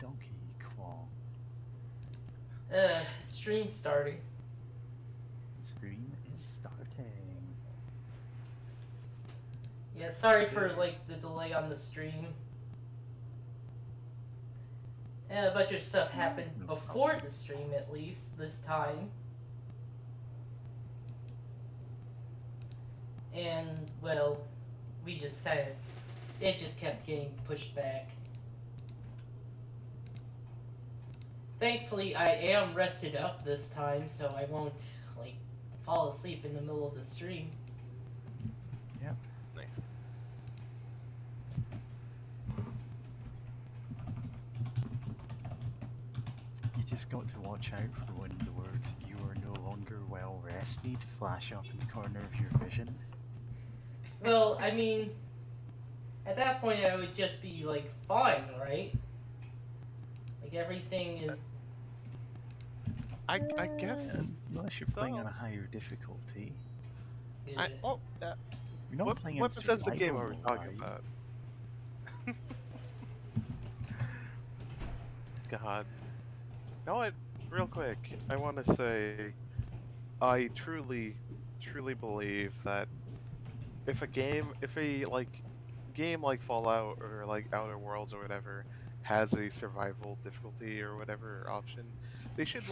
Donkey Kong. Stream starting. Stream is starting. Yeah, sorry for like the delay on the stream. A bunch of stuff happened No before problem. the stream, at least this time, and well, we just kind of it just kept getting pushed back. Thankfully, I am rested up this time, so I won't like fall asleep in the middle of the stream. Yep. Nice. You just got to watch out for when the words "you are no longer well rested" flash up in the corner of your vision. Well, I mean, at that point, I would just be like fine, right? Like everything is. I guess Unless you're playing on a so. higher difficulty. Well, You're not playing in what Bethesda game survival are we mode, are talking you? about? God. No, real quick, I want to say, I truly believe that if a game like Fallout or like Outer Worlds or whatever has a survival difficulty or whatever option, they should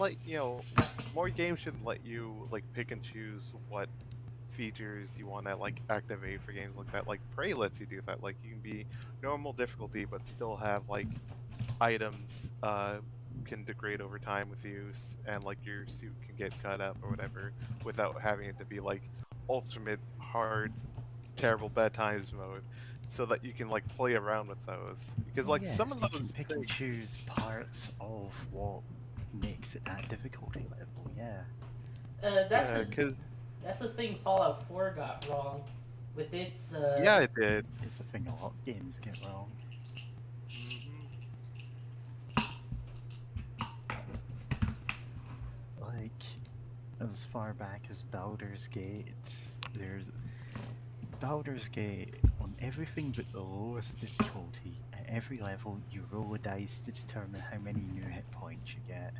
more games should let you like pick and choose what features you want to like activate for games like that. Like Prey lets you do that. Like you can be normal difficulty but still have like items can degrade over time with use, and like your suit can get cut up or whatever without having it to be like ultimate hard terrible bad times mode, so that you can like play around with those because Oh like some yes, of you can those pick and things. choose parts of what makes it that difficulty level, yeah. That's Yeah, the because that's the thing Fallout 4 got wrong with its yeah, it did. It's a thing a lot of games get wrong. Hmm. Like, as far back as Baldur's Gate, there's Baldur's Gate on everything but the lowest difficulty. At every level, you roll a dice to determine how many new hit points you get.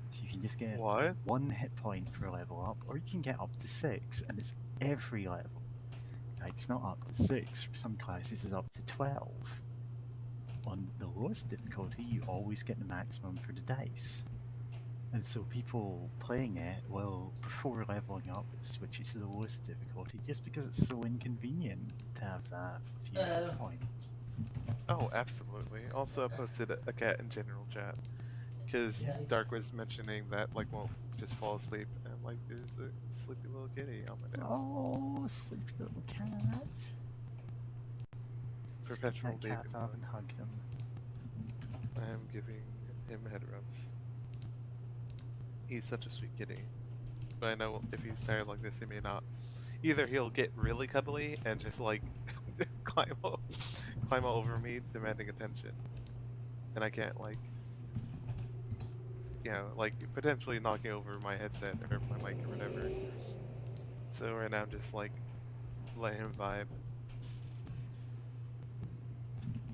So you can just get What? 1 hit point for a level up, or you can get up to 6, and it's every level. In fact, it's not up to 6, for some classes it's up to 12. On the lowest difficulty, you always get the maximum for the dice. And so people playing it will, before leveling up, switch it to the lowest difficulty just because it's so inconvenient to have that few hit uh, points. Oh, absolutely. Also, I posted a cat in general chat because nice. Dark was mentioning that like won't just fall asleep, and like there's a sleepy little kitty on my desk. Oh, sleepy little cat. Scoop Perpetual that baby cat up mode. and hug them. I am giving him head rubs. He's such a sweet kitty. But I know if he's tired like this, he may not. Either he'll get really cuddly and just like climb all over me, demanding attention, and I can't like, like potentially knocking over my headset or my mic or whatever. So right now I'm just like let him vibe.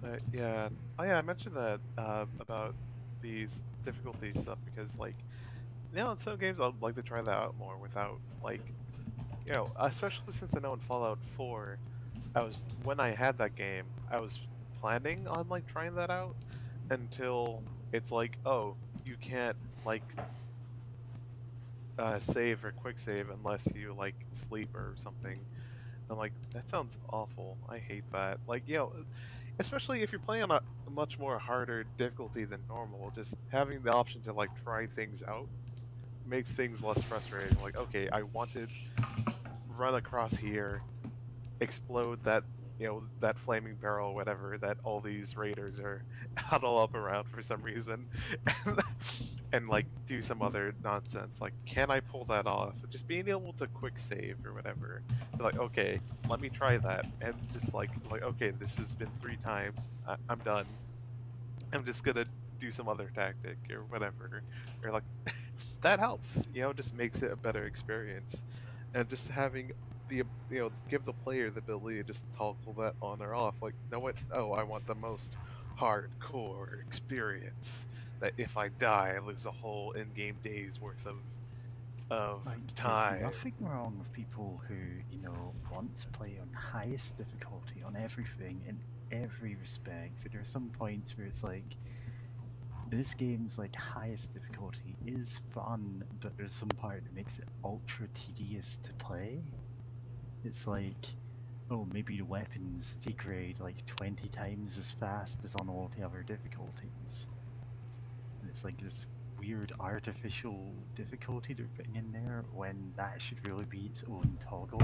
But yeah, oh yeah, I mentioned that about these difficulty stuff because like, in some games I'd like to try that out more without like, especially since I know in Fallout 4, when I had that game, I was planning on like trying that out until it's like, oh, you can't like save or quick save unless you like sleep or something. I'm like, that sounds awful. I hate that. Like, especially if you're playing on a much more harder difficulty than normal, just having the option to like try things out makes things less frustrating. Like, okay, I want to run across here, explode that flaming barrel or whatever that all these raiders are huddle up around for some reason, and like do some other nonsense. Like, can I pull that off? Just being able to quick save or whatever. Like, okay, let me try that, and just like okay, this has been 3 times. I'm done. I'm just gonna do some other tactic or whatever, or like that helps. Just makes it a better experience, and just having give the player the ability to just toggle that on or off. Like, know what? Oh, I want the most hardcore experience that if I die, I lose a whole in-game day's worth of Like, there's time. nothing wrong with people who, want to play on highest difficulty on everything in every respect. But there are some points where it's like, this game's like highest difficulty is fun, but there's some part that makes it ultra tedious to play. It's like, oh, maybe the weapons degrade like 20 times as fast as on all the other difficulties. And it's like this weird artificial difficulty they're putting in there when that should really be its own toggle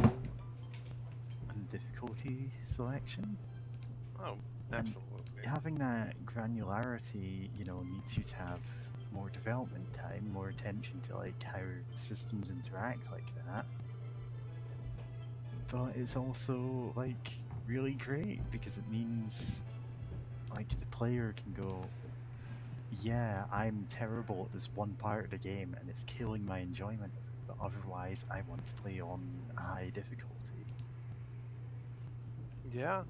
and difficulty selection. Oh, And absolutely. having that granularity, needs you to have more development time, more attention to like how systems interact like that. But it's also like really great because it means like the player can go, yeah, I'm terrible at this one part of the game and it's killing my enjoyment of it, but otherwise I want to play on high difficulty. Yeah,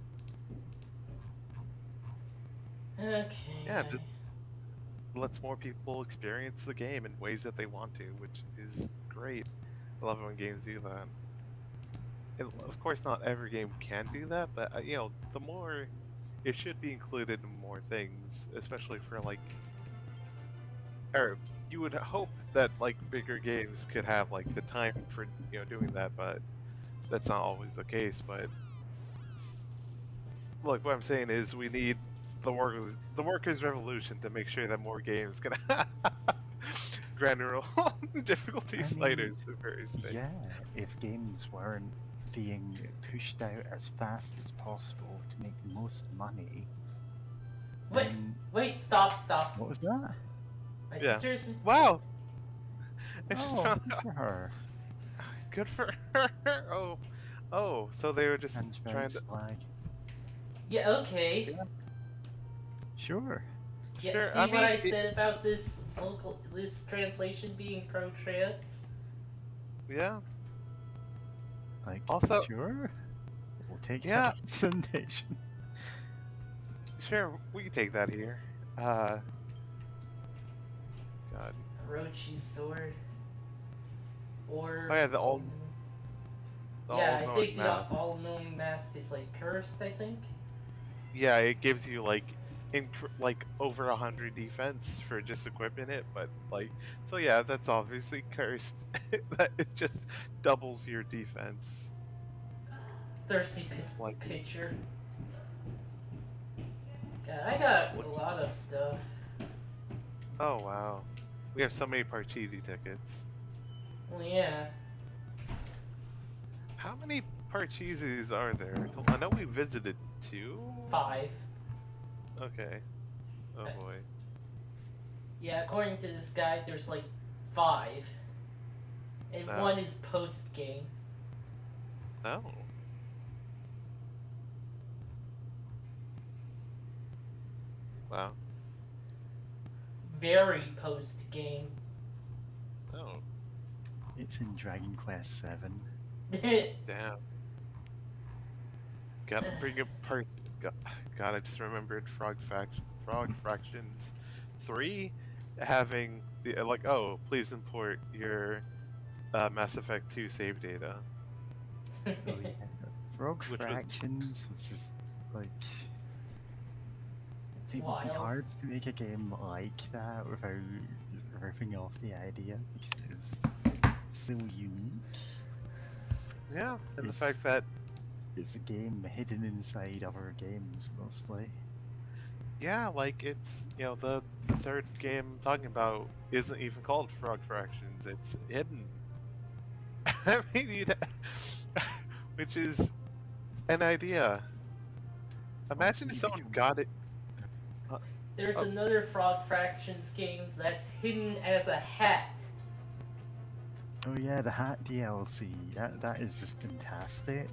Okay. yeah. Just lets more people experience the game in ways that they want to, which is great. I love it when games do that. And of course, not every game can do that, but the more it should be included in more things, especially for like, or you would hope that like bigger games could have like the time for doing that, but that's not always the case. But look, what I'm saying is we need the workers' revolution to make sure that more games can have granular difficulty I mean, sliders for various things. yeah, if games weren't being pushed out as fast as possible to make the most money, Wait, then wait, stop. what was that? My Yeah. sister's. Wow. I just Oh, found good for her. good for her. Oh, so they were just trying to. Flag. Yeah, okay. Yeah. Sure. Yeah, Sure. see I what mean, I said about this this translation being pro-trans? yeah. Like, Also, sure. We'll take yeah, that representation. sure. We can take that here. God. Orochi's sword. Or. Oh yeah, the all. Yeah, I think the mask. all-knowing mask is like cursed, I think. Yeah, it gives you like like over 100 defense for just equipping it, but like so yeah, that's obviously cursed. That it just doubles your defense. Thirsty Like- picture. God, I got a Looks- lot of stuff. Oh wow, we have so many Parcheesi tickets. Well, yeah. How many Parcheesis are there? I know we visited 2. 5. Okay. Oh boy. Yeah, according to this guide, there's like 5. And Oh. 1 is post-game. Oh. Wow. Very post-game. Oh. It's in Dragon Quest VII. Damn. Gotta bring up God, I just remembered Frog Fractions 3 having the like, oh, please import your Mass Effect 2 save data. Oh yeah. Frog Which was- Fractions was just like, It's it would be wild. hard to make a game like that without just ripping off the idea because it's so unique. Yeah, and the It's- fact that It's a game hidden inside other games mostly. yeah, like it's the third game I'm talking about isn't even called Frog Fractions. It's hidden. I mean, which is an idea. Imagine if someone got it. There's Oh. another Frog Fractions game that's hidden as a hat. Oh yeah, the Hat DLC. That is just fantastic.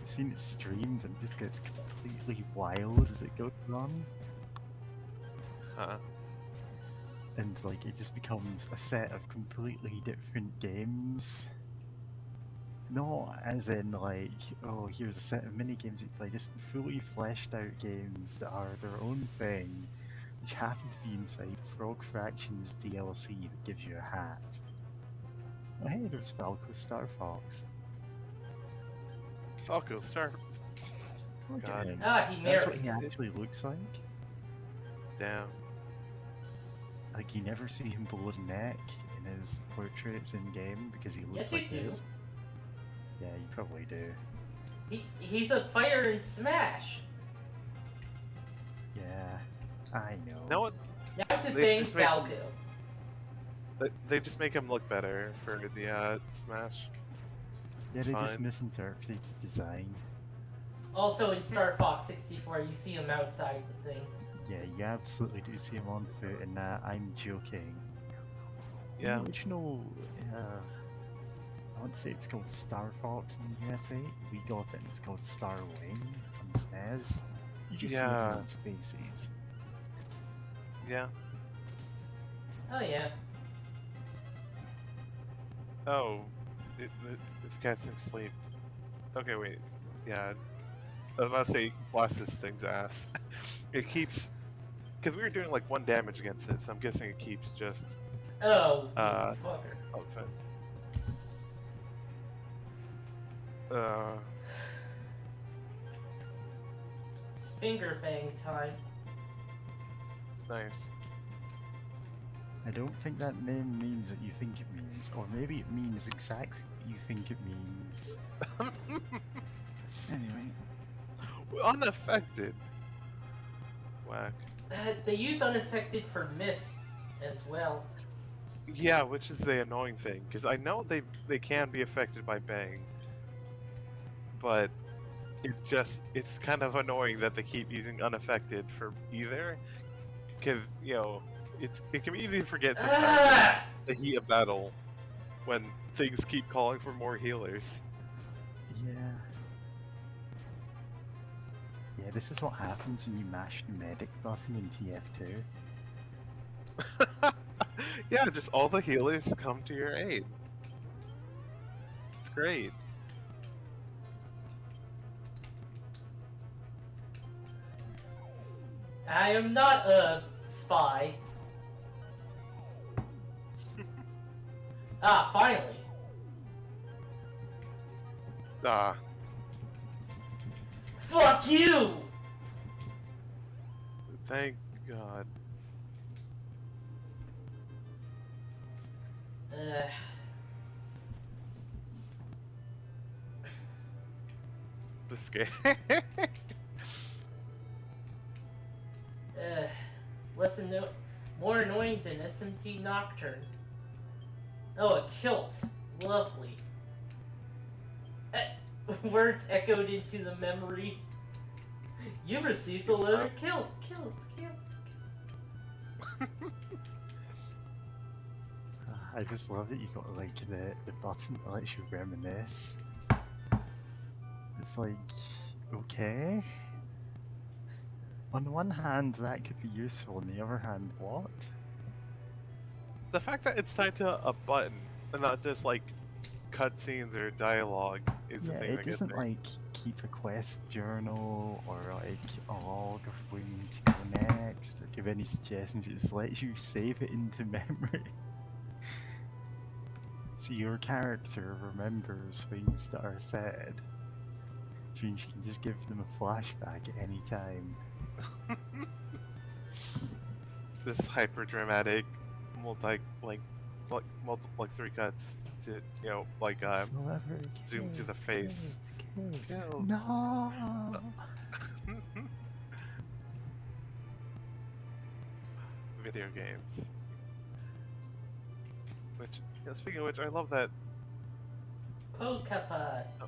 I've seen it streamed and it just gets completely wild as it goes on. Huh. And like it just becomes a set of completely different games. No, as in like, oh, here's a set of mini games you play. Just fully fleshed out games that are their own thing, which happen to be inside Frog Fractions DLC that gives you a hat. Oh, hey, there's Falco Star Fox. Falco, Star. Look at God. him. Ah, he That's what married. he actually looks like. Damn. Like, you never see him below the neck in his portraits in game because he looks Yes, you like do. this. Yeah, you probably do. He's a fighter in Smash. Yeah, I know. Now what? Now to They bang just make him- Falco. They just make him look better for the Smash. Yeah, it's they just fine. misinterpreted the design. Also in Star Fox 64, you see him outside the thing. Yeah, you absolutely do see him on foot, and I'm joking. In Yeah. the original, I want to say it's called Star Fox in the USA. We got it, and it's called Star Wing on SNES. You just see Yeah. everyone's faces. Yeah. Oh yeah. Oh, this cat's in sleep. Okay, wait. Yeah. I was about to say, blast this thing's ass. It keeps. Because we were doing like 1 damage against it, so I'm guessing it keeps just Oh, Uh, fucker. offense. It's finger bang time. Nice. I don't think that name means what you think it means, or maybe it means exactly what you think it means. Anyway, Unaffected. Whack. They use unaffected for mist as well. Yeah, which is the annoying thing, because I know they can be affected by bang, but it's kind of annoying that they keep using unaffected for either, because it can be easy to forget sometimes Ah! the heat of battle when things keep calling for more healers. yeah. Yeah, this is what happens when you mash the medic button in TF2. Yeah, just all the healers come to your aid. It's great. I am not a spy. Ah, finally. Ah, Fuck you! thank God. Ugh. This game. Less more annoying than SMT Nocturne. Oh, a kilt. Lovely. Words echoed into the memory. You received a letter kilt. I just love that you got like the button that lets you reminisce. It's like, okay. On one hand, that could be useful. On the other hand, what? The fact that it's tied to a button and not just like cutscenes or dialogue is the Yeah, thing it that gets doesn't me. like keep a quest journal or like a log of where you need to go next or give any suggestions. It just lets you save it into memory. So your character remembers things that are said, which means you can just give them a flashback at any time. This hyper dramatic like 3 cuts to Clever zoom to the face. kids. Kill. No! Video games. Which, speaking of which, I love that. Pokapa. Oh.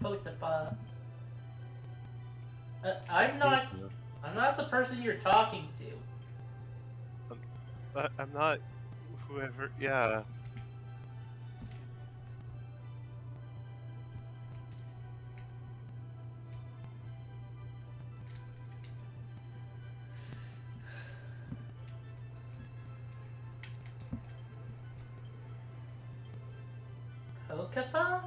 Potapa. I'm not the person you're talking to. I'm not whoever. Yeah. Pokapa?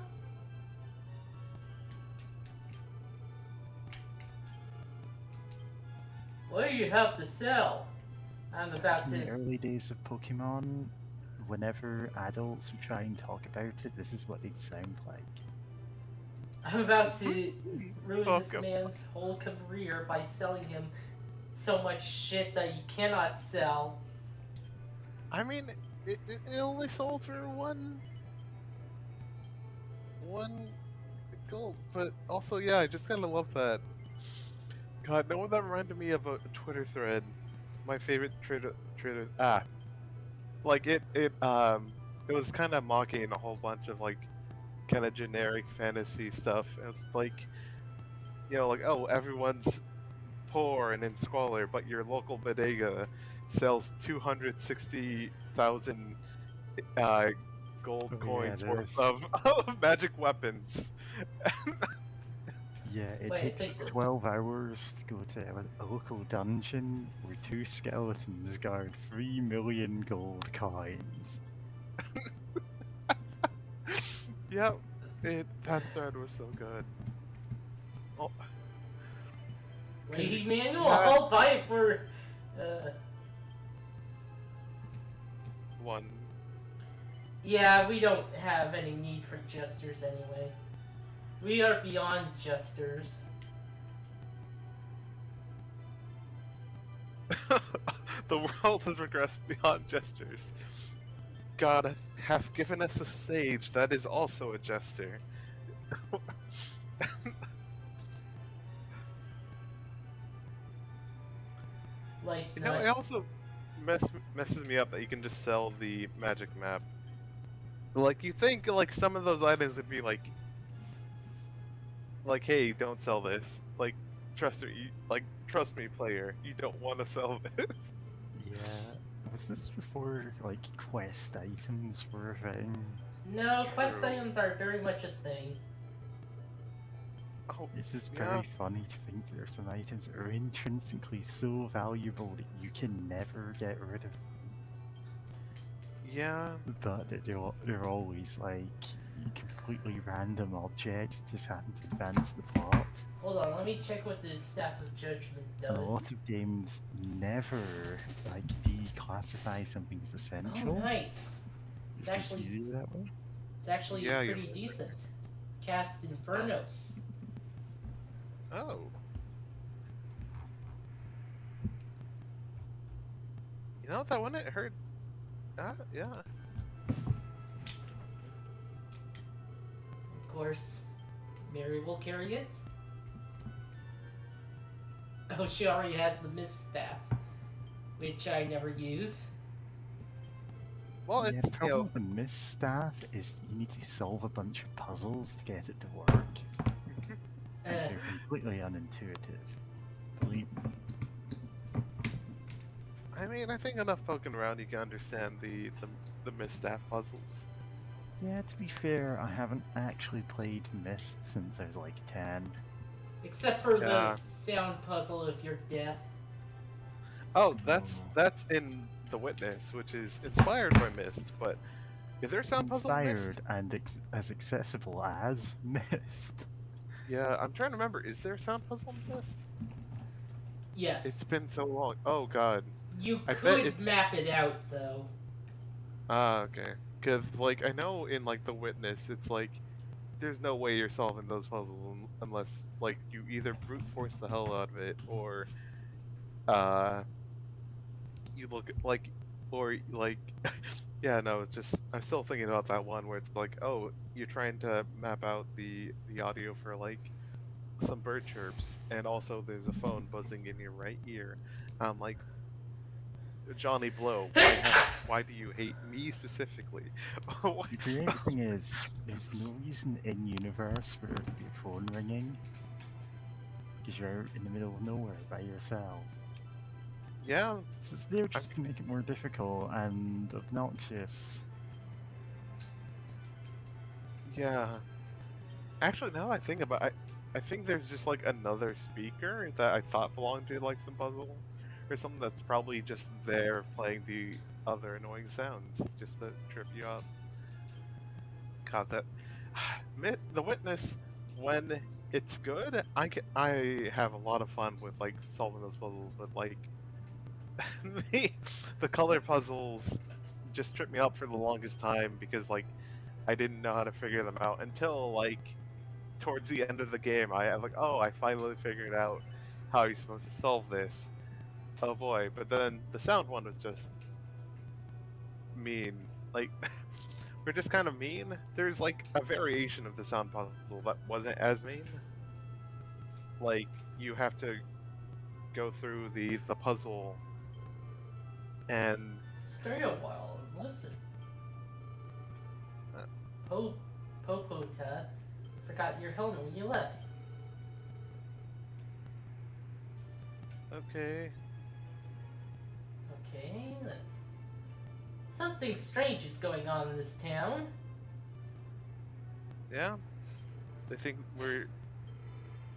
What do you have to sell? I'm about In the to. early days of Pokemon, whenever adults would try and talk about it, this is what they'd sound like. I'm about to ruin this Welcome. man's whole career by selling him so much shit that you cannot sell. I mean, it only sold for one gold, but also, yeah, I just kind of love that. God, no, that reminded me of a Twitter thread. My favorite Twitter. Like it was kind of mocking a whole bunch of like kind of generic fantasy stuff. It's like, like, oh, everyone's poor and in squalor, but your local bodega sells 260,000 gold Oh yeah, coins worth this. of magic weapons. Yeah, it Wait, takes take the. 12 hours to go to a local dungeon where 2 skeletons guard 3 million gold coins. Yep, that thread was so good. Oh, Lady Manual, yeah, I'll buy it for. Uh, one. yeah, we don't have any need for jesters anyway. We are beyond jesters. The world has regressed beyond jesters. God hath given us a sage that is also a jester. Life It nut. also messes me up that you can just sell the magic map. Like, you think like some of those items would be like, hey, don't sell this. Like, trust me, player, you don't want to sell this. Yeah, was this before like quest items were a thing? No, quest True. items are very much a thing. Oh, It's just yeah. very funny to think there are some items that are intrinsically so valuable that you can never get rid of. Yeah. But they're always like completely random objects just happen to advance the plot. Hold on, let me check what the Staff of Judgment And a lot does. of games never like declassify something as Oh, essential. nice. It's actually- easier that way. It's actually Yeah, you're pretty right. decent. Cast Infernos. Oh. You know that wouldn't hurt. Yeah. Of course, Mary will carry it. Oh, she already has the Mist Staff, which I never use. Well, Yeah, it's the problem with the Mist Staff is you need to solve a bunch of puzzles to get it to work. And they're completely unintuitive. Believe me. I mean, I think enough poking around, you can understand the misstaff puzzles. Yeah, to be fair, I haven't actually played Myst since I was like 10. Except for Yeah. the sound puzzle of your death. Oh, that's in The Witness, which is inspired by Myst, but is there a sound puzzle in Myst? Inspired and as accessible as Myst. Yeah, I'm trying to remember. Is there a sound puzzle in Myst? Yes. It's been so long. Oh god. You I bet could it's- map it out, though. Ah, okay. Because, like, I know in, like, The Witness, it's like, there's no way you're solving those puzzles unless, like, you either brute force the hell out of it, or, you look at, like, or, like, yeah, no, it's just, I'm still thinking about that one where it's like, oh, you're trying to map out the audio for, like, some bird chirps, and also there's a phone buzzing in your right ear. I'm like, Johnny Blow, why do you hate me specifically? The great thing is, there's no reason in universe for there to be a phone ringing. Because you're out in the middle of nowhere by yourself. Yeah, It's there just to make it more difficult and obnoxious. yeah. Actually, now that I think about it, I think there's just like another speaker that I thought belonged to like some puzzle or something that's probably just there playing the other annoying sounds just to trip you up. God, that The Witness, when It's good. I have a lot of fun with like solving those puzzles, but like the the color puzzles just tripped me up for the longest time because like I didn't know how to figure them out until like towards the end of the game. I was like, oh, I finally figured out how you're supposed to solve this. Oh boy! But then the sound one was just mean. Like we're just kind of mean. There's like a variation of the sound puzzle that wasn't as mean. Like you have to go through the puzzle and Stay a while and listen. uh, Popota forgot your helmet when you left. okay. Okay, let's. Something strange is going on in this town. Yeah. They think we're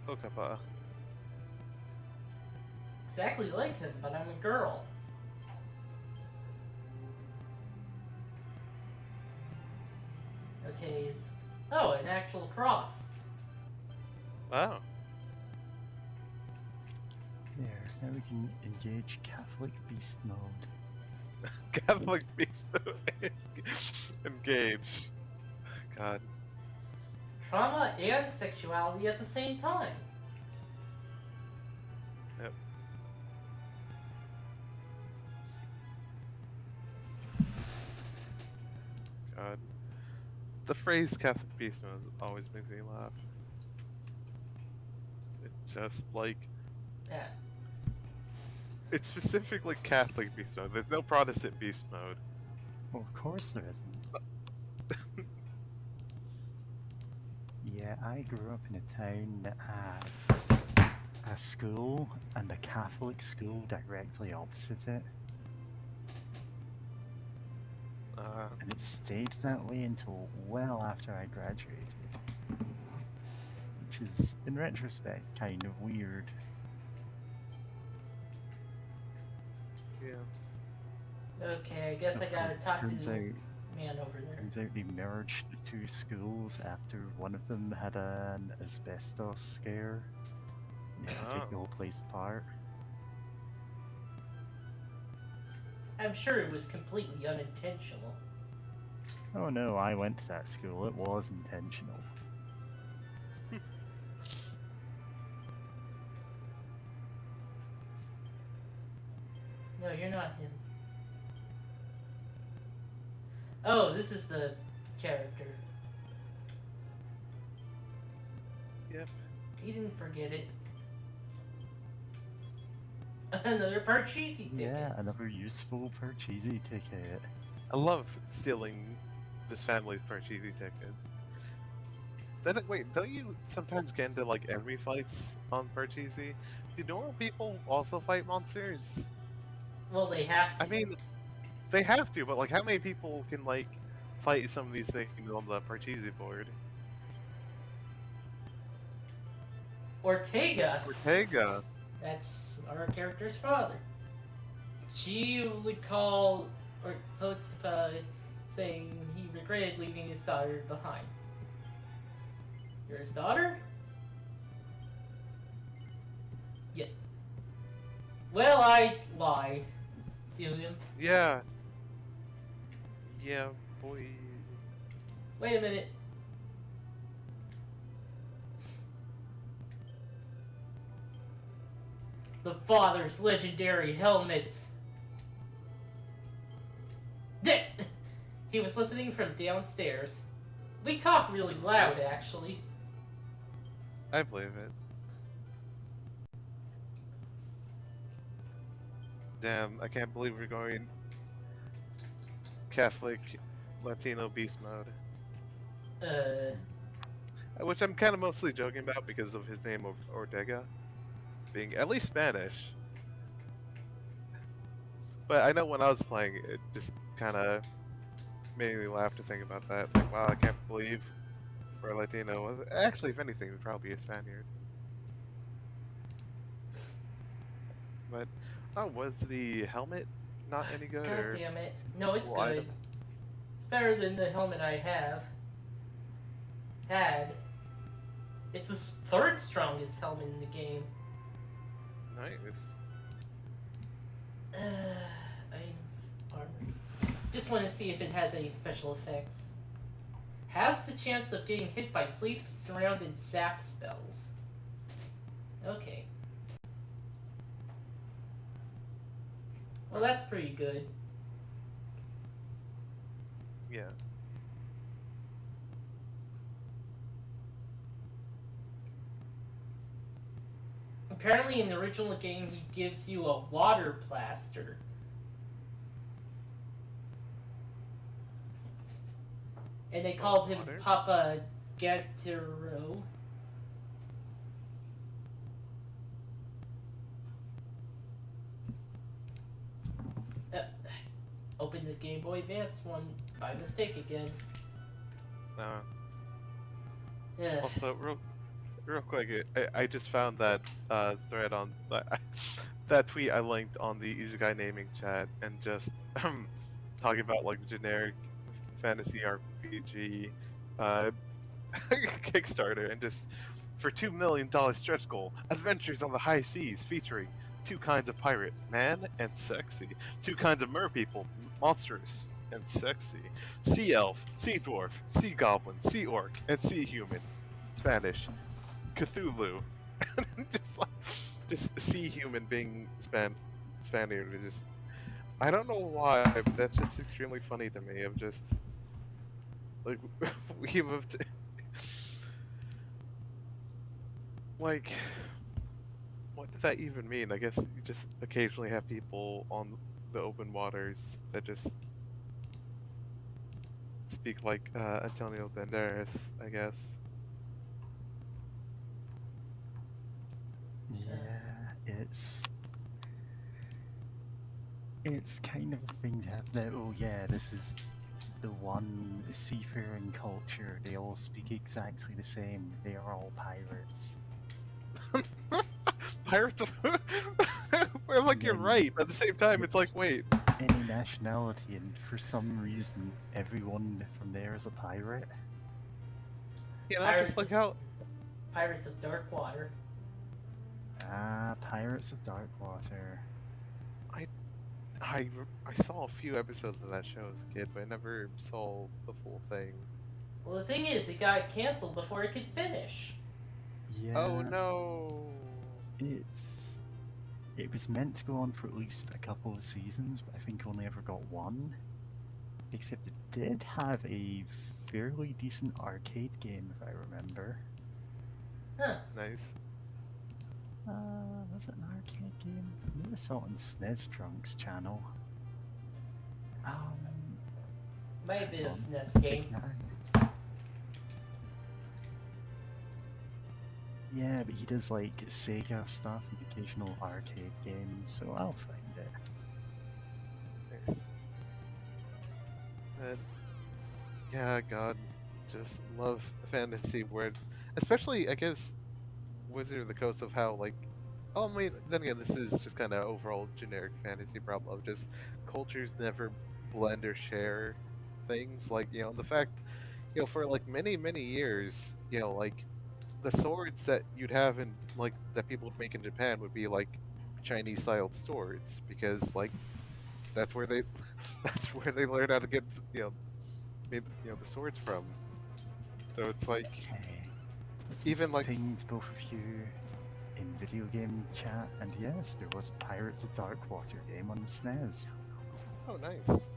Okapa. Exactly like him, but I'm a girl. Okay. Oh, an actual cross. Wow. There, now we can engage Catholic Beast Mode. Catholic beast engage. God. Trauma and sexuality at the same time. Yep. God. The phrase Catholic beast mode always makes me laugh. It's just like Yeah. it's specifically Catholic beast mode. There's no Protestant beast mode. Well, of course there isn't. Yeah, I grew up in a town that had a school and a Catholic school directly opposite it, and it stayed that way until well after I graduated. Which is, in retrospect, kind of weird. Yeah. Okay, I guess I Of gotta course, talk to turns the out man over there. Turns out they merged the two schools after one of them had an asbestos scare. They had to take the whole place apart. I'm sure it was completely unintentional. Oh no, I went to that school. It was intentional. No, you're not him. Oh, this is the character. Yep. He didn't forget it. Another Parcheesi ticket. Yeah, another useful Parcheesi ticket. I love stealing this family's Parcheesi ticket. Then, wait, don't you sometimes get into like enemy fights on Parcheesi? Do normal people also fight monsters? Well, they have to. I mean, they have to, but like, how many people can like fight some of these things on the Parcheesi board? Ortega. Ortega. That's our character's father. She would call Potipa saying he regretted leaving his daughter behind. You're his daughter? Yeah. Well, I lied to him. Yeah. Yeah, boy. Wait a minute. The father's legendary helmet. He was listening from downstairs. We talk really loud, actually. I believe it. Damn, I can't believe we're going Catholic Latino beast mode. Which I'm kind of mostly joking about because of his name of Ortega being at least Spanish. But I know when I was playing, it just kind of made me laugh to think about that. Like, wow, I can't believe we're Latino. Actually, if anything, we'd probably be a Spaniard. But, oh, was the helmet not any good? God Or... damn it. No, it's Well, good. It's better than the helmet I had. It's the third strongest helmet in the game. Nice. Items, armor. Just want to see if it has any special effects. Halves the chance of getting hit by sleep surrounded zap spells. Okay. Well, that's pretty good. Yeah. Apparently, in the original game, he gives you a water plaster. And they called him Water? Papa Gatero. Opened the Game Boy Advance one by mistake again. Yeah. Also, real quick, I just found that thread on that tweet I linked on the Easy Guy naming chat, and just talking about like generic fantasy RPG Kickstarter, and just for $2 million stretch goal, adventures on the high seas featuring 2 kinds of pirate, man and sexy, 2 kinds of merpeople, monstrous and sexy, sea elf, sea dwarf, sea goblin, sea orc, and sea human. Spanish, Cthulhu, just sea human being Spaniard is just. I don't know why, but that's just extremely funny to me. I'm just like we moved. Like, what does that even mean? I guess you just occasionally have people on the open waters that just speak like Antonio Banderas, I guess. Yeah, it's kind of a thing to have that. Oh yeah, this is the one seafaring culture. They all speak exactly the same. They are all pirates. Pirates of well, like you're then- right, but at the same time, it's like, wait, Any nationality, and for some reason, everyone from there is a pirate. you know, Pirates just like of- how Pirates of Darkwater. Ah, Pirates of Darkwater. I saw a few episodes of that show as a kid, but I never saw the full thing. Well, the thing is, it got canceled before it could finish. Yeah. Oh no! It was meant to go on for at least a couple of seasons, but I think only ever got one. Except it did have a fairly decent arcade game, if I remember. Huh. Nice. Was it an arcade game? I never saw it on SNES Drunk's channel. Might have been a Um, SNES game. Yeah, but he does like Sega stuff and occasional arcade games, so I'll find it. Nice. And yeah, God, just love fantasy where, especially I guess, Wizard of the Coast of how like, oh, I mean, then again, this is just kind of overall generic fantasy problem of just cultures never blend or share things. Like, you know, the fact, you know, for like many years, you know, like the swords that you'd have in like that people would make in Japan would be like Chinese styled swords because like that's where they that's where they learn how to get the swords from. So it's like Okay. Let's even like pinged both of you in video game chat, and yes, there was a Pirates of Darkwater game on the SNES. oh nice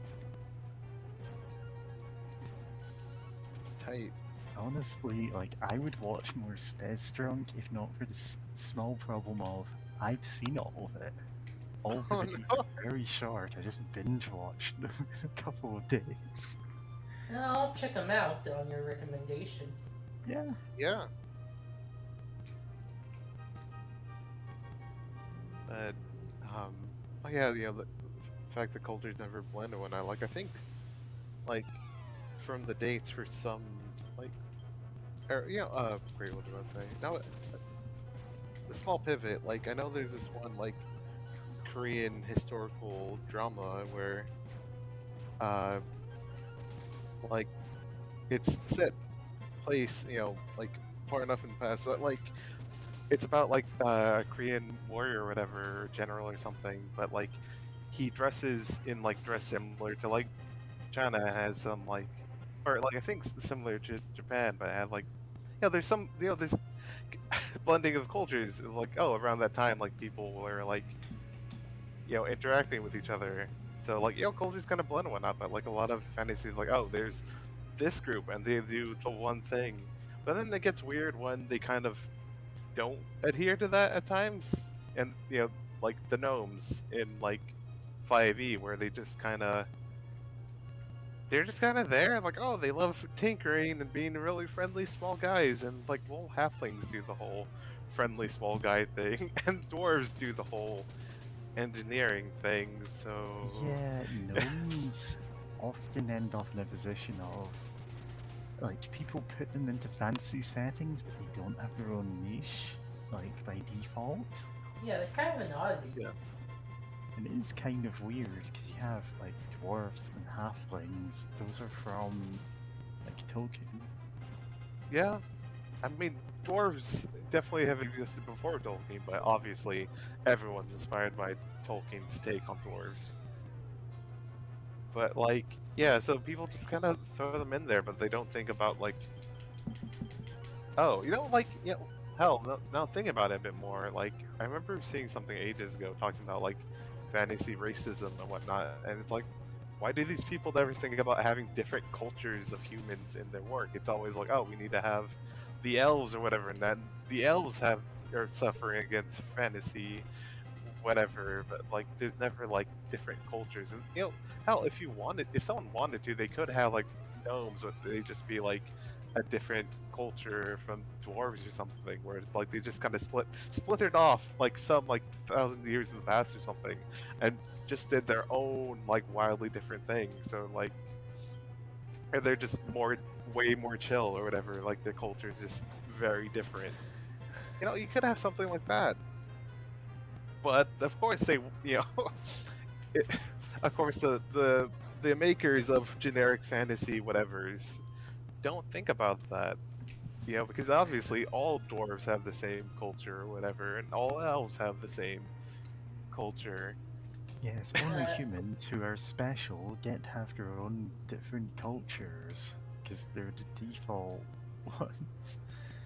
tight. Honestly, like, I would watch more SNES Drunk if not for this small problem of I've seen all of it. All the Oh, videos no. are very short. I just binge watched them in a couple of days. I'll check them out on your recommendation. Yeah. Yeah. But oh yeah, you know, the fact that cultures never blend and whatnot. Like I think, like from the dates for some, like, or great. What do I say? Now, the small pivot. Like I know there's this one like Korean historical drama where, like, it's set place, you know, like far enough in the past that like it's about like a Korean warrior or whatever, or general or something, but like he dresses in like dress similar to like China has some like, or like I think similar to Japan, but have like, there's some, there's blending of cultures. Like, oh, around that time, like people were like, interacting with each other. So like, cultures kind of blend and whatnot. But like a lot of fantasies, like, oh, there's this group and they do the one thing, but then it gets weird when they kind of don't adhere to that at times, and like the gnomes in like 5e, where they're just kind of there, like, oh, they love tinkering and being really friendly small guys, and like, well, halflings do the whole friendly small guy thing, and dwarves do the whole engineering thing. So Yeah, gnomes often end up in a position of like people put them into fantasy settings, but they don't have their own niche, like by default. Yeah, they're kind of an oddity. yeah, And it is kind of weird because you have like dwarves and halflings. Those are from like Tolkien. yeah. I mean, dwarves definitely have existed before Tolkien, but obviously everyone's inspired by Tolkien's take on dwarves. But like, yeah, so people just kind of throw them in there, but they don't think about like, oh, like, hell, no, now thinking about it a bit more, like, I remember seeing something ages ago talking about like fantasy racism and whatnot, and it's like, why do these people never think about having different cultures of humans in their work? It's always like, oh, we need to have the elves or whatever, and then the elves are suffering against fantasy, whatever. But like, there's never like different cultures, and hell, if someone wanted to, they could have like gnomes, but they just be like a different culture from dwarves or something, where like they just kind of splittered off like some like 1,000 years in the past or something, and just did their own like wildly different thing. So like, or they're just way more chill or whatever. Like their culture is just very different. You could have something like that, but of course they, it, of course the makers of generic fantasy whatevers don't think about that. Because obviously all dwarves have the same culture or whatever, and all elves have the same culture. Yes, only Uh, humans who are special get to have their own different cultures because they're the default ones.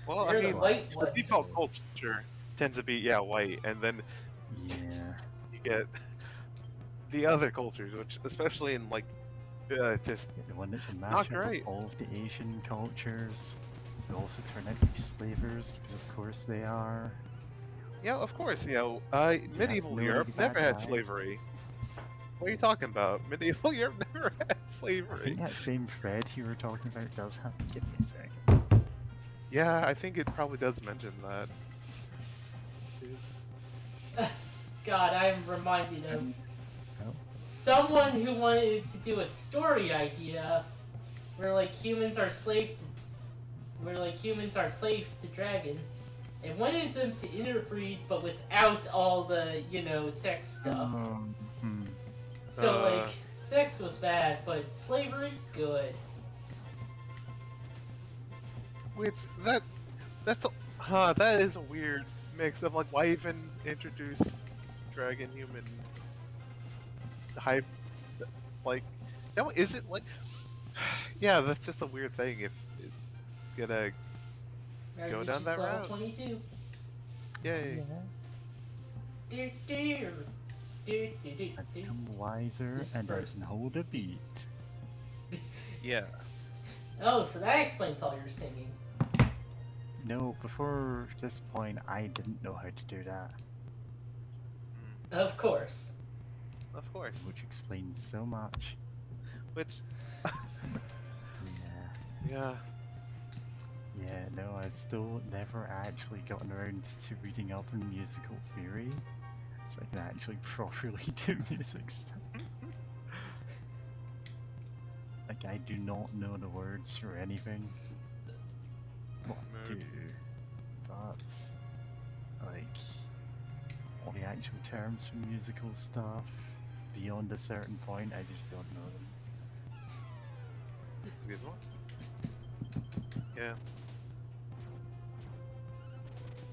Well, I they're the mean, white the default ones. culture tends to be white, and then Yeah, you get the other cultures, which especially in like just yeah, the one that's a not mashup of great. all of the Asian cultures. They also turn out to be slavers because, of course, they are. Yeah, of course. You have Medieval no Europe really never bad had guys. slavery. What are you talking about? Medieval Europe never had I slavery. think that same thread you were talking about does have. Give me a second. Yeah, I think it probably does mention that. God, I am reminded of Oh, someone who wanted to do a story idea where like humans are slaves to dragon, and wanted them to interbreed but without all the sex stuff. hmm. So like sex was bad, but slavery good. Which that is a weird mix of like, why even introduce dragon human hype? Like, no, is it like? Yeah, that's just a weird thing. If it's gonna Right, go which down is that level route, 22. yay! Do, do, do, do, do, I've do. become wiser This and I first- can hold a beat. Yeah. Oh, so that explains all your singing. No, before this point, I didn't know how to do that, Of course. Of course. which explains so much. Which, Yeah, yeah. yeah, no, I've still never actually gotten around to reading up on musical theory, so I can actually properly do music stuff. Like, I do not know the words for anything. Well, I do, but, like, all the actual terms for musical stuff, beyond a certain point, I just don't know them. It's a good one. Yeah.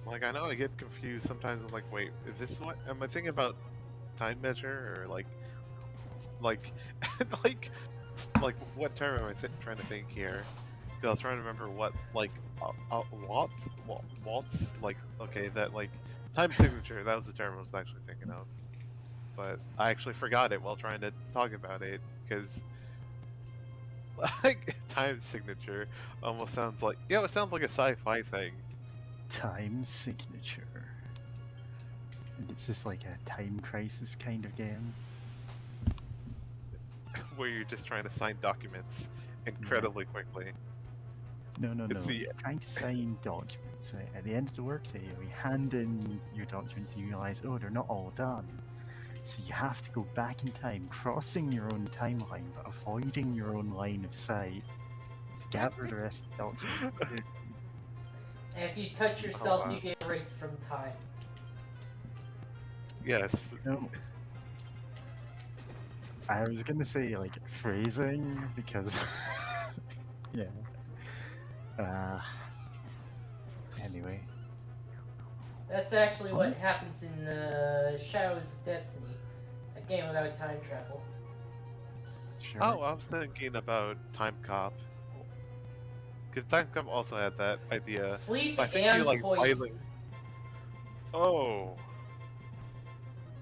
Like, I know I get confused sometimes. I'm like, wait, is this what? Am I thinking about time measure or like, like what term am I trying to think here? 'Cause I was trying to remember what, like, waltz, like, okay, that, like, time signature, that was the term I was actually thinking of. But I actually forgot it while trying to talk about it, because, like, time signature almost sounds like, yeah, it sounds like a sci-fi thing. Time signature. And it's just like a time crisis kind of game. Where you're just trying to sign documents incredibly quickly. No, no, no. It's the You're trying to sign documents. Right? At the end of the workday, you hand in your documents and you realise, oh, they're not all done. So you have to go back in time, crossing your own timeline, but avoiding your own line of sight to gather the rest of the documents. And if you touch yourself, wow. you get erased from time. yes. No. I was gonna say like phrasing because yeah. Anyway. That's actually what happens in Shadows of Destiny, a game about time travel. Sure. Oh, I was thinking about Time Cop. Because Time Cop also had that idea. Sleep I think and you like poison. Oh,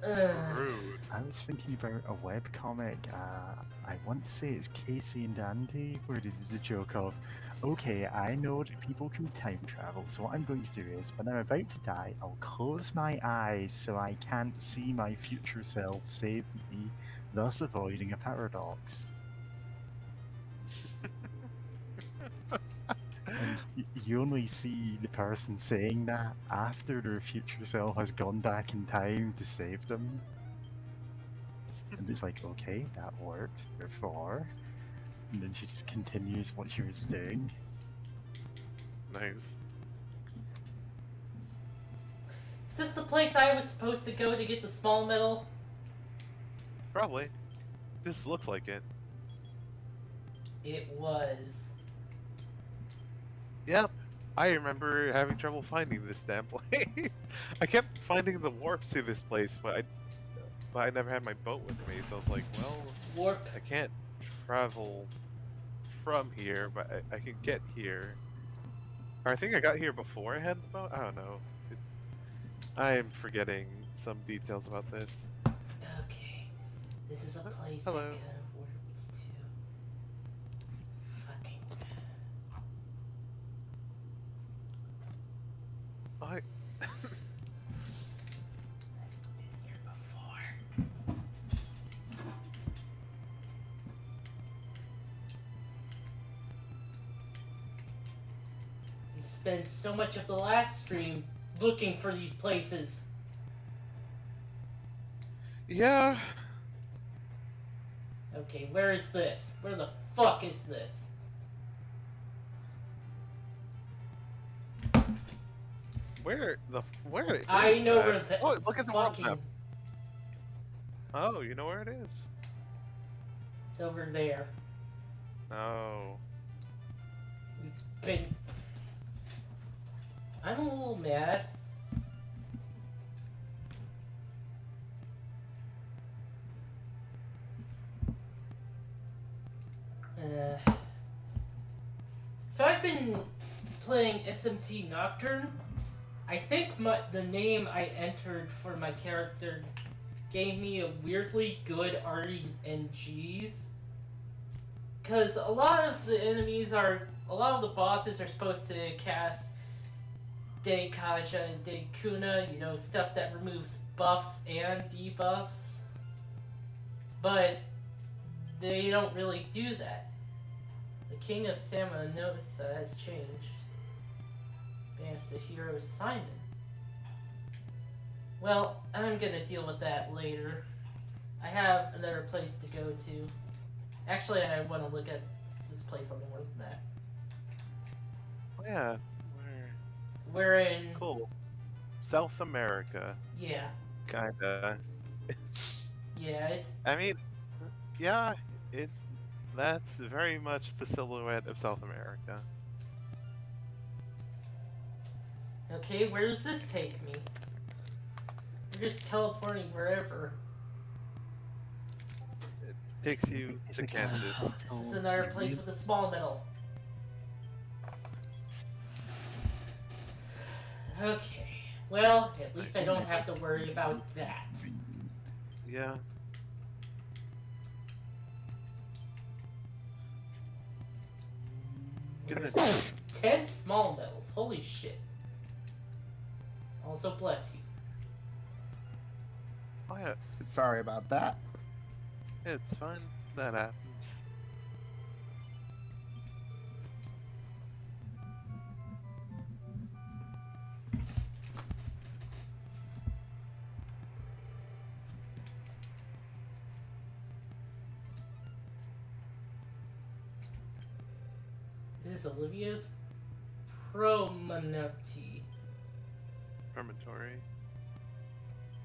Ugh. rude. I was thinking about a webcomic. I want to say it's Casey and Andy, where they did the joke of, okay, I know that people can time travel, so what I'm going to do is, when I'm about to die, I'll close my eyes so I can't see my future self save me, thus avoiding a paradox. And you only see the person saying that after their future self has gone back in time to save them. And it's like, okay, that worked, therefore. And then she just continues what she was doing. Nice. Is this the place I was supposed to go to get the small medal? Probably. This looks like it. It was. Yep. I remember having trouble finding this damn place. I kept finding the warps to this place, but I never had my boat with me, so I was like, well, Warp. I can't travel from here, but I can get here. Or I think I got here before I had the boat? I don't know. I am forgetting some details about this. Okay. This is a place Hello. I could have warped to. Fucking. I... I've been here before. We spent so much of the last stream looking for these places. Yeah. Okay, where is this? Where the fuck is this? Where is I know that? where the Oh, look at the world fucking... map. Oh, you know where it is? It's over there. No. We've been... I'm a little mad. So I've been playing SMT Nocturne. I think the name I entered for my character gave me a weirdly good RNGs. Because a lot of the bosses are supposed to cast Daikaja and Daikuna, you know, stuff that removes buffs and debuffs. But they don't really do that. The King of Samanosa has changed. Thanks to Hero Simon. Well, I'm gonna deal with that later. I have another place to go to. Actually, I want to look at this place on the world map. Oh, yeah. We're in... Cool. South America. Yeah. Kinda. Yeah, it's... I mean, yeah, that's very much the silhouette of South America. Okay, where does this take me? You're just teleporting wherever. Takes you Is to it Kansas. This is another place with a small metal. Okay. Well, at least I don't have to worry about that. Yeah. Goodness. 10 small metals. Holy shit. Also, bless you. Oh yeah, Sorry about that. it's fine. That happens. This is Olivia's Promenade. Promontory.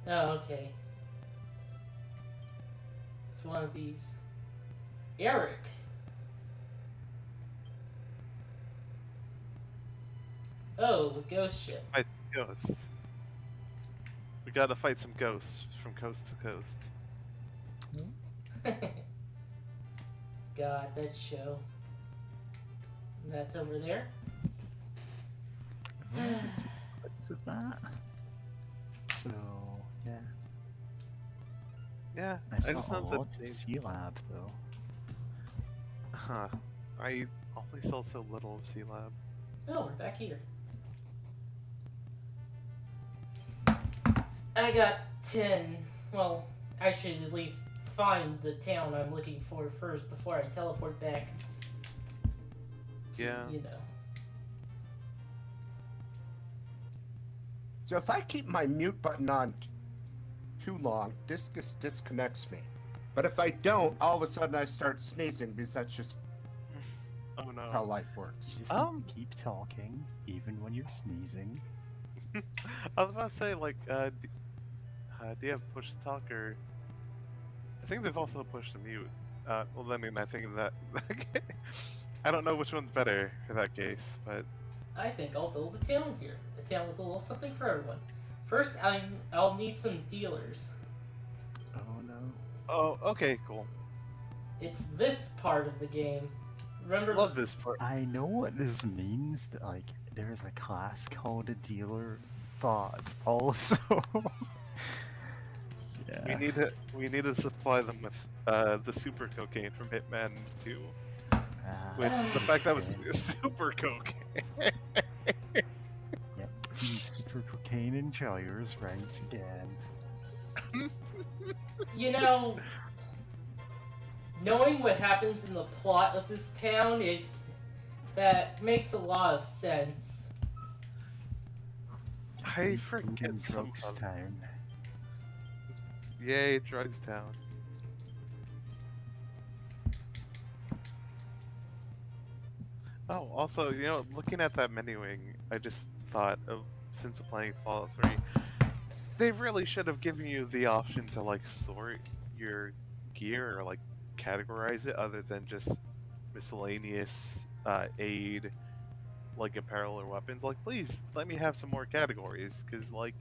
Oh, okay. It's one of these. Eric. Oh, the ghost ship. Fight some ghosts. We gotta fight some ghosts from coast to coast. God, that show. And that's over there. I've never seen clips of that. So, yeah. Yeah, I saw just a know lot that of they... Sea Lab, though. Huh. I only saw so little of Sea Lab. Oh, we're back here. I got 10. Well, I should at least find the town I'm looking for first before I teleport back. To, Yeah. You know. So if I keep my mute button on too long, Discus disconnects me. But if I don't, all of a sudden I start sneezing because that's just Oh no. how life You works. just need to keep talking, even when you're sneezing. I was about to say, like, do you have push to talk or? I think there's also a push to mute. Well, I mean, I think that I don't know which one's better for that case, but I think I'll build a town here. A town with a little something for everyone. First, I'll need some dealers. Oh no. oh, okay, cool. It's this part of the game. Remember Love this part. I know what this means, that, like, there's a class called a dealer, but also... We yeah. need to supply them with the super cocaine from Hitman 2. With the fact that was super cocaine. Yep, Team Super Cocaine and Gyres ranks again. You know, knowing what happens in the plot of this town, that makes a lot of sense. I forget some Drugs of Town. Yay, Drugs Town. Oh, also, you know, looking at that menuing, I just thought of, since playing Fallout 3, they really should have given you the option to, like, sort your gear or, like, categorize it other than just miscellaneous aid, like apparel or weapons. Like, please, let me have some more categories, because, like,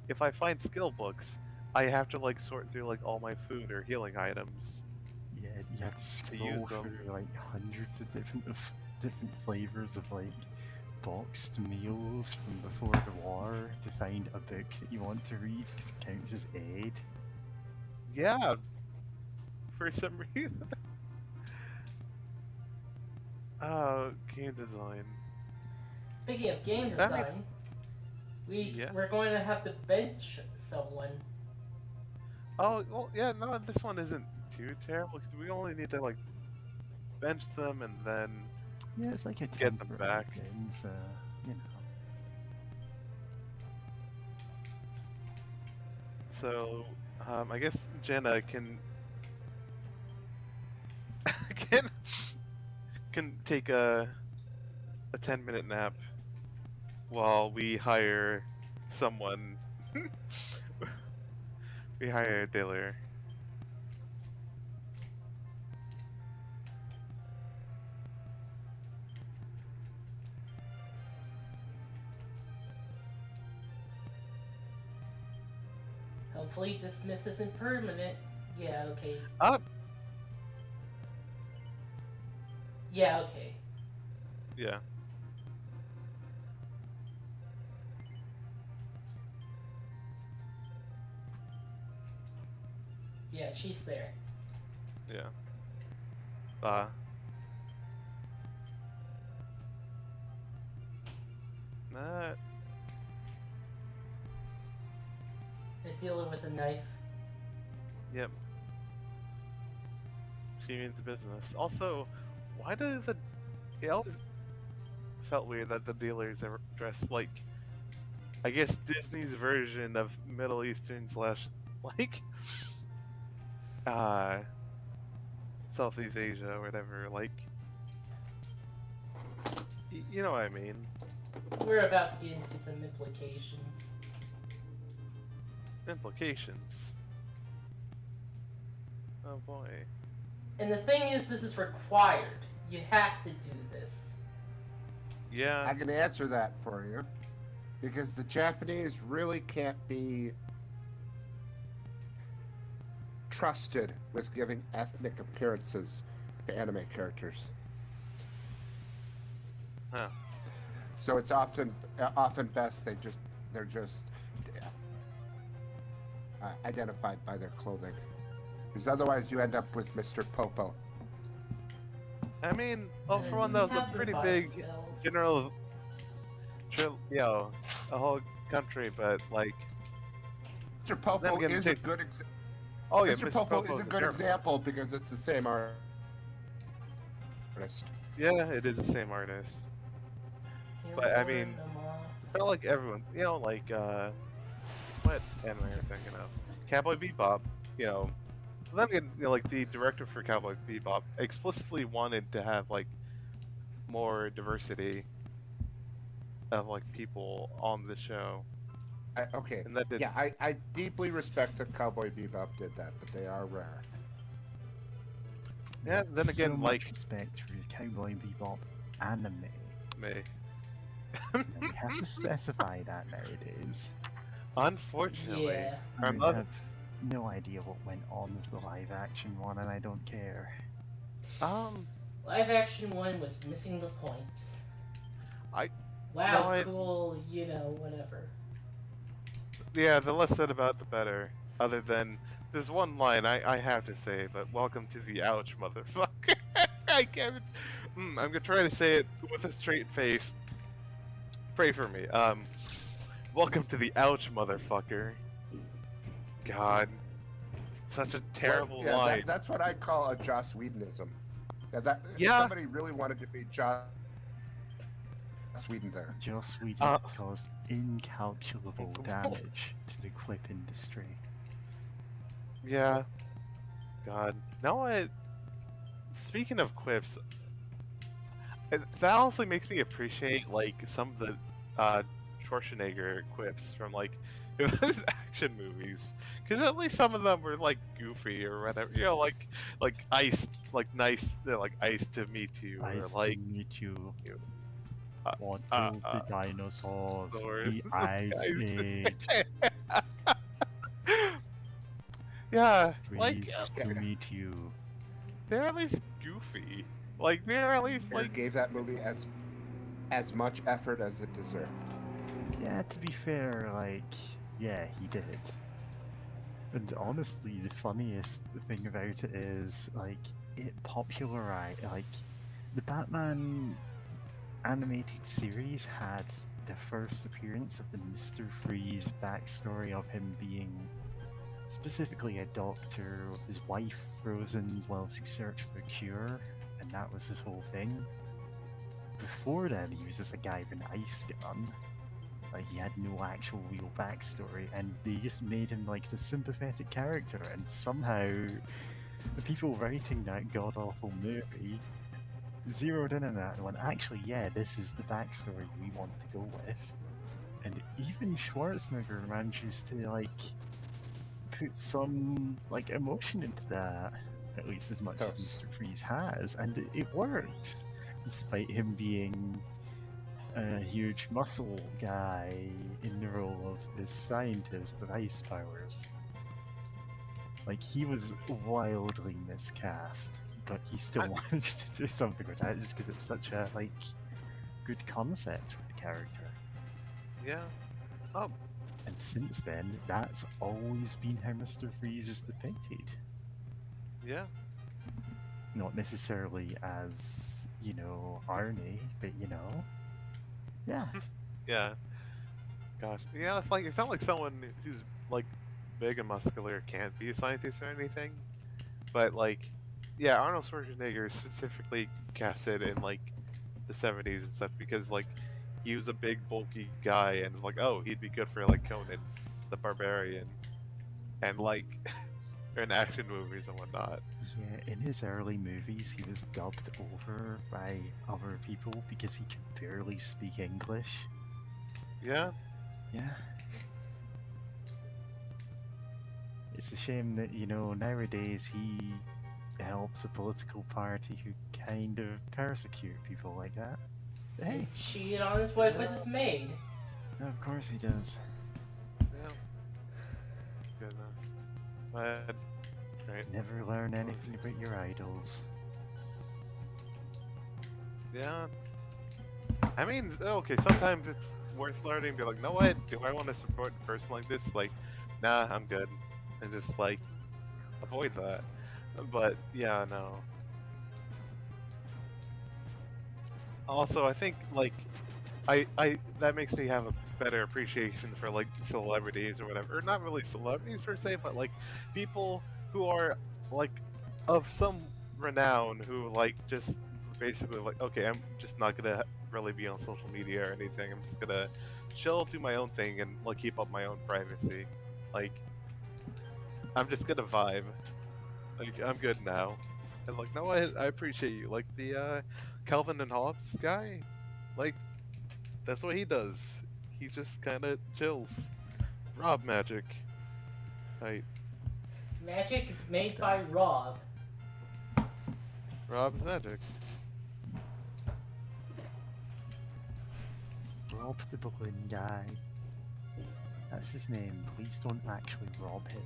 if I find skill books, I have to, like, sort through, like, all my food or healing items. Yeah, you have to scroll use them. through like hundreds of different flavors of like boxed meals from before the war to find a book that you want to read because it counts as aid. Yeah, for some reason. Game design. Speaking of game That mean- design, Yeah. we're going to have to bench someone. Oh, well, yeah, no, this one isn't too terrible, because we only need to, like, bench them and then... Yeah, it's like a Get them temporary back. thing, so you know. So, I guess Jenna can... can take a 10-minute nap while we hire someone. We hire a dealer. Hopefully dismiss isn't permanent. Yeah, okay. Uh, Yeah, okay. yeah. Yeah, she's there. Yeah. That. They're dealing with a knife. Yep. She means business. Also, why do the... It always felt weird that the dealers are dressed like, I guess, Disney's version of Middle Eastern slash, like, uh, Southeast Asia or whatever. Like, you know what I mean? We're about to get into some implications. Implications. Oh boy. And the thing is, this is required. You have to do this. Yeah. I can answer that for you. Because the Japanese really can't be trusted with giving ethnic appearances to anime characters. Huh. So it's often best they're just identified by their clothing. Because otherwise you end up with Mr. Popo. I mean, well, for one, that was a Have the pretty five big skills. general, a whole country, but like, Mr. Then Popo again, is a take- good oh yeah, Mr. Mr. Popo Popo's is a good German. example because it's the same artist. Yeah, it is the same artist. But, I mean, It's not like everyone's, like, what anime are you thinking of? Cowboy Bebop, Then again, like, the director for Cowboy Bebop explicitly wanted to have, like, more diversity of, like, people on the show. Okay. And that did, Yeah, I deeply respect that Cowboy Bebop did that, but they are rare. Yeah, then again, so like- much respect for Cowboy Bebop anime. me. And we have to specify that nowadays. Unfortunately. Yeah. I I'm not- have no idea what went on with the live action one, and I don't care. Live action one was missing the point. I- Wow, no, I- cool, whatever. Yeah, the less said about the better. Other than there's one line I have to say, but welcome to the ouch, motherfucker. I can't. I'm gonna try to say it with a straight face. Pray for me. Welcome to the ouch, motherfucker. God, such a terrible Yeah, line. that's what I call a Joss Whedonism. Yeah, Yeah. Somebody really wanted to be Joss Whedon there. Joss Whedon Uh, caused incalculable damage to the clip industry. Yeah. God. Now what? Speaking of quips, that honestly makes me appreciate like some of the Schwarzenegger quips from like his action movies, because at least some of them were like goofy or whatever. Like ice, like nice, like ice to meet you, Nice or like to meet you. Uh, Want uh, to the dinosaurs, Lord. the Ice Age, yeah, like pleased to meet you. they're at least goofy. Like they're at least Like, like gave that movie as much effort as it deserved. Yeah, to be fair, yeah, he did. And honestly, the funniest thing about it is, it popularized, the Batman animated series had the first appearance of the Mr. Freeze backstory of him being specifically a doctor with his wife frozen whilst he searched for a cure, and that was his whole thing. Before that, he was just a guy with an ice gun. He had no actual real backstory, and they just made him the sympathetic character, and somehow the people writing that god-awful movie zeroed in on that and went, actually, yeah, this is the backstory we want to go with. And even Schwarzenegger manages to, put some, emotion into that, at least as much as Does. Mr. Freeze has, and it works, despite him being a huge muscle guy in the role of this scientist with ice powers. Like, he was wildly miscast, but he still I- managed to do something with that just because it's such a, like, good concept for the character. Yeah. Oh, And since then, that's always been how Mr. Freeze is depicted. yeah. Not necessarily as, Arnie, but yeah. Yeah. Gosh. Yeah, it's not like someone who's like big and muscular can't be a scientist or anything. But like, yeah, Arnold Schwarzenegger is specifically casted in like the 70s and stuff because like he was a big bulky guy and like, oh, he'd be good for like Conan the Barbarian and like in action movies and whatnot. Yeah, in his early movies, he was dubbed over by other people because he could barely speak English. Yeah. Yeah. It's a shame that, nowadays he helps a political party who kind of persecute people like that. But hey, He cheated on his wife with his maid. of course he does. Yeah. Goodness. But right. Never learn anything about your idols. Yeah. I mean, okay, sometimes it's worth learning. Be like, no, what? Do I want to support a person like this? Like, nah, I'm good, and just like avoid that. But yeah, no. Also, I think like I that makes me have a better appreciation for like celebrities or whatever. Or not really celebrities per se, but like people who are like of some renown who like just basically like, okay, I'm just not gonna really be on social media or anything. I'm just gonna chill, do my own thing, and like keep up my own privacy. Like I'm just gonna vibe. Like I'm good now. And like, no, I appreciate you. Like the Calvin and Hobbes guy. Like that's what he does. He just kind of chills. Rob magic. Right. Magic made by Rob. Rob's magic. Rob the balloon guy. That's his name. Please don't actually rob him.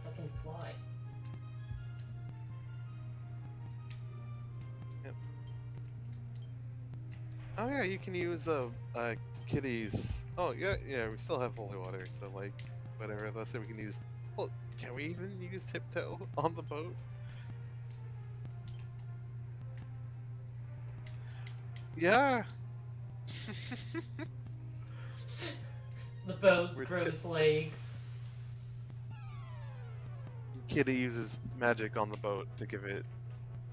Fucking fly. Oh yeah, you can use Kitty's. Oh yeah, yeah. We still have holy water, so like, whatever. Let's say we can use. Well, can we even use tiptoe on the boat? Yeah. The boat We're grows legs. Kitty uses magic on the boat to give it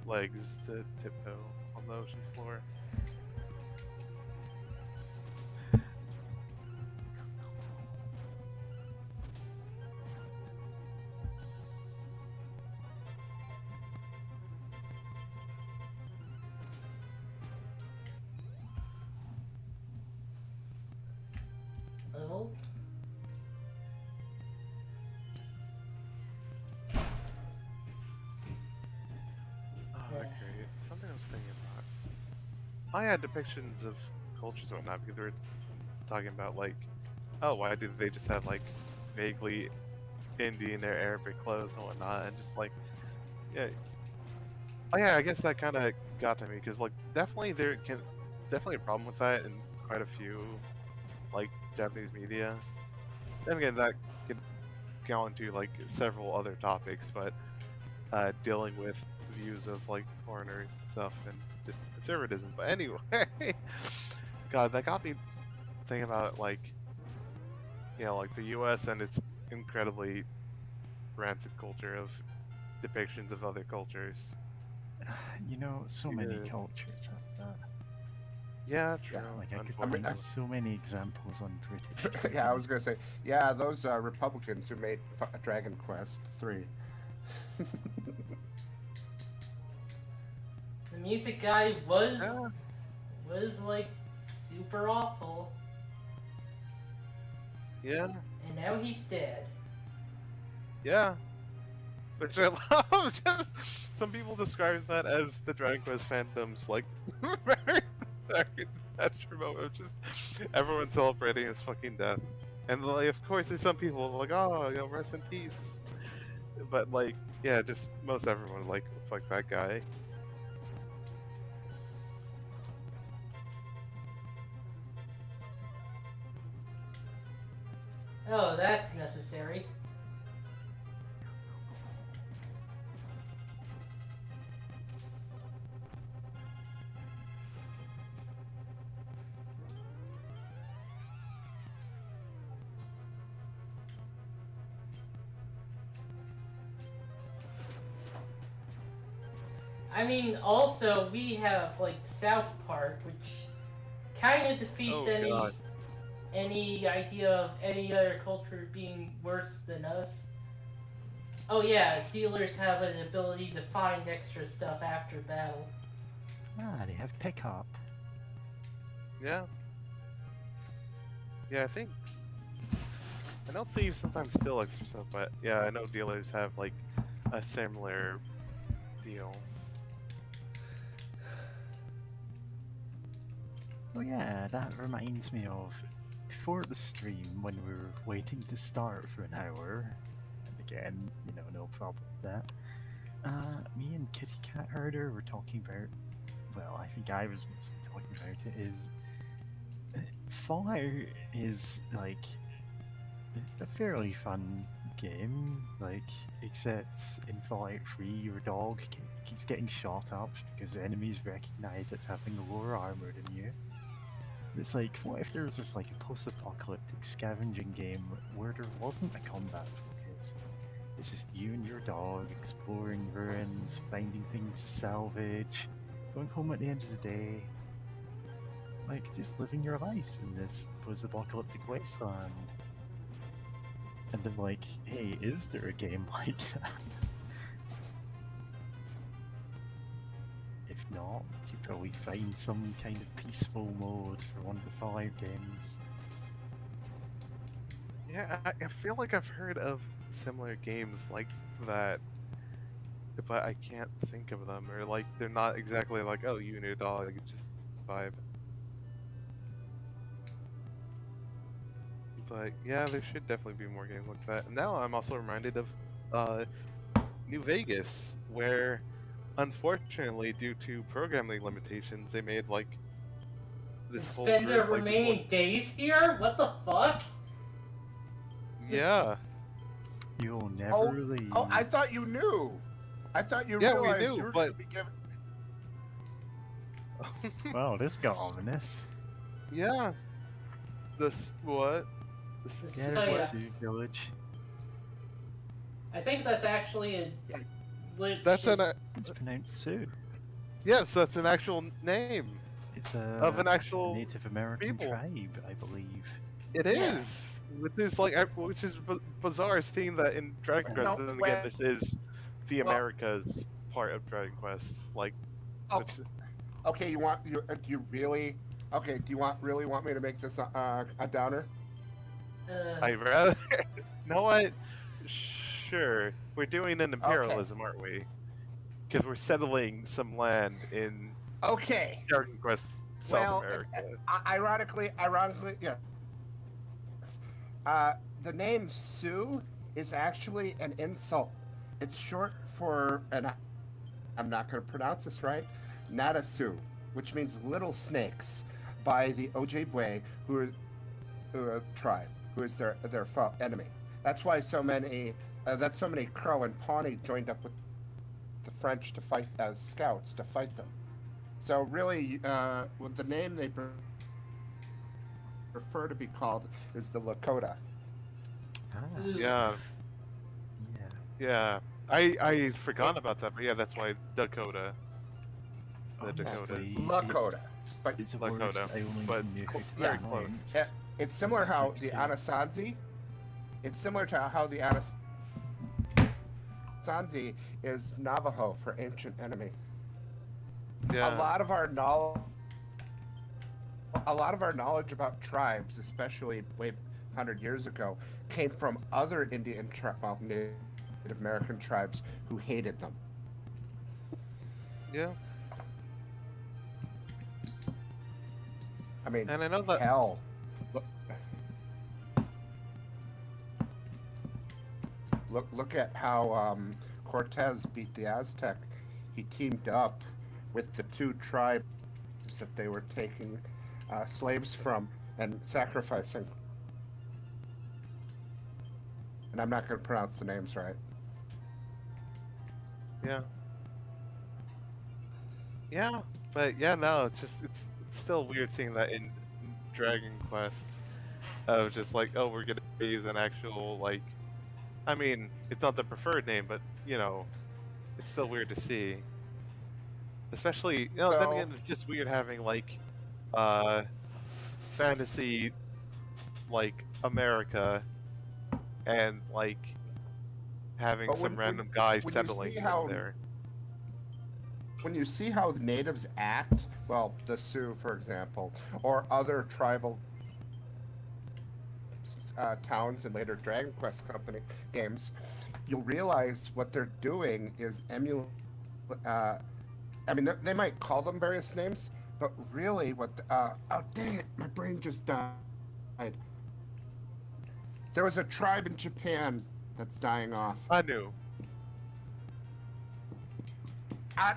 legs to tiptoe on the ocean floor. Oh. Oh, that's great. Something I was thinking about. I had depictions of cultures and whatnot because we were talking about like, oh, why do they just have like vaguely Indian or Arabic clothes and whatnot, and just like, yeah, oh yeah, I guess that kind of got to me because like definitely definitely a problem with that in quite a few like Japanese media. And again, that could go into like several other topics, but dealing with views of like foreigners and stuff and just conservatism. But anyway, God, that got me thinking about like, like the U.S. and its incredibly rancid culture of depictions of other cultures. So many Yeah. cultures have that. Yeah, true. Yeah, Like, I could Unfortunately. find so many examples on British. Yeah, I was gonna say, yeah, those Republicans who made Dragon Quest 3. The music guy was Yeah. like super awful. Yeah, And now he's dead. yeah. Which I love. Just some people describe that as the Dragon Quest fandom's like very, very detrimental of just everyone celebrating his fucking death. And like, of course, there's some people like, oh, you know, rest in peace. But like, yeah, just most everyone like, fuck that guy. Oh, that's necessary. I mean, also, we have, like, South Park, which kind of defeats Oh, God. any idea of any other culture being worse than us. Oh yeah, dealers have an ability to find extra stuff after battle. Ah, they have pickup. Yeah. Yeah, I know thieves sometimes steal extra stuff, but yeah, I know dealers have like a similar deal. Oh yeah, that reminds me of before the stream when we were waiting to start for an hour. And again, you know, no problem with that. Me and Kitty Cat Herder were talking about. Well, I think I was mostly talking about it. Is Fallout is like a fairly fun game, like, except in Fallout 3 your dog keeps getting shot up because enemies recognize it's having lower armor than you. It's like, what if there was this like a post-apocalyptic scavenging game where there wasn't a combat focus? It's just you and your dog exploring ruins, finding things to salvage, going home at the end of the day, like just living your lives in this post-apocalyptic wasteland. And then like, hey, is there a game like that? If not, you could probably find some kind of peaceful mode for one of the Fallout games. Yeah, I feel like I've heard of similar games like that, but I can't think of them, or like they're not exactly like, oh, you and your dog, it's just vibe. But yeah, there should definitely be more games like that. And now I'm also reminded of New Vegas, where unfortunately, due to programming limitations, they made like this whole Spend their group, like this remaining one. days here? What the fuck? Yeah, You'll never leave. Oh, I thought you knew. I thought you Yeah, we realized knew, you were but- going to be given. Well, this got ominous. yeah. This what? This This Yeah, is there's a yeah. Sioux village. I think that's actually a legit... That's an It's pronounced Sioux. yes, that's an actual name It's of an a actual. Native American people. tribe, I believe. It Yeah. is, which is bizarre, seeing that in Dragon Quest. No, Then well- again, this is the well- Americas part of Dragon Quest. Like, Oh, which, okay, do you really? Okay, do you really want me to make this a downer? I rather. know what? Sure, we're doing an imperialism, aren't we? Because we're settling some land in Okay. Dragon Quest South Well, America. Ironically, yeah. The name Sioux is actually an insult. It's short for, and I'm not going to pronounce this right, Nadasu, which means little snakes, by the Ojibwe, who are tribe, who is their enemy. That's why so many Crow and Pawnee joined up with the French to fight as scouts to fight them. So really, with the name they prefer to be called is the Lakota. Ah, Yeah, yeah. yeah. I forgot about that, but yeah, that's why Dakota. The Dakotas. Honestly, Lakota. But It's a word Lakota, I only but knew how to very pronounce. close. It's similar how the 16. Anasazi. It's similar to how the Anasazi is Navajo for ancient enemy. Yeah. A lot of our knowledge about tribes, especially way 100 years ago came from other Native American tribes who hated them. Yeah, I mean, and I know that. hell. Look at how Cortez beat the Aztec. He teamed up with the two tribes that they were taking slaves from and sacrificing. And I'm not going to pronounce the names right. Yeah. Yeah, but yeah, no, it's still weird seeing that in Dragon Quest of just like, oh, we're gonna use an actual like, I mean, it's not the preferred name, but you know, it's still weird to see. Especially, you know, then So, again, it's just weird having like, uh, fantasy like America and like having but some random guy when you settling see in how there. when you see how the natives act, well, the Sioux, for example, or other tribal towns in later Dragon Quest Company games, you'll realize what they're doing is emulate. I mean, they might call them various names, but really, what? Oh, dang it! My brain just died. There was a tribe in Japan that's dying off. I knew.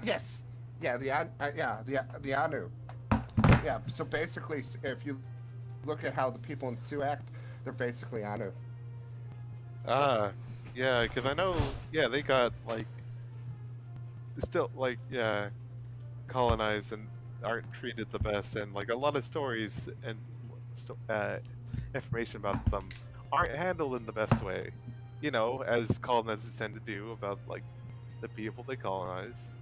Yes, yeah, the Anu. Yeah, so basically, if you look at how the people in Sioux act, they're basically Anu. Ah, yeah, because I know, yeah, they got like still like yeah colonized and aren't treated the best, and like a lot of stories and information about them aren't handled in the best way. You know, as colonizers tend to do about like the people they colonize.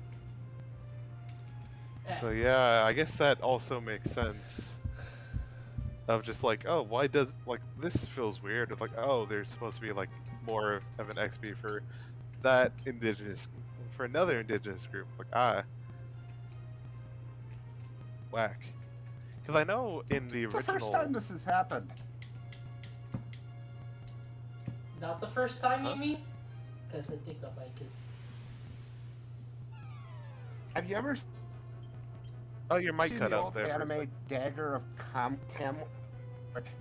So yeah, I guess that also makes sense. Of just like, oh, why does like this feels weird? Of like, oh, there's supposed to be like more of an XP for that indigenous, for another indigenous group. Like whack. Because I know in the It's the first original. time this has happened. Not the first time, Huh? you mean? Because I think the mic is. Have you ever Oh, your mic seen cut the out old there. anime Dagger of Cam?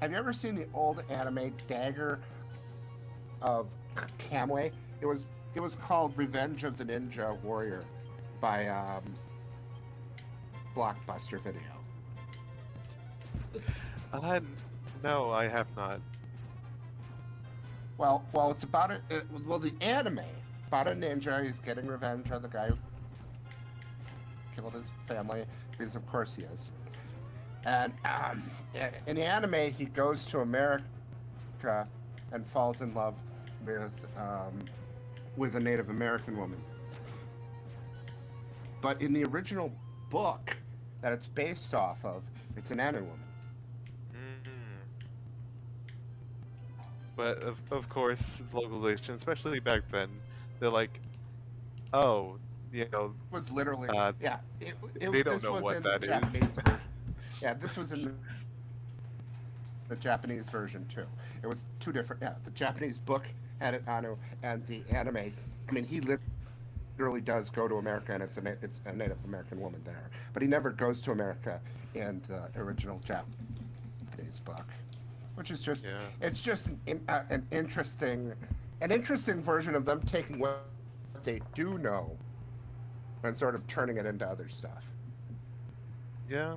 Have you ever seen the old anime Dagger of Camway? It was called Revenge of the Ninja Warrior by Blockbuster Video. No, I have not. Well, it's about the anime about a ninja. He's getting revenge on the guy who killed his family, because of course he is. And in the anime, he goes to America and falls in love with a Native American woman. But in the original book that it's based off of, it's an Anu woman. But of course, localization, especially back then, they're like, oh, you know, It was literally yeah. they don't This know was what in that the is. Japanese version. Yeah, this was in the Japanese version too. It was two different. Yeah, the Japanese book had it Anu, and the anime. I mean, he literally does go to America, and it's a Native American woman there, but he never goes to America in the original Japanese book, which is just Yeah. it's just an interesting version of them taking what they do know and sort of turning it into other stuff. Yeah.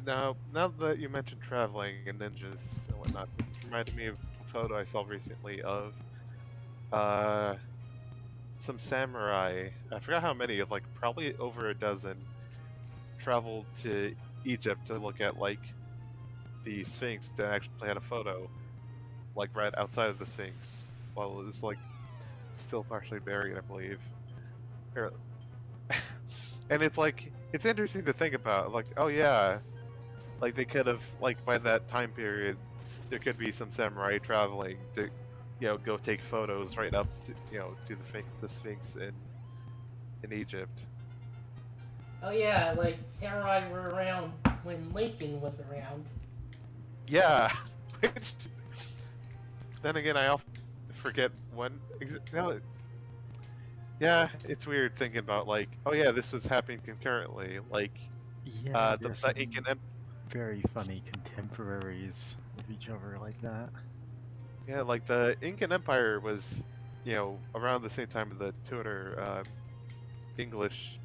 Now that you mentioned traveling and ninjas and whatnot, it reminded me of a photo I saw recently of some samurai. I forgot how many, of like probably over a dozen, traveled to Egypt to look at like the Sphinx and actually had a photo like right outside of the Sphinx while it was like still partially buried, I believe. Or- and it's like it's interesting to think about. Like, oh yeah, like they could have like by that time period, there could be some samurai traveling to, you know, go take photos right up to, you know, to the Sphinx in Egypt. Oh yeah, like samurai were around when Lincoln was around. Yeah, Which, then again, I often forget when. No, yeah, it's weird thinking about like, oh yeah, this was happening concurrently. Like, Yeah, the there's some Incan very funny contemporaries of each other like that. Yeah, like the Incan Empire was, around the same time of the Tudor English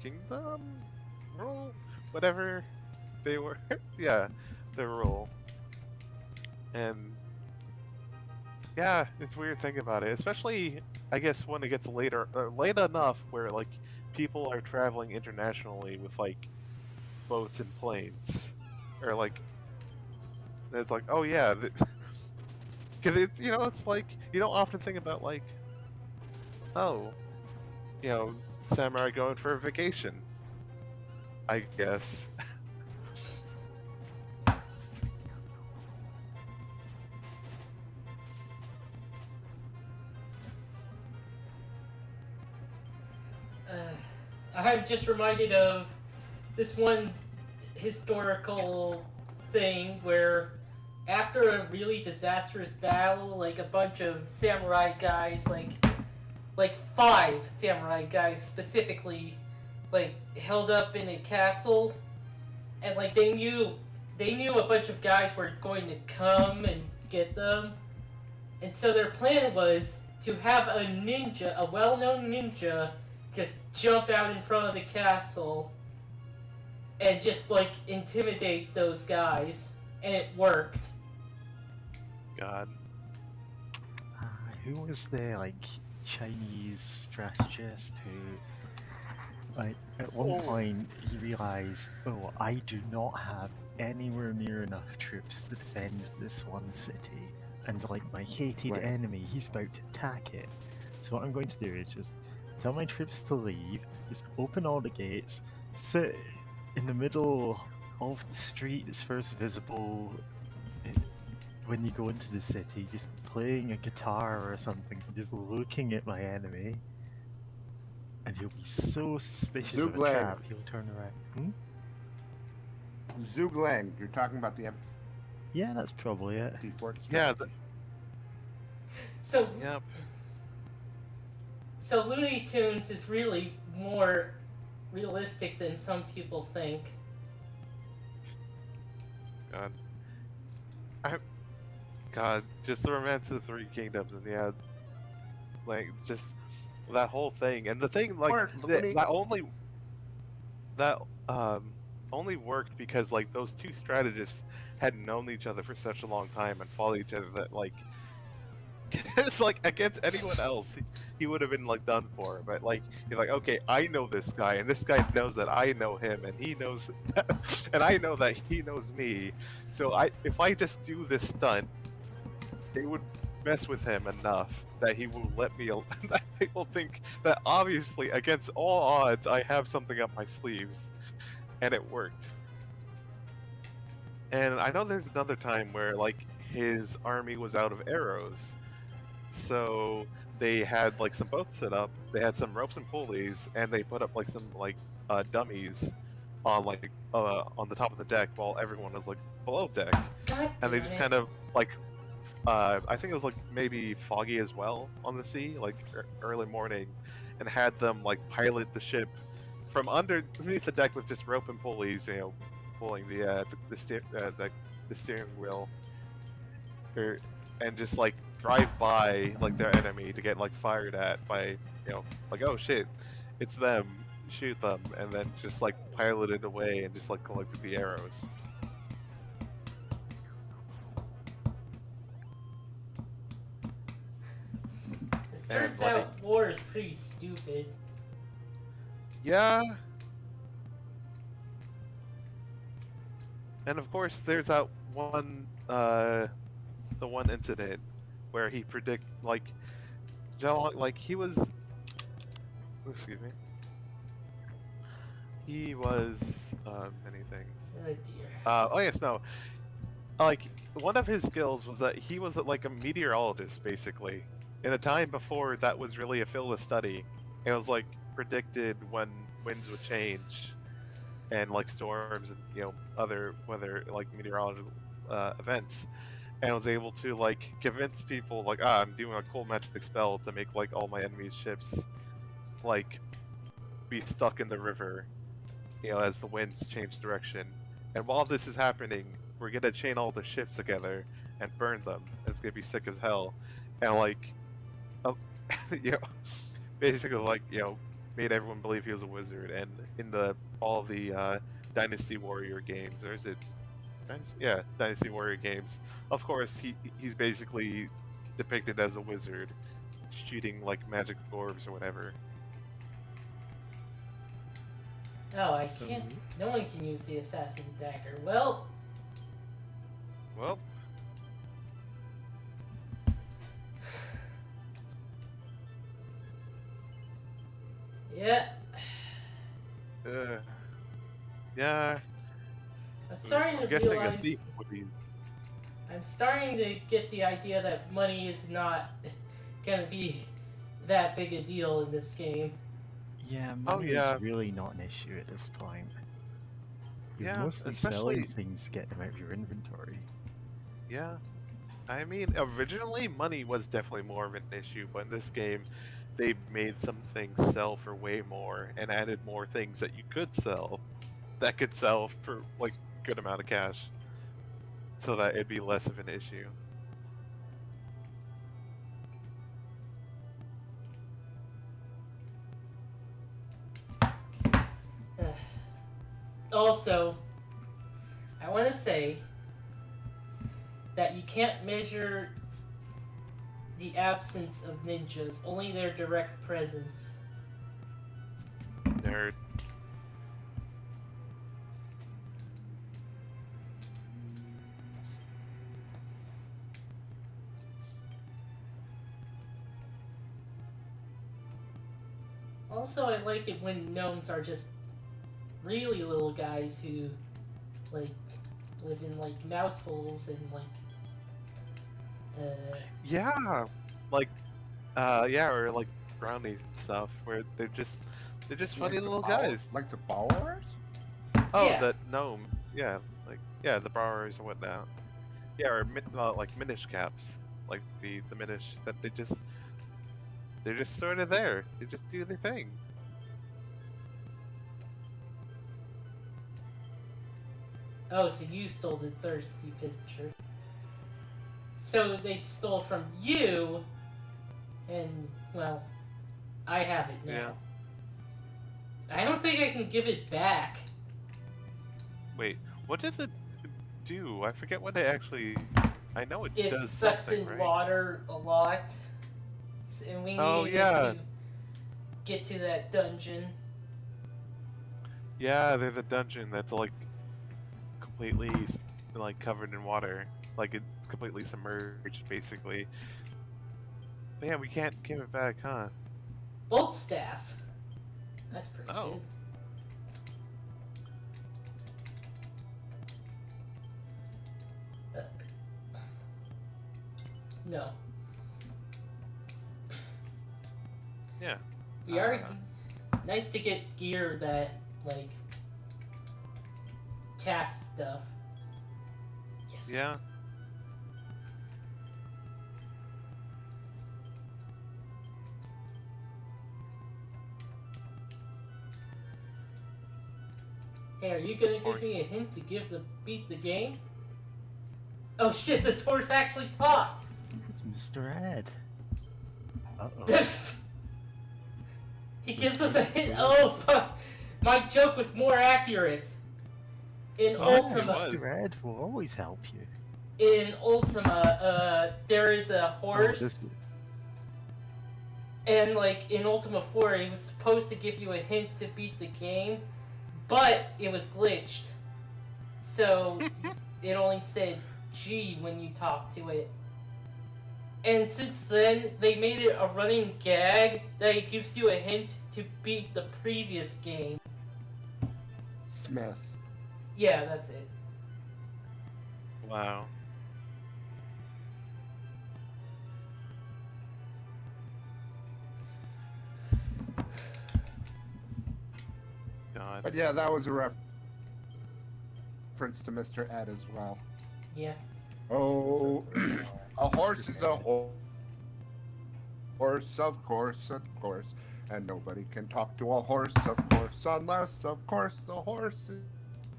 kingdom rule, whatever they were. Yeah, their rule. And yeah, it's weird thinking about it, especially I guess when it gets later, late enough where like people are traveling internationally with like boats and planes, or like it's like, oh yeah, because it's like you don't often think about like, oh, samurai going for a vacation, I guess. I'm just reminded of this one historical thing where after a really disastrous battle, like a bunch of samurai guys, like 5 samurai guys specifically, like held up in a castle, and like they knew a bunch of guys were going to come and get them, and so their plan was to have a well-known ninja, just jump out in front of the castle and just like intimidate those guys, and it worked. God. Who was the like Chinese strategist who, like, at one point he realized, oh, I do not have anywhere near enough troops to defend this one city, and like my hated Right. enemy, he's about to attack it. So what I'm going to do is just tell my troops to leave, just open all the gates, sit in the middle of the street that's first visible when you go into the city, just playing a guitar or something, just looking at my enemy, and he'll be so suspicious of a Zuglang. trap, he'll turn around. Zuglang, you're talking about the Yeah, that's probably it. MP4 Yeah. strategy. So Yep. So Looney Tunes is really more realistic than some people think. God, just the Romance of the Three Kingdoms, and yeah, like just that whole thing, and the thing like Or, let me- that only worked because like those two strategists had known each other for such a long time and followed each other that like it's like against anyone else he would have been like done for, but like you're like, okay, I know this guy and this guy knows that I know him and he knows that, and I know that he knows me, so if I just do this stunt, they would mess with him enough that he will let me that he will think that obviously against all odds I have something up my sleeves, and it worked. And I know there's another time where like his army was out of arrows, so they had like some boats set up, they had some ropes and pulleys, and they put up like some like dummies on like on the top of the deck while everyone was like below deck, God and they damn just it. kind of like I think it was like maybe foggy as well on the sea, like early morning, and had them like pilot the ship from underneath the deck with just rope and pulleys, pulling the steering wheel, and just like drive by like their enemy to get like fired at by like, oh shit, it's them, shoot them, and then just like pilot it away and just like collected the arrows. It turns like- out war is pretty stupid. Yeah. And of course, there's that one, the one incident where he like he was, excuse me, he was many things. Oh dear. Oh yes, no, like one of his skills was that he was like a meteorologist, basically, in a time before that was really a field of study. It was like predicted when winds would change and like storms and other weather, like events, and was able to like convince people like, ah, I'm doing a cool magic spell to make like all my enemies' ships like be stuck in the river, as the winds change direction. And while this is happening, we're gonna chain all the ships together and burn them. It's gonna be sick as hell, and like, uh, you know, basically like made everyone believe he was a wizard. And in all the Dynasty Warrior games, or is it Dynasty Warrior games? Of course, he's basically depicted as a wizard, shooting like magic orbs or whatever. Oh, I So- can't. No one can use the assassin dagger. Well, Well, yeah. yeah. I'm starting to I'm guessing a realize. thief would be. I'm starting to get the idea that money is not gonna be that big a deal in this game. Yeah, Oh, money yeah. is really not an issue at this point. You're Yeah, mostly selling especially- things to get them out of your inventory. Yeah. I mean, originally money was definitely more of an issue, but in this game, they made some things sell for way more and added more things that you could sell that could sell for like good amount of cash, so that it'd be less of an issue. Also, I want to say that you can't measure the absence of ninjas, only their direct presence. Nerd. Also, I like it when gnomes are just really little guys who, like, live in, like, mouse holes and, like, Yeah, like, or like brownies and stuff, where they're just funny Like the little bow- guys. Like the borrowers? Oh, Yeah. the gnomes. Yeah, like the borrowers and whatnot. Yeah, or like Minish caps, like the Minish that they're just sort of there. They just do their thing. oh, so you stole the thirsty picture. So they stole from you, and, well, I have it now. Yeah. I don't think I can give it back. Wait, what does it do? I forget what it actually. I know it, It does sucks something, in right? water a lot, and we Oh, need yeah. to get to that dungeon. Yeah, there's a dungeon that's like completely like covered in water, like it's completely submerged, basically. But yeah, we can't give it back, huh? Bolt staff. That's pretty Oh. good. No. Yeah. We are nice to get gear that like cast stuff. Yes. Yeah. Hey, are you gonna give me a hint to beat the game? Oh shit! This horse actually talks. It's Mr. Ed. Uh-oh. He gives us a hint. Oh fuck! My joke was more accurate. In Oh, it Ultima, was. Mr. Ed will always help you. in Ultima, there is a Oh, horse, this- and like in Ultima 4, it was supposed to give you a hint to beat the game, but it was glitched. So it only said G when you talk to it. And since then, they made it a running gag that it gives you a hint to beat the previous game. Smith. Yeah, that's it. Wow. God. But yeah, that was a reference to Mr. Ed as well. Yeah. Oh, a horse is a horse, of course, and nobody can talk to a horse, of course, unless, of course, the horse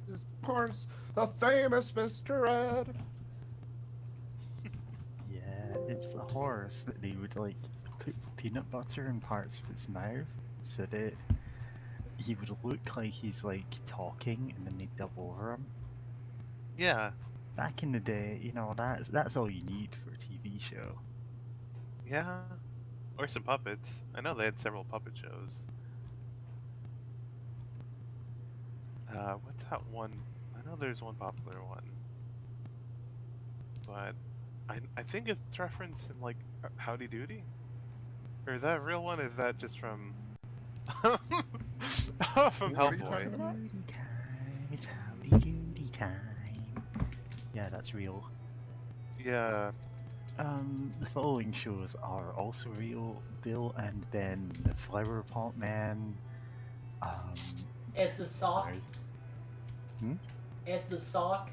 is, of course, the famous Mr. Ed. Yeah, it's a horse that they would like put peanut butter in parts of his mouth so that he would look like he's like talking and then they dub over him. Yeah, Back in the day, you know, that's all you need for a TV show. yeah. Or some puppets. I know they had several puppet shows. What's that one? I know there's one popular one, but I think it's referenced in like Howdy Doody. Or is that a real one? Or is that just from from What are you Hellboy? talking about? Doody time, it's howdy doody time. Yeah, that's real. Yeah, The following shows are also real. Bill and Ben, the Flower Pot Man. At the sock. There's- At the sock.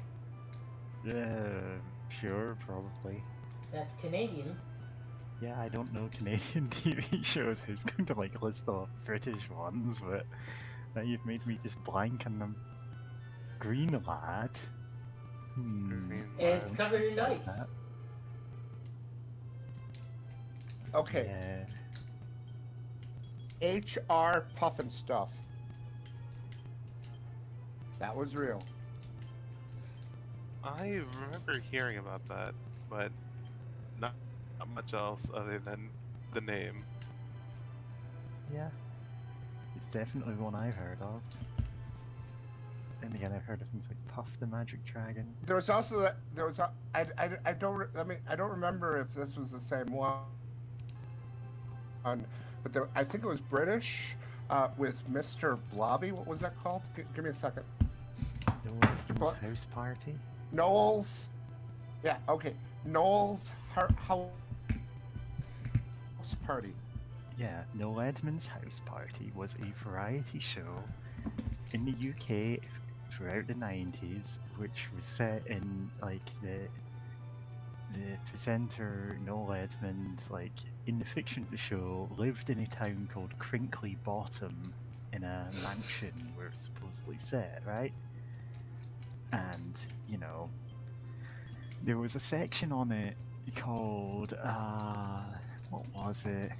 Sure, probably. That's Canadian. Yeah, I don't know Canadian TV shows. Who's going to like list off British ones, but now you've made me just blank on them. Green Lad. Green It's Lad. covered in Like ice. that. Okay, Yeah. HR Puffin Stuff. That was real. I remember hearing about that, but not much else other than the name. Yeah. It's definitely one I've heard of. And again, I've heard of things like Puff the Magic Dragon. There was also that. There was. I don't. I mean, I don't remember if this was the same one. But there, I think it was British with Mr. Blobby. What was that called? Give me a second. Noel's What? House Party. Noel's. Yeah. Okay. Noel's house party. Yeah, Noel Edmonds' House Party was a variety show in the UK throughout the 90s, which was set in like the presenter Noel Edmond, like in the fiction of the show, lived in a town called Crinkly Bottom in a mansion where it's supposedly set, right? And, you know, there was a section on it called what was it?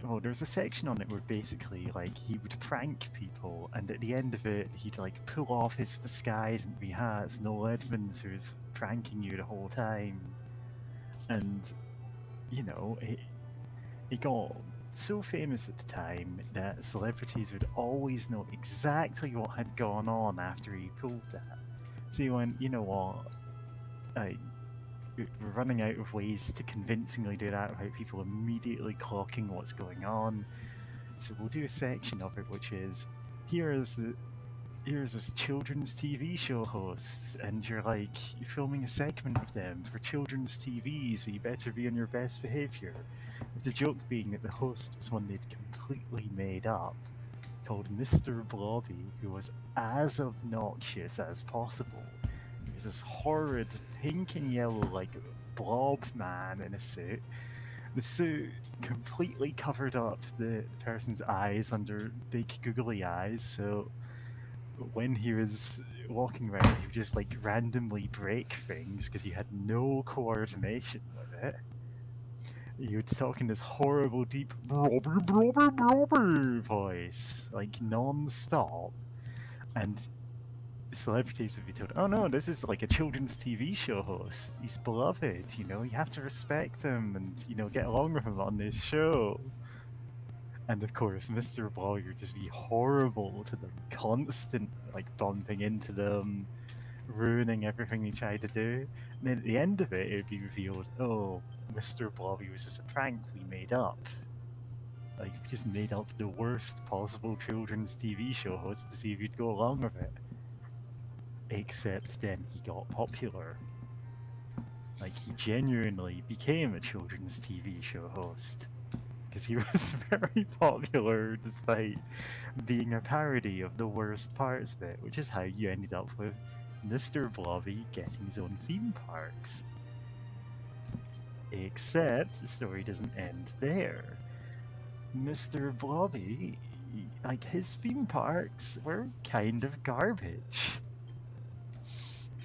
Well, there's a section on it where basically, like, he would prank people, and at the end of it, he'd like pull off his disguise and be it's Noel Edmonds who's pranking you the whole time, and you know, it got so famous at the time that celebrities would always know exactly what had gone on after he pulled that. So you went, you know what, we're running out of ways to convincingly do that without people immediately clocking what's going on. So we'll do a section of it, which is here's this children's TV show host, and you're filming a segment of them for children's TV, so you better be on your best behavior. With the joke being that the host was one they'd completely made up, called Mr. Blobby, who was as obnoxious as possible. He was this horrid pink and yellow, like, blob man in a suit. The suit completely covered up the person's eyes under big googly eyes, so when he was walking around, he would just, like, randomly break things because he had no coordination with it. He would talk in this horrible, deep, blobby voice, like, non-stop, and celebrities would be told, oh no, this is like a children's TV show host. He's beloved, you know, you have to respect him and, you know, get along with him on this show. And of course, Mr. Blobby would just be horrible to them, constant, like, bumping into them, ruining everything he tried to do. And then at the end of it, it would be revealed, oh, Mr. Blobby was just a prank we made up. Like, we just made up the worst possible children's TV show host to see if you'd go along with it. Except then he got popular. Like, he genuinely became a children's TV show host. Because he was very popular despite being a parody of the worst parts of it, which is how you ended up with Mr. Blobby getting his own theme parks. Except the story doesn't end there. Mr. Blobby, like his theme parks were kind of garbage.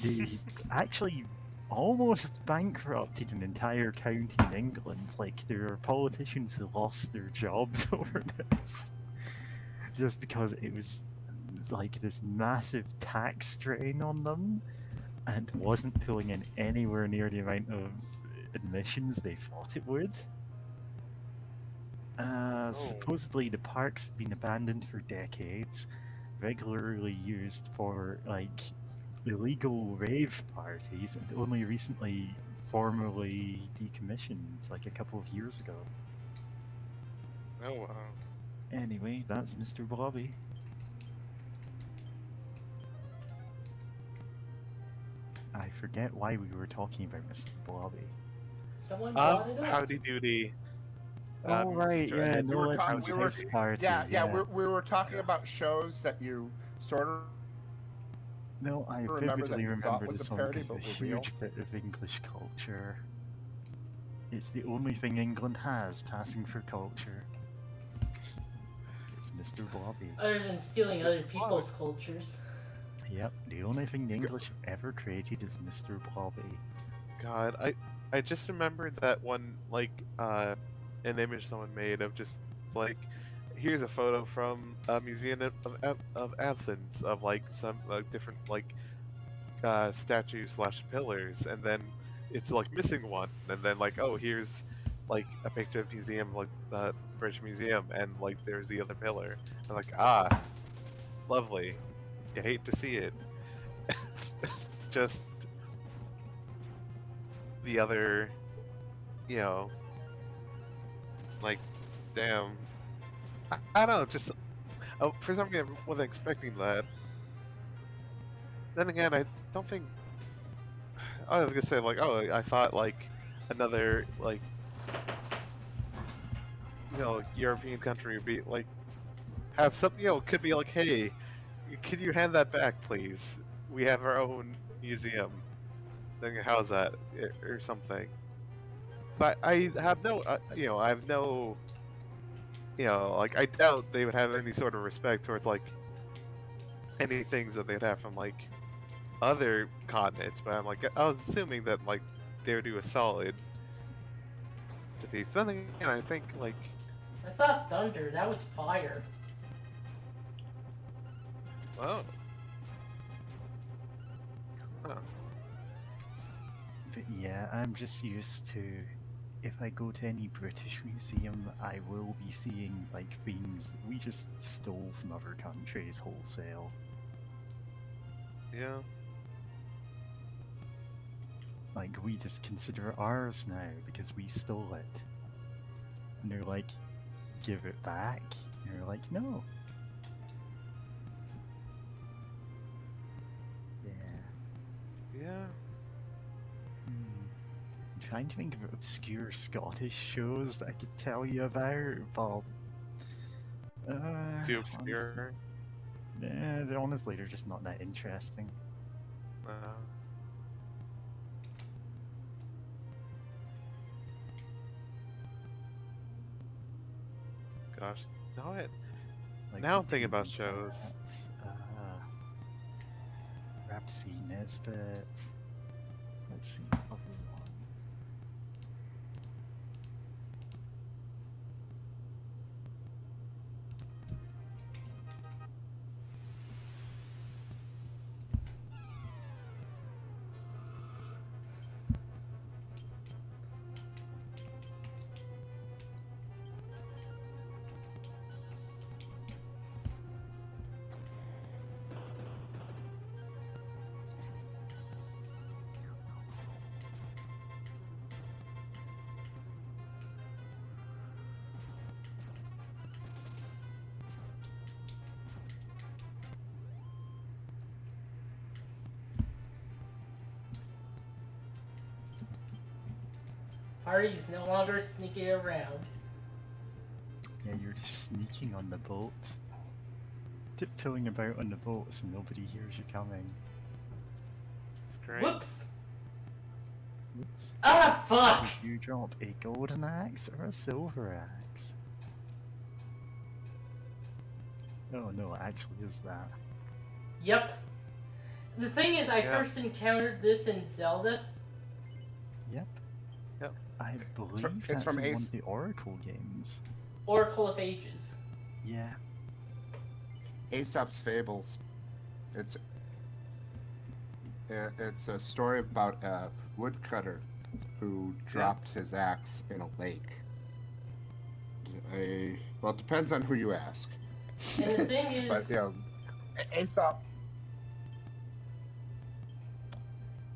They actually almost bankrupted an entire county in England. Like, there are politicians who lost their jobs over this. Just because it was like this massive tax strain on them and wasn't pulling in anywhere near the amount of admissions they thought it would. Supposedly the parks had been abandoned for decades, regularly used for like illegal rave parties, and only recently formally decommissioned like a couple of years ago. Oh wow. Anyway, that's Mr. Blobby. I forget why we were talking about Mr. Blobby. Someone brought it up. Howdy doody. Oh right, Mr. yeah, Ed. Nolan's we were- house party. we were talking about shows that you sort of No, I remember that vividly you thought remember was this a one parody, because but it's a were real. huge bit of English culture. It's the only thing England has passing for culture. It's Mr. Blobby. Other than stealing other people's cultures. Yep, the only thing the English have ever created is Mr. Blobby. God, I just remembered that one, like, an image someone made of just, like, here's a photo from a museum of Athens of, like, some different, like, statues slash pillars, and then it's, like, missing one, and then, like, oh, here's, like, a picture of museum, like, British Museum, and, like, there's the other pillar. I'm like, ah, lovely. You hate to see it. Just the other, you know, like, damn. I don't know, just for some reason I wasn't expecting that. Then again, I don't think. I was gonna say, like, oh, I thought, like, another, like, you know, European country would be like, have some, you know, could be like, hey, could you hand that back, please? We have our own museum. Then how's that, or something? But I have no, you know, I have no, you know, like, I doubt they would have any sort of respect towards, like, any things that they'd have from, like, other continents. But I'm like, I was assuming that, like, they would do a solid to be. Something, and I think, like, That's not thunder, that was fire. oh. Huh. But yeah, I'm just used to, if I go to any British museum, I will be seeing like things we just stole from other countries wholesale. Yeah. Like, we just consider it ours now because we stole it. And they're like, give it back. And you're like, no. Yeah. Yeah. I'm trying to think of obscure Scottish shows that I could tell you about, but Too obscure. honestly, they're just not that interesting. Gosh, now Like Now the I'm thinking about TV shows. format, Rhapsody Nesbit. Let's see other ones. Party's no longer sneaking around. Yeah, you're just sneaking on the boat. Tiptoeing about on the boat so nobody hears you coming. Great. Whoops. Oops. Ah, fuck! Did you drop a golden axe or a silver axe? Oh no, it actually is that. Yep. The thing is, I Yeah. first encountered this in Zelda. Yep. Yep. I believe it's that's from in one Ace. of the Oracle games. Oracle of Ages. Yeah. Aesop's Fables. It's a story about a woodcutter who dropped his axe in a lake. Well, it depends on who you ask. And the thing is, But Aesop.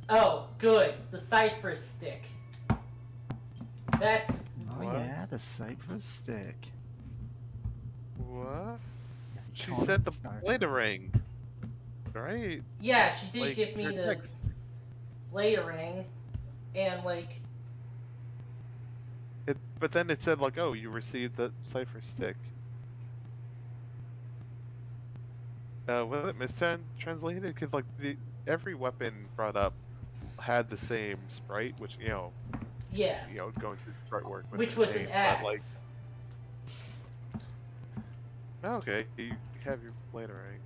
oh, good, the Cypress stick. That's Oh What? yeah, the cypress stick. What? Yeah, you She can't said the start- blade ring. Right? yeah. She did Like, give me her the text- blade ring, and like But then it said like, oh, you received the cipher stick. Was it mistranslated? Because like every weapon brought up had the same sprite, which yeah, going through sprite work. with which the was an name, axe. But, like, oh, okay, you have your blade ring.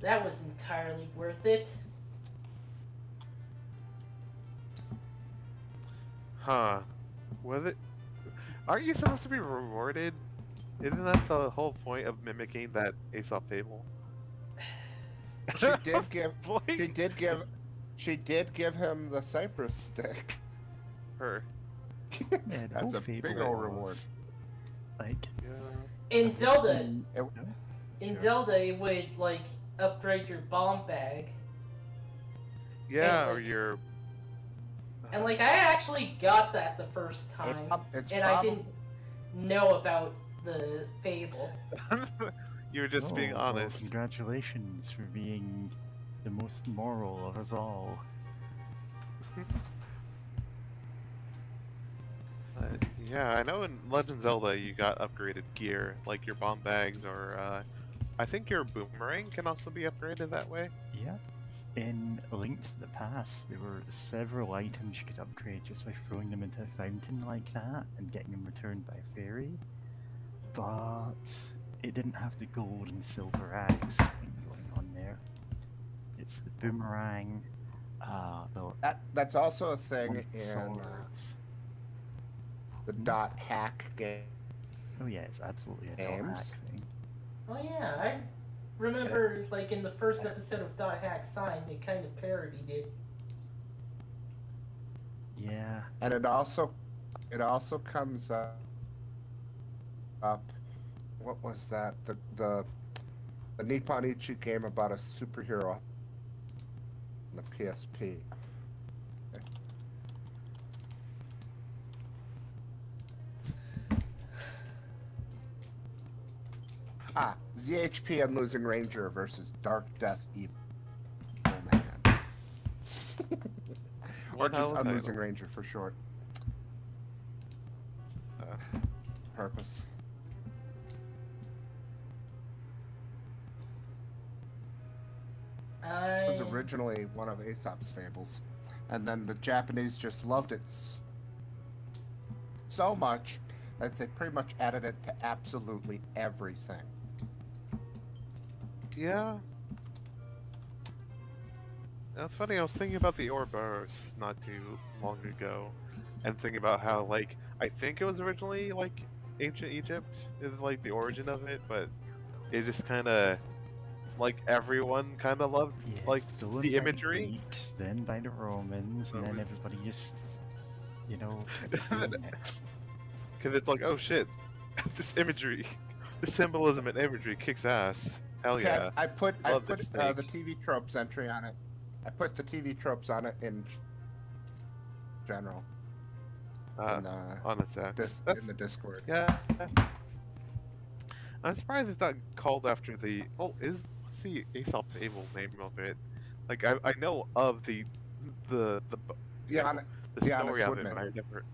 That was entirely worth it. Huh? Was it? Aren't you supposed to be rewarded? Isn't that the whole point of mimicking that Aesop fable? She did give. Like, She did give him the cypress stick. her. Yeah, the That's whole a fable big ol' reward. was, like, Yeah. In this Zelda, one- It- no? in Sure. Zelda, it would like upgrade your bomb bag, Yeah, And, or like- your. and like I actually got that the first time, It's and I didn't know about the fable. you were just being Oh, well, honest. congratulations for being the most moral of us all. Yeah, I know in Legend of Zelda you got upgraded gear, like your bomb bags, or I think your boomerang can also be upgraded that way. Yeah. In A Link to the Past, there were several items you could upgrade just by throwing them into a fountain like that and getting them returned by a fairy. But it didn't have the gold and silver axe thing going on there. It's the boomerang, the That's also a thing one in swords. the dot hack game. Oh yeah, it's absolutely a dot hack Games? thing. Oh yeah, I remember like in the first episode of Dot Hack Sign, they kind of parodied it. Yeah. And it also comes up. What was that? The Nippon Ichi game about a superhero. On the PSP. ZHP and Losing Ranger versus Dark Death Evil Man. Or What just hell of a Losing title. Ranger for short. Purpose. It was originally one of Aesop's fables, and then the Japanese just loved it so much that they pretty much added it to absolutely everything. Yeah. That's funny. I was thinking about the Ouroboros not too long ago, and thinking about how, like, I think it was originally like ancient Egypt is like the origin of it, but it just kind of like everyone kind of loved Yeah, like stolen the by imagery. Greeks, then by the Romans, and then Romans. everybody just, kept doing it. Because it's like, oh shit, this imagery, the symbolism and imagery kicks ass. Hell Okay, yeah. I put Love this the TV tropes entry on it. I put the TV tropes on it in general in, On its axe. in the Discord. Yeah. I'm surprised it's not called after the. Oh, what's the Aesop Fable name of it? Like I know of the Yeah, on the The Honest story of it, Woodman. but I never.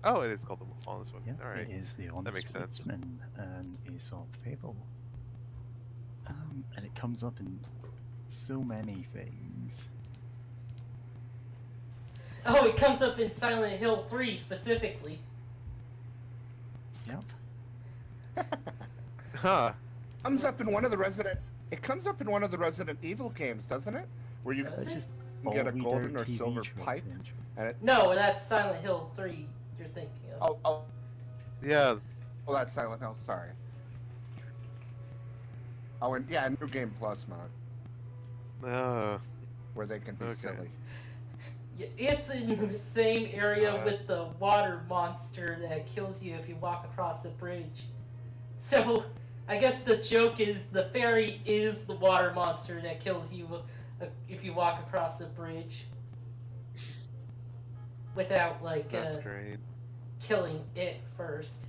Oh, it is called the Honest One. Yep, All right. it is the Honest makes sense. Woodsman and Aesop Fable. And it comes up in so many things. Oh, it comes up in Silent Hill 3 specifically. Yep. Huh. Comes up in one of the Resident. It comes up in one of the Resident Evil games, doesn't it? Where you Does That's it? just can get a all golden or TV silver tropes pipe. and intros. And it, No, that's Silent Hill 3 you're thinking of. oh, Yeah. that's Silent Hill. Sorry. Oh, and yeah, New Game Plus mod, where they can be Okay. silly. It's in the same area Uh. with the water monster that kills you if you walk across the bridge. So, I guess the joke is the fairy is the water monster that kills you if you walk across the bridge. Without, like, That's great. killing it first.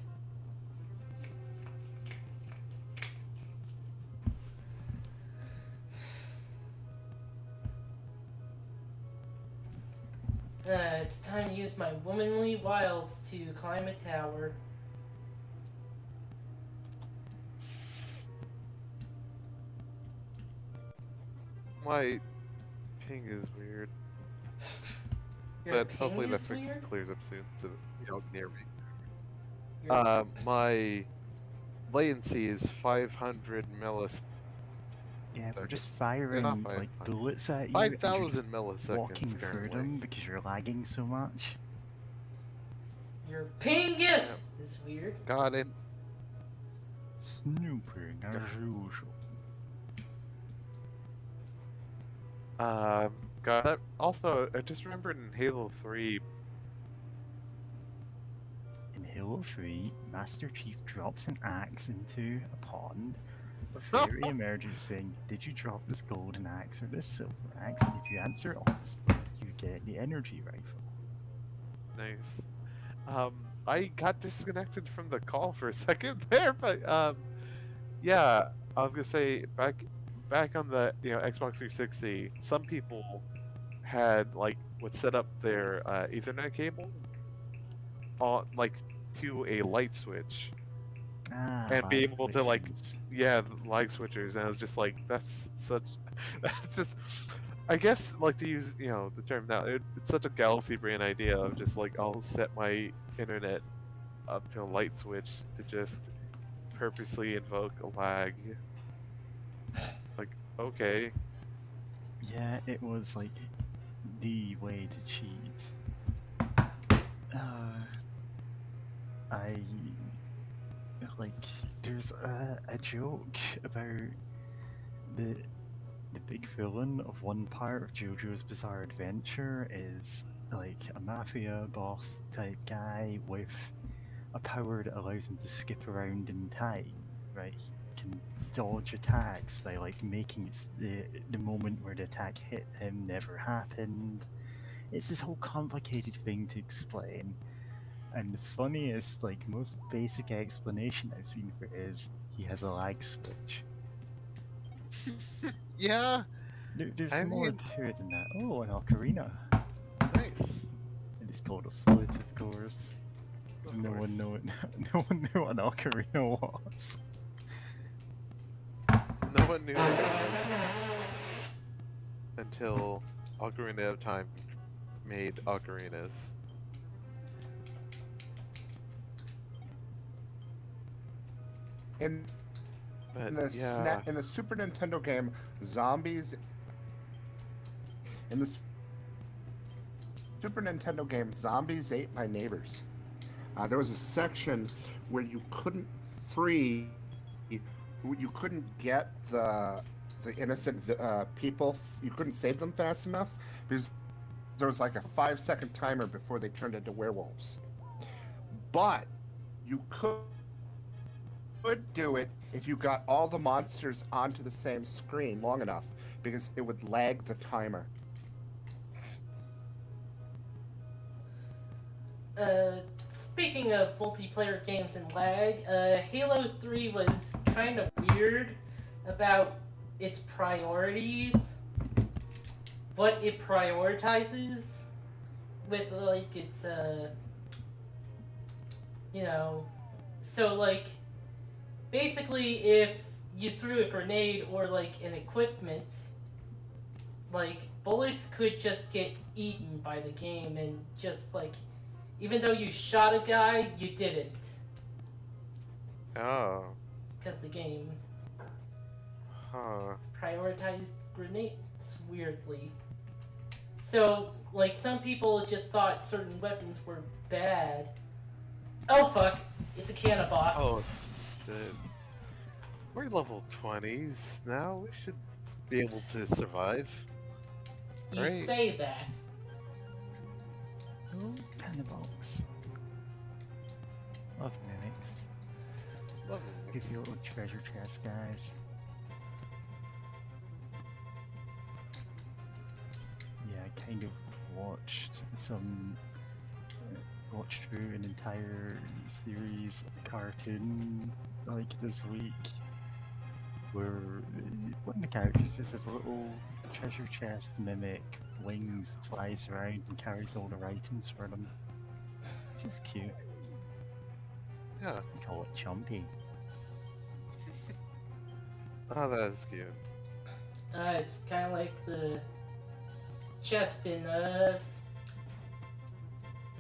It's time to use my womanly wilds to climb a tower. My ping is weird, Your but ping hopefully that is weird? clears up soon, so near me. Your- My latency is 500 milliseconds. Yeah, we're just Not firing five like hundred. bullets at you. and you're 5,000 just walking milliseconds through currently. them because you're lagging so much. Your pingus is weird. Got it. Snooping as usual. Got it. Also, I just remembered in Halo 3. In Halo 3, Master Chief drops an axe into a pond. A fairy emerges saying, "Did you drop this golden axe or this silver axe?" And if you answer honestly, you get the energy rifle. Nice. I got disconnected from the call for a second there, but yeah, I was gonna say back on the Xbox 360, some people had would set up their Ethernet cable on to a light switch Ah, and be light able to switches. light switchers, and I was just like, that's such that's just I guess to use the term now, it's such a galaxy brain idea of just I'll set my internet up to a light switch to just purposely invoke a lag. Okay. Yeah, it was like the way to cheat. I there's a joke about the big villain of one part of JoJo's Bizarre Adventure is like a mafia boss type guy with a power that allows him to skip around in time, right? He can dodge attacks by making the moment where the attack hit him never happened. It's this whole complicated thing to explain. And the funniest, most basic explanation I've seen for it is he has a lag switch. Yeah. There's I more mean- to it than that. Oh, an ocarina. Nice. And it's called a flute, of course. 'Cause Of no course. one knew what an ocarina was. No one knew until Ocarina of Time made ocarinas. In But the yeah. in the Super Nintendo game Zombies. In the Super Nintendo game Zombies Ate My Neighbors, there was a section where you couldn't get the innocent people. You couldn't save them fast enough because there was like a 5-second timer before they turned into werewolves. But you could do it if you got all the monsters onto the same screen long enough, because it would lag the timer. Speaking of multiplayer games and lag, Halo 3 was kind of weird about its priorities. What it prioritizes with, its, so, basically, if you threw a grenade or like an equipment, like bullets could just get eaten by the game, and just like even though you shot a guy, you didn't, Oh. because the game Huh. prioritized grenades weirdly. So like some people just thought certain weapons were bad. Oh fuck! It's a can of box. Oh, shit. We're level 20s now. We should be able to survive. You right. say that. Oh, panda box. Love mimics. Love Give you a little treasure chest, guys. Yeah, I kind of watched watched through an entire series cartoon like this week where one of the characters just has a little treasure chest mimic, wings, flies around and carries all their items for them. It's just cute. Yeah. We call it Chumpy. Oh, that is cute. It's kind of like the chest in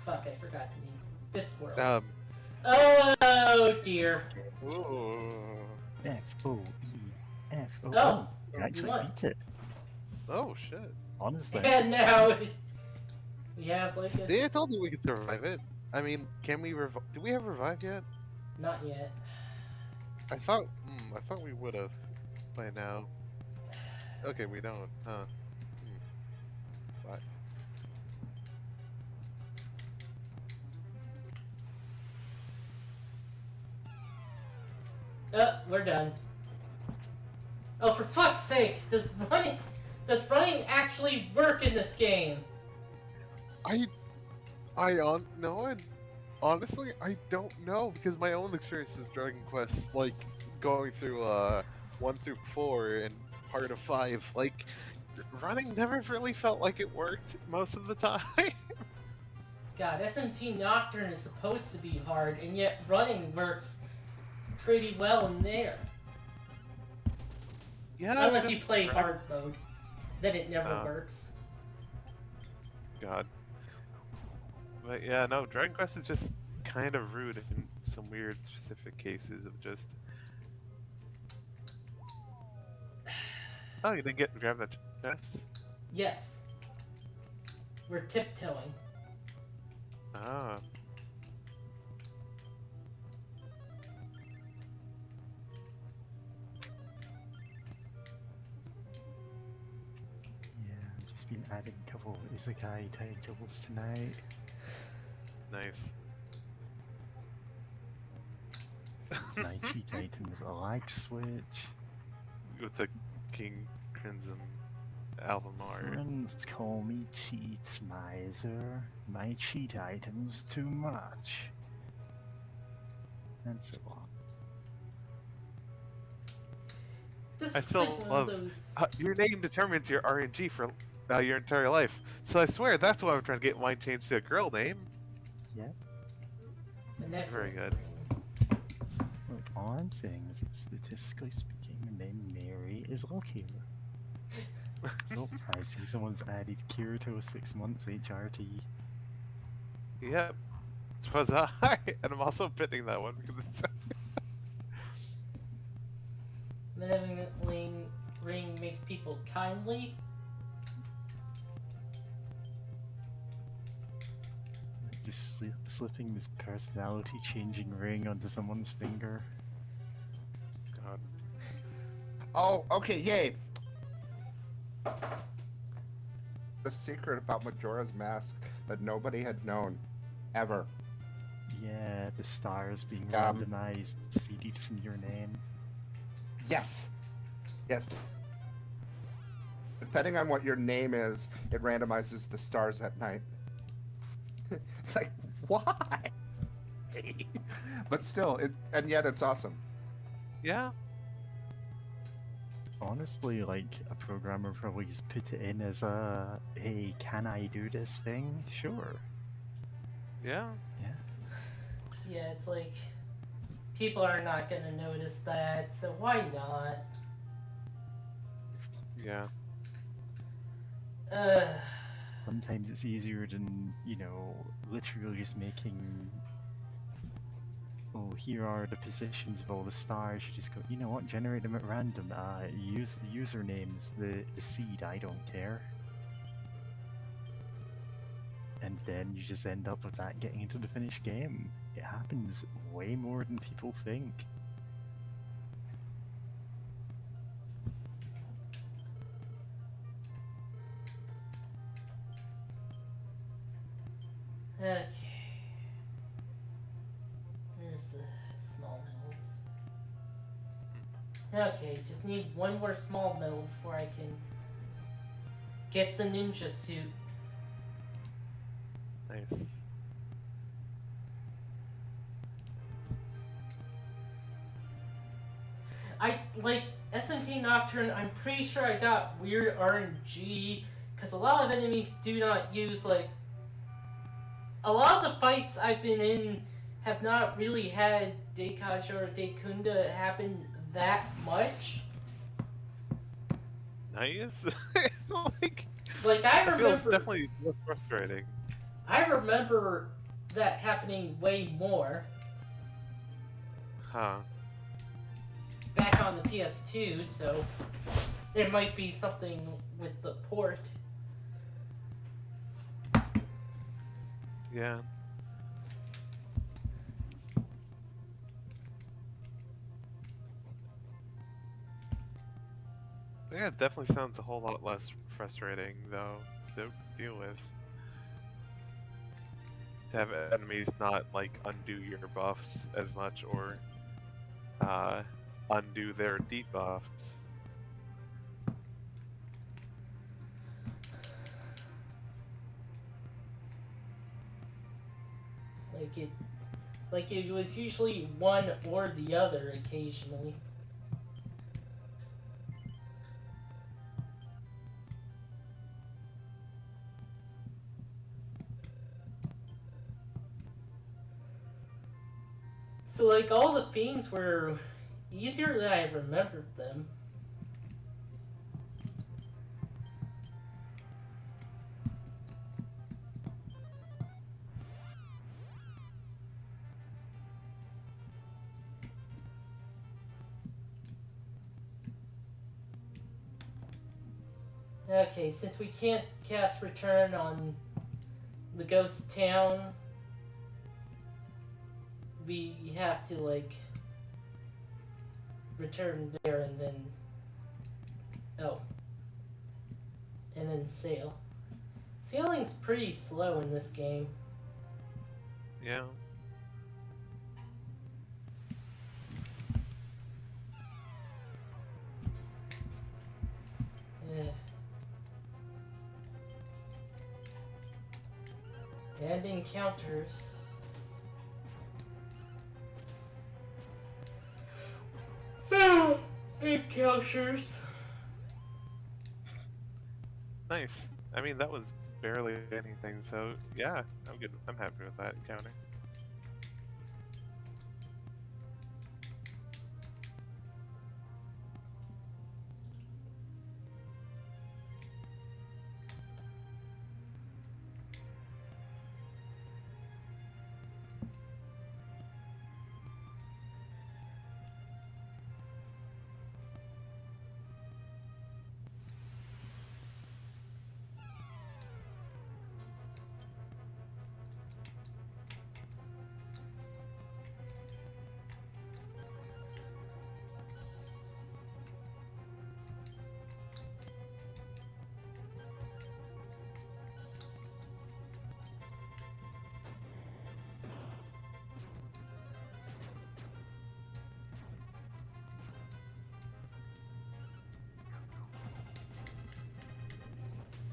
fuck, I forgot the name. This world. Oh dear. Ooh. F-O-E-F-O. Oh, You actually won. beat it. Oh, shit. Honestly. And now we have like a... See, I told you we could survive it. I mean, can we revive? Do we have revive yet? Not yet. I thought we would have by now. Okay, we don't, huh? What? We're done. Oh, for fuck's sake! Does running actually work in this game? Honestly, I don't know because my own experience is Dragon Quest, like going through 1 through 4 and part of 5, like running never really felt like it worked most of the time. God, SMT Nocturne is supposed to be hard, and yet running works pretty well in there. Yeah, Unless you just play hard mode, then it never Oh. works. God. But yeah, no, Dragon Quest is just kind of rude in some weird specific cases of just. Oh, you didn't grab that chest? Yes. We're tiptoeing. Ah. Yeah, I've just been adding a couple of Isekai titles tonight. Nice. My cheat items a like switch. With the King Crimson album art. Friends call me cheat miser. My cheat items too much. And so on. This I is still like one love- of those... Your name determines your RNG for your entire life. So I swear that's why I'm trying to get mine changed to a girl name. Yep. Very good. Look, all I'm saying is that statistically speaking, the name Mary is luckier. No pricey, someone's added Kirito 6 months HRT. Yep. So was I. And I'm also pitting that one because it's. Benevolent ring makes people kindly. Just slipping this personality changing ring onto someone's finger. God. Oh, okay, yay. The secret about Majora's Mask that nobody had known. Ever. Yeah, the stars being Um, randomized, seeded from your name. Yes. Yes. Depending on what your name is, it randomizes the stars at night. It's like, why? But still, and yet it's awesome. Yeah. Honestly, like, a programmer probably just put it in as a, hey, can I do this thing? Sure. Yeah. Yeah. Yeah, it's like people are not gonna notice that, so why not? Yeah. Sometimes it's easier than, literally just making. Oh, here are the positions of all the stars. You just go, you know what? Generate them at random. Use the usernames, the seed. I don't care. And then you just end up with that getting into the finished game. It happens way more than people think. Okay. There's the small mills. Okay, just need one more small mill before I can get the ninja suit. Nice. Like SMT Nocturne, I'm pretty sure I got weird RNG, because a lot of enemies do not use, like, a lot of the fights I've been in have not really had Deikaja or Deikunda happen that much. Nice. like, Like, I that feels remember, definitely less frustrating. I remember that happening way more Huh. back on the PS2, so there might be something with the port. Yeah. Yeah, it definitely sounds a whole lot less frustrating, though, to deal with. To have enemies not, like, undo your buffs as much, or undo their debuffs. Like it was usually one or the other occasionally. So like all the fiends were easier than I remembered them. Okay, since we can't cast return on the ghost town, we have to like return there and then and then sail. Sailing's pretty slow in this game. Yeah. Yeah. And encounters. Encounters. Nice. I mean, that was barely anything, so yeah, I'm good. I'm happy with that encounter.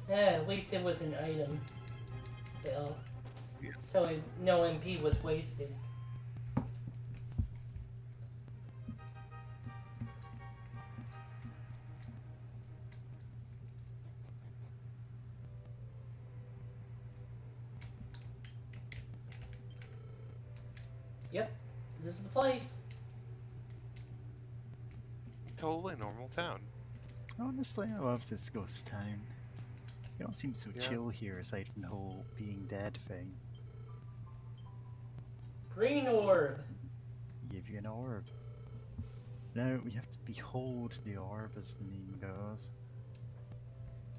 Yeah, at least it was an item. Still. Yeah. So no MP was wasted. Yep, this is the place. totally normal town. Honestly, I love this ghost town. It all seems so Yeah. chill here, aside from the whole being dead thing. Green orb. Give you an orb. Now we have to behold the orb, as the meme goes.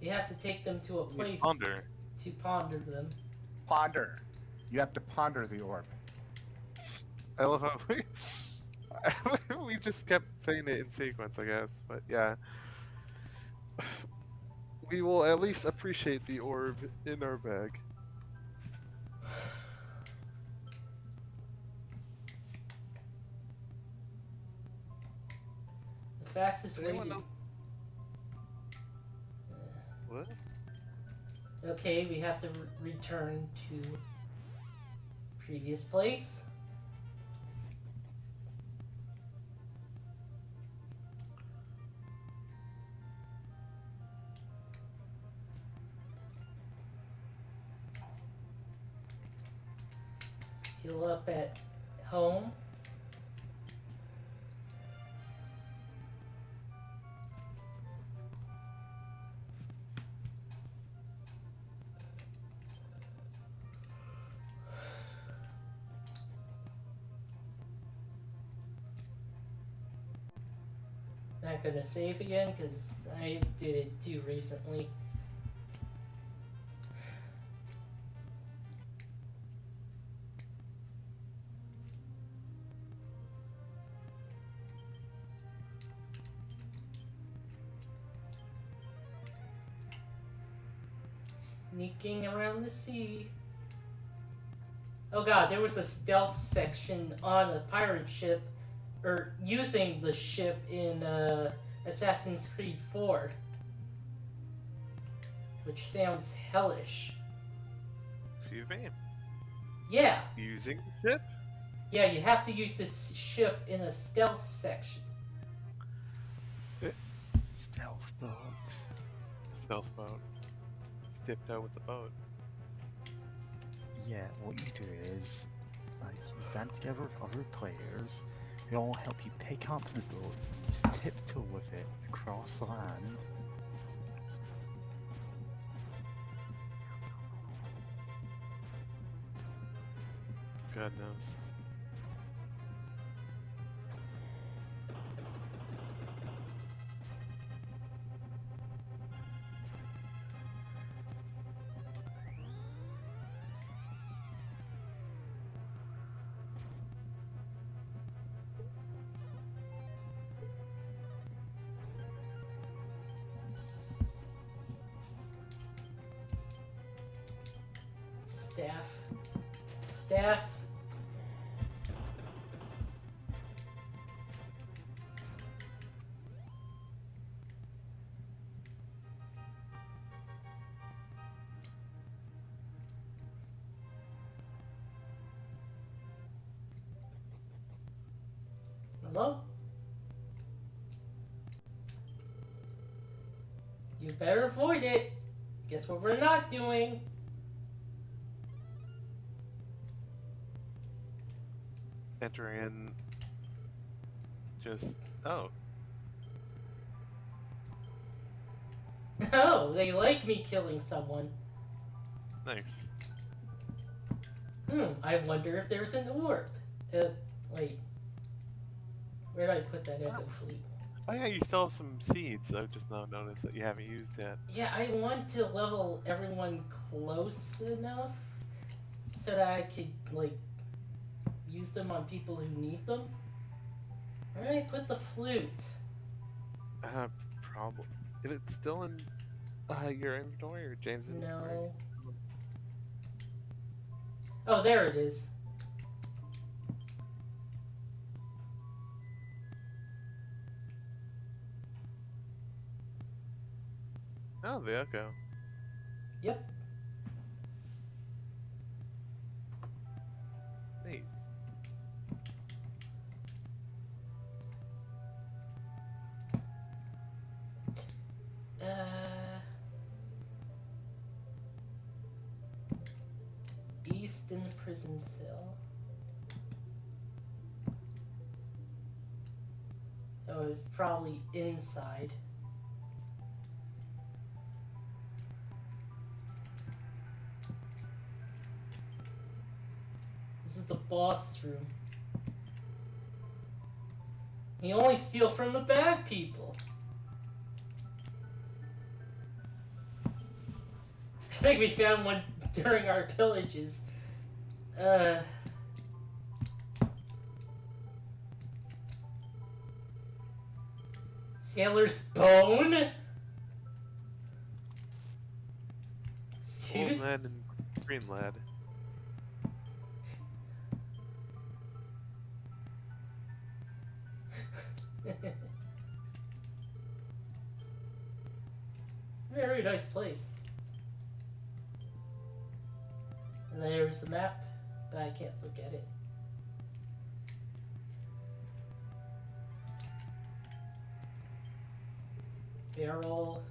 You have to take them to a place Ponder. to ponder them. Ponder. You have to ponder the orb. I love how we just kept saying it in sequence, I guess. But yeah. We will at least appreciate the orb in our bag. The fastest way Anyone to... know? What? Okay, we have to return to previous place. Heal up at home. Not gonna save again because I did it too recently. Sneaking around the sea. Oh god, there was a stealth section on a pirate ship, or using the ship in Assassin's Creed 4. Which sounds hellish. Excuse me? Yeah, Using the ship? yeah, you have to use this ship in a stealth section. Stealth boat. Stealth boat. Tiptoe with the boat. Yeah, what you do is, like, you band together with other players who all help you pick up the boat and you just tiptoe with it across land. God knows. Staff. Hello? You better avoid it. Guess what we're not doing? Enter in. Just. Oh. Oh, they like me killing someone. Nice. I wonder if there's an orb. Wait. Where did I put that echo fleet? Oh yeah, you still have some seeds. I've just now noticed that you haven't used yet. Yeah, I want to level everyone close enough so that I could, like, use them on people who need them. Where did I put the flute? Probably. If it's still in your inventory or James' inventory? No. Oh, there it is. Oh, the echo. Yep. Neat. East in the prison cell. Oh, probably inside. This is the boss's room. We only steal from the bad people. I think we found one during our pillages. Sailor's bone? Old Excuse? man and green lad. Very nice place. And there's the map, but I can't look at it. Barrel.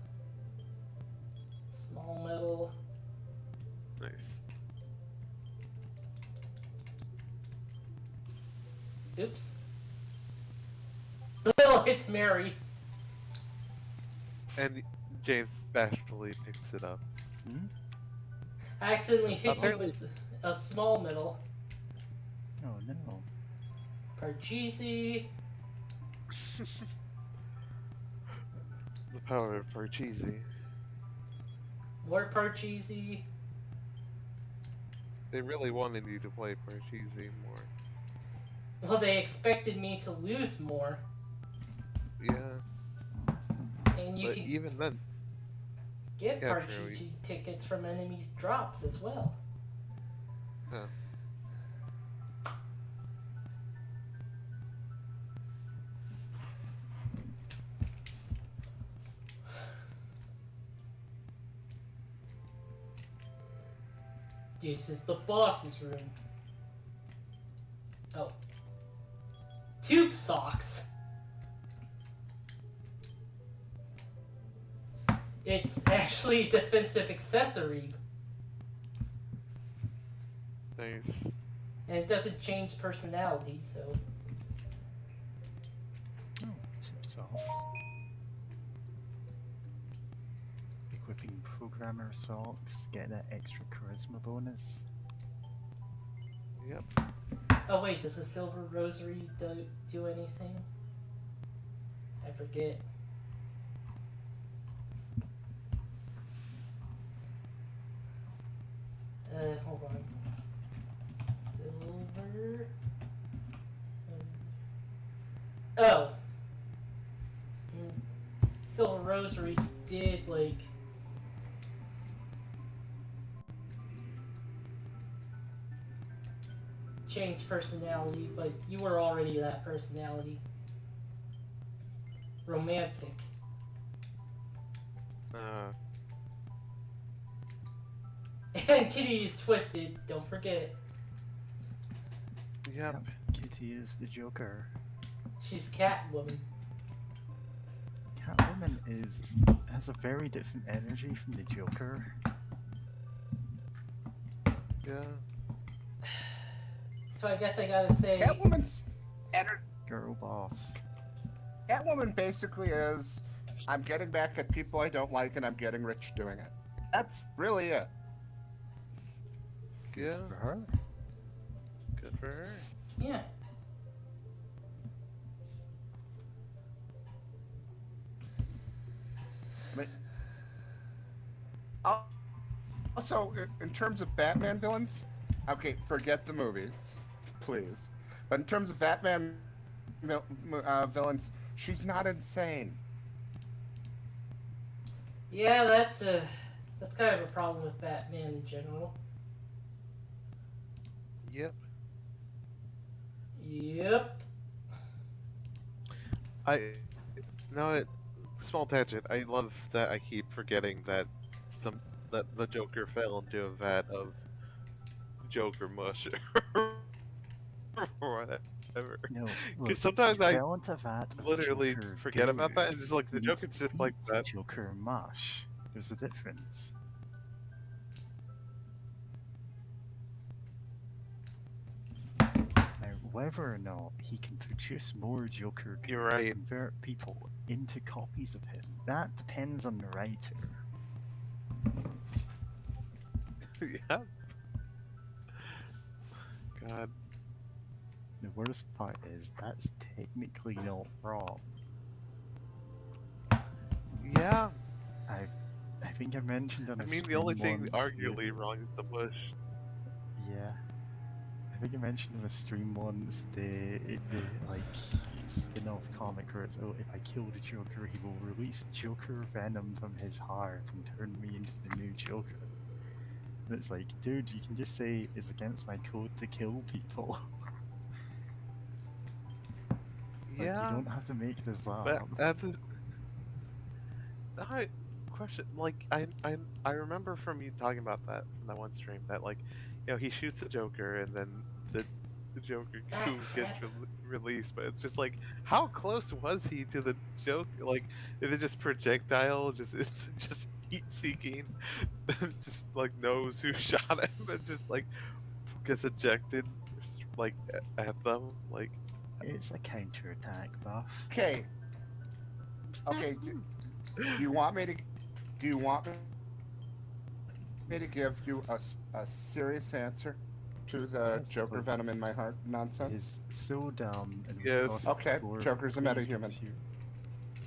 Small metal. Nice. Oops. Oh, it's Mary. And James bashfully picks it up. Hmm? I accidentally hit you Apparently- with a small metal. Oh no. Parcheesi. The power of Parcheesi. More Parcheesi. They really wanted you to play Parcheesi more. Well, they expected me to lose more. Yeah, And you but can even then, get yeah, Parcheesi true. tickets from enemies' drops as well. huh. This is the boss's room. Oh. Tube socks! It's actually a defensive accessory, Nice. and it doesn't change personality, so... Oh, tip socks. Equipping programmer socks to get that extra charisma bonus. Yep. Oh wait, does the silver rosary do anything? I forget. Hold on. Silver. Oh. Silver rosary did like. Change personality, but you were already that personality. Romantic. And Kitty is twisted, don't forget. Yep. Kitty is the Joker. She's Catwoman. Catwoman has a very different energy from the Joker. Yeah. So I guess I gotta say. Catwoman's ener- Girl boss. Catwoman basically is, I'm getting back at people I don't like and I'm getting rich doing it. That's really it. Yeah. For her. Good for her. Yeah. I mean, also, in terms of Batman villains, okay, forget the movies, please. But in terms of Batman villains, she's not insane. Yeah, that's kind of a problem with Batman in general. Yep. Yep. Small tangent. I love that I keep forgetting that the Joker fell into a vat of Joker mush or whatever. No, look, Because sometimes I fell into that of literally Joker forget about goo. that, and just like the Needs Joker's to just like eat that. Joker mush. There's a difference. Now, whether or not he can produce more Joker goo You're to right. convert people into copies of him, that depends on the writer. Yeah. God. The worst part is that's technically not wrong. Yeah. I think I mentioned on I a mean, the only stream thing once. arguably wrong is the bush. Yeah, I think I mentioned on a stream once the like spin-off comic where it's, oh, if I kill the Joker, he will release Joker venom from his heart and turn me into the new Joker. And it's like, dude, you can just say it's against my code to kill people. Like, you Yeah. don't have to make this But up. that's a I, question. Like, I remember from you talking about that from that one stream that, like, he shoots the Joker and then the Joker Ah, goo gets crap. released, but it's just like, how close was he to the Joker? Like, is it just projectile? Just it's just heat seeking? Just like knows who shot him and just like gets ejected like at them? Like, It's a counterattack buff. Okay. Okay. Do you want me to? Do you want me to give you a serious answer to the Yes, Joker venom please. in my heart It nonsense? is so dumb and Yes. we've lost Okay, before, Joker's a please give metahuman. us your-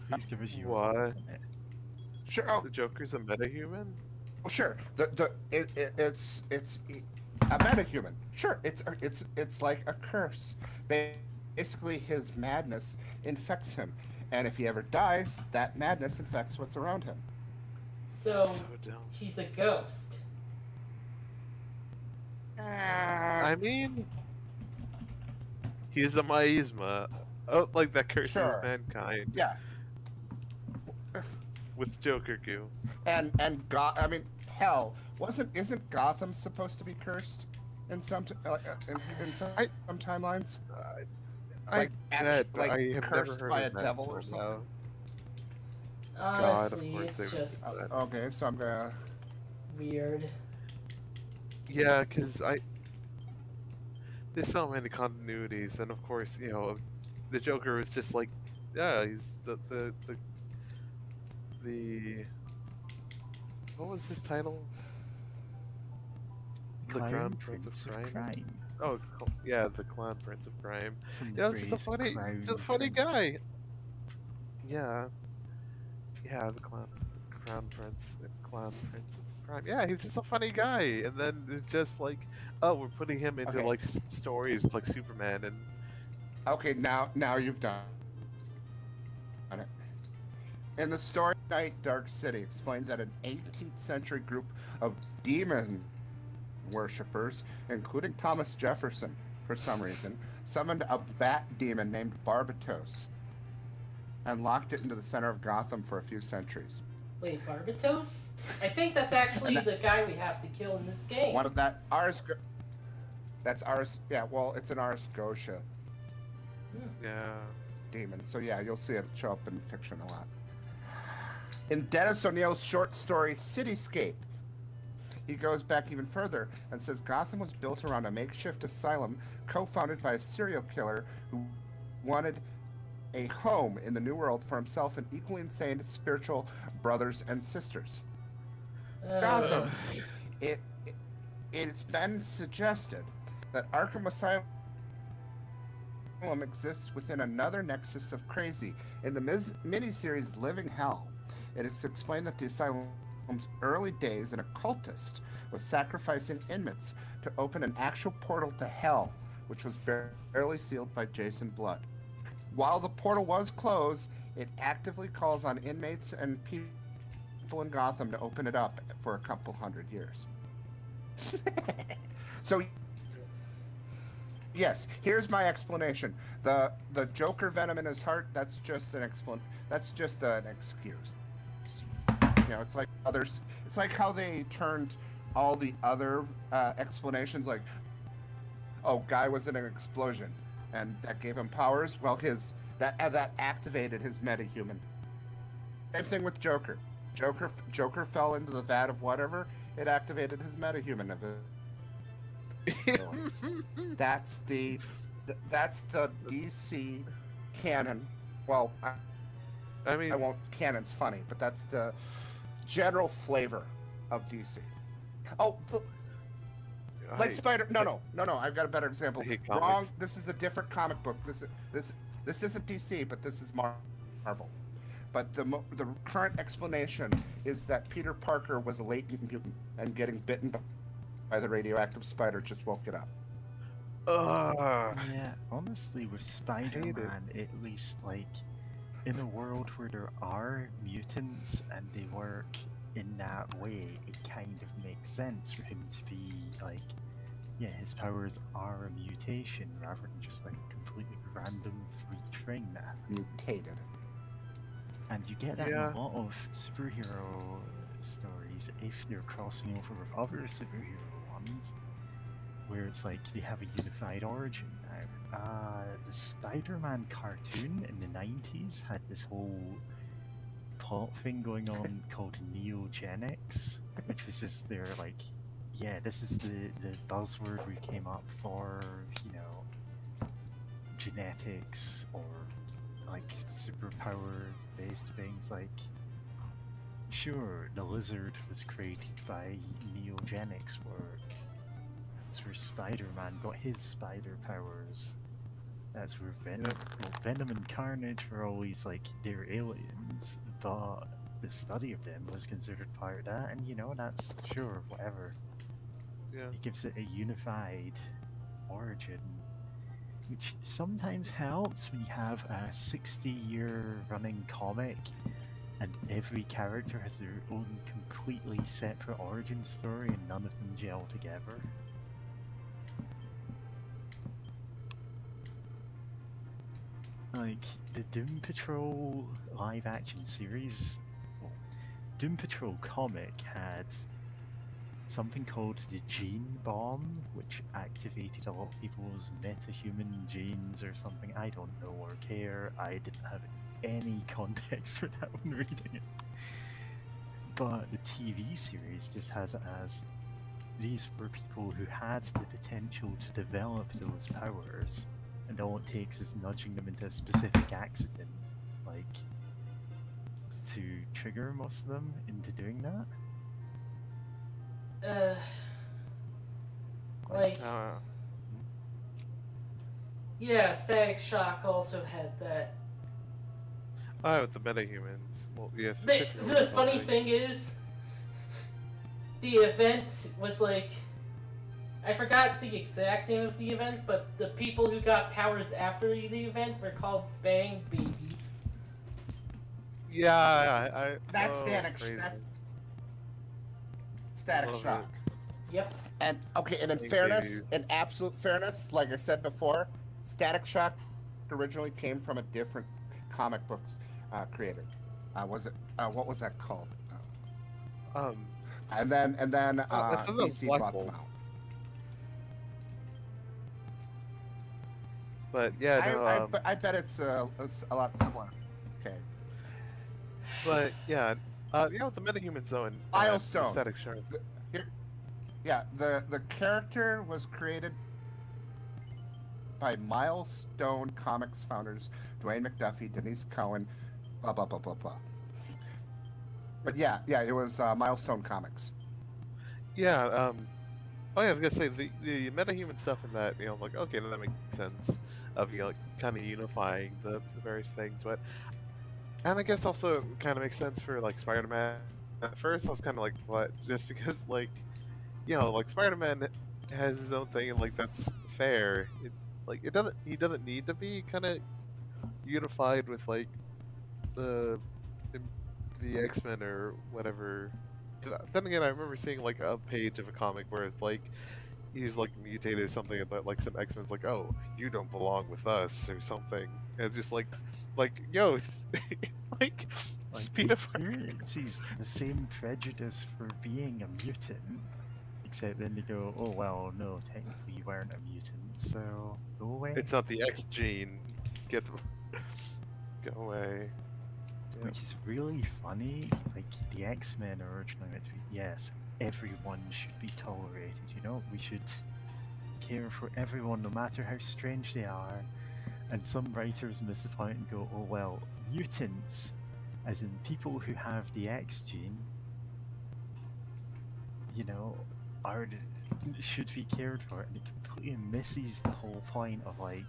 Please give us your What? thoughts on it. Sure. Oh, the Joker's a metahuman? sure. It's a metahuman. Sure. It's like a curse. Basically, his madness infects him, and if he ever dies, that madness infects what's around him. So So dumb. he's a ghost. I mean, he's a miasma. Oh, like that curses Sure. mankind Yeah. with Joker goo. And I mean, hell, isn't Gotham supposed to be cursed in some in some, I- some timelines? I Like, bet, but like I have cursed never heard by of a that devil or before, something? no. God, of Honestly, course it's they would just do that. Okay, so I'm gonna. weird. Yeah, because there's so many continuities, and of course, the Joker is just like, yeah, he's the what was his title? The Crown Prince of Crime. Oh, yeah, the Clown Prince of Crime. From the Yeah, it's just a phrase funny, crown funny prince. guy. Yeah, the Crown Prince, the Clown Prince of Crime. Yeah, he's just a funny guy, and then it's just like, oh, we're putting him into Okay. like stories with like Superman and Okay, now you've done it. In the story Night Dark City explained that an 18th century group of demon worshippers, including Thomas Jefferson, for some reason, summoned a bat demon named Barbatos and locked it into the center of Gotham for a few centuries. Wait, Barbatos? I think that's actually the guy we have to kill in this game. One of that's Ars. Yeah, well, it's an Ars Gotia yeah. demon. So yeah, you'll see it show up in fiction a lot. In Dennis O'Neill's short story Cityscape, he goes back even further and says Gotham was built around a makeshift asylum co-founded by a serial killer who wanted a home in the New World for himself and equally insane spiritual brothers and sisters. Gotham. It's been suggested that Arkham Asylum exists within another nexus of crazy. In the miniseries Living Hell, it is explained that the asylum's early days, an occultist was sacrificing inmates to open an actual portal to hell, which was barely sealed by Jason Blood. While the portal was closed, it actively calls on inmates and people in Gotham to open it up for a couple hundred years. So yes, here's my explanation. The Joker venom in his heart, that's just an excuse. It's like others. It's like how they turned all the other explanations, like, oh, guy was in an explosion, and that gave him powers. Well, that activated his metahuman. Same thing with Joker. Joker fell into the vat of whatever. It activated his metahuman abilities. That's the That's the DC canon. Well, I I mean, won't. Canon's funny, but that's the general flavor of DC. Oh, like I, Spider. I, No. I've got a better example. I hate Wrong. comics. This is a different comic book. This isn't DC, but this is Marvel. But the current explanation is that Peter Parker was a latent mutant, and getting bitten by the radioactive spider just woke it up. Ugh, Yeah, honestly, with hate it. Spider-Man, at least, like, in a world where there are mutants and they work in that way, it kind of makes sense for him to be, like, yeah, his powers are a mutation rather than just, like, a completely random freak thing that Mutated. And you get that in Yeah. a lot of superhero stories if they're crossing over with other superhero ones, where it's like they have a unified origin now. The Spider-Man cartoon in the 90s had this whole plot thing going on called neogenics, which was just their like, yeah, this is the buzzword we came up for, you know, genetics or like superpower based things. Like, sure, the lizard was created by neogenics work. That's where Spider-Man got his spider powers. That's where Venom and Carnage were always like, they're aliens, but the study of them was considered part of that, and you know, that's sure, whatever. Yeah. It gives it a unified origin, which sometimes helps when you have a 60-year running comic and every character has their own completely separate origin story and none of them gel together. Like, the Doom Patrol live action series, well, Doom Patrol comic had something called the gene bomb, which activated a lot of people's metahuman genes or something. I don't know or care. I didn't have any context for that when reading it. But the TV series just has it as these were people who had the potential to develop those powers, and all it takes is nudging them into a specific accident, like, to trigger most of them into doing that. Like, Uh, yeah, Static Shock also had that. oh, with the metahumans. Well, yeah. The specifically with funny metahumans. thing is, the event was like, I forgot the exact name of the event, but the people who got powers after the event were called Bang Babies. Yeah, I That's oh, Static. crazy. That's Static Love Shock. Yep. And okay, and in Big fairness, babies. in absolute fairness, like I said before, Static Shock originally came from a different comic books creator. Was it? What was that called? Um, And then I thought that was DC Black bought them Bolt. out. but yeah, no, I bet it's a lot similar. Okay. but yeah, yeah, with the metahumans though, and Milestone. Static Shock. Yeah, the character was created by Milestone Comics founders Dwayne McDuffie, Denise Cohen, blah blah blah blah blah. But yeah, it was Milestone Comics. Yeah, oh yeah, I was gonna say the metahuman stuff in that, you know, like, okay, that makes sense of, you know, like, kind of unifying the various things, but, and I guess also kind of makes sense for, like, Spider-Man. At first, I was kind of like, what? Just because, like, you know, like, Spider-Man has his own thing, and, like, that's fair. He doesn't need to be kind of unified with, like, the X-Men or whatever. 'Cause then again, I remember seeing like a page of a comic where it's like he's like mutated or something, but like some X-Men's like, "Oh, you don't belong with us" or something. And it's just like yo, it's, like just Like, Peter Parker. experiences the same prejudice for being a mutant, except then they go, oh well, no, technically you weren't a mutant, so go away. It's not the X gene. Get go away. Yeah. Which is really funny. Like, the X-Men are originally meant to be, yes, everyone should be tolerated, you know? We should care for everyone, no matter how strange they are. And some writers miss the point and go, oh well, mutants, as in people who have the X gene, you know, are should be cared for, and it completely misses the whole point of like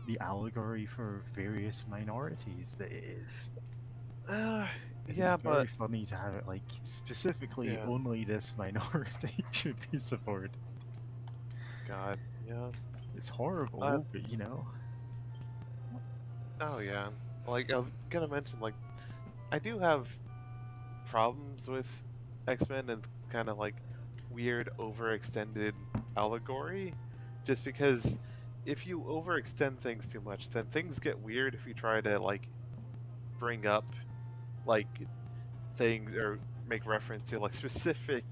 the allegory for various minorities that it is. And Yeah, it's very but funny to have it like specifically yeah, only this minority should be supported. God, yeah. It's Uh, horrible, but you know. oh yeah. Like I was gonna mention, like I do have problems with X-Men and kind of like weird overextended allegory, just because if you overextend things too much, then things get weird if you try to like bring up like things or make reference to like specific,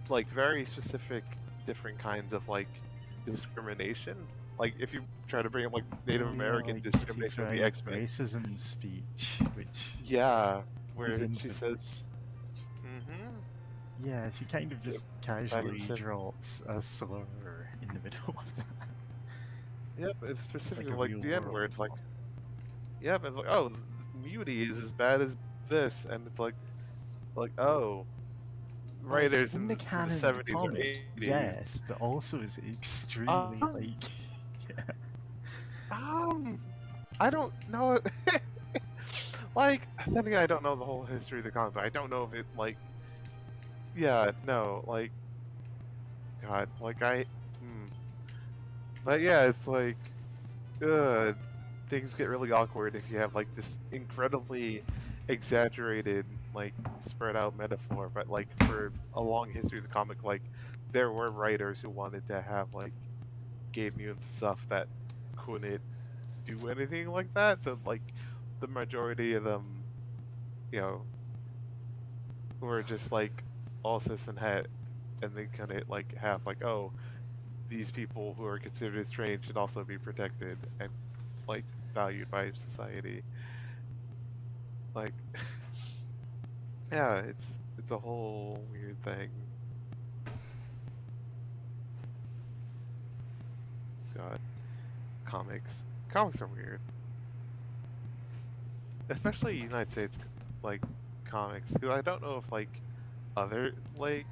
like very specific different kinds of like discrimination. Like if you try to bring up like Native Oh yeah, American like if you discrimination with the tried X-Men, racism speech, which yeah, is where she says, infamous. mm-hmm, Yeah, she kind of just back in casually drops a slur in the middle of that. yep, it's Like specifically a like real the N world word. Like, one. yep, it's like, oh, Muty is as bad as this, and it's like, oh, Like, writers in the in the canon of the 70s or comic, 80s. yes, but also is extremely Um, like yeah. um, I don't know. Like, then again, I don't know the whole history of the comic, but I don't know if it like, yeah, no, like, God, like but yeah, it's like, uh, things get really awkward if you have like this incredibly exaggerated, like spread out metaphor. But like for a long history of the comic, like there were writers who wanted to have like gay mutants and stuff that couldn't do anything like that. So like the majority of them, you know, were just like all cis and het, and they kind of like have like, oh, these people who are considered strange should also be protected and like valued by society. Like, yeah, it's a whole weird thing. God, comics are weird, especially United States like comics, because I don't know if like other like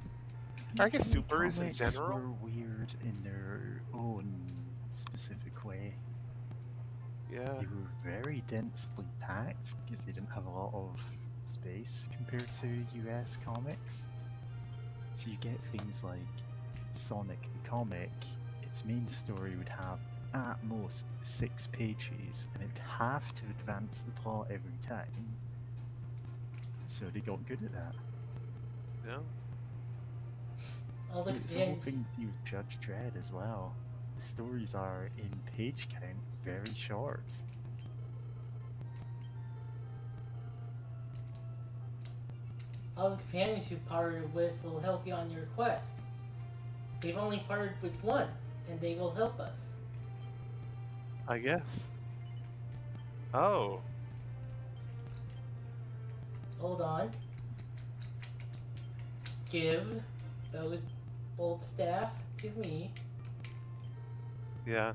I guess UK supers in comics general. were weird in their own specific way. Yeah, They were very densely packed because they didn't have a lot of space compared to US comics. So you get things like Sonic the comic, its main story would have at most 6 pages and it'd have to advance the plot every time. So they got good at that. yeah, All the It's the whole companions, thing to do with Judge Dredd as well. The stories are, in page count, very short. all the companions you partnered with will help you on your quest. We've only partnered with one, and they will help us. I guess. Oh, Hold on. Give those bolt staff to me. yeah.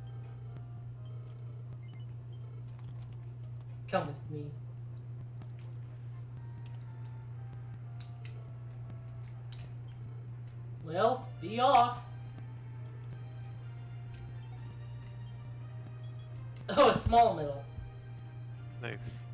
Come with me. Well, be off. Oh, a small middle. Nice.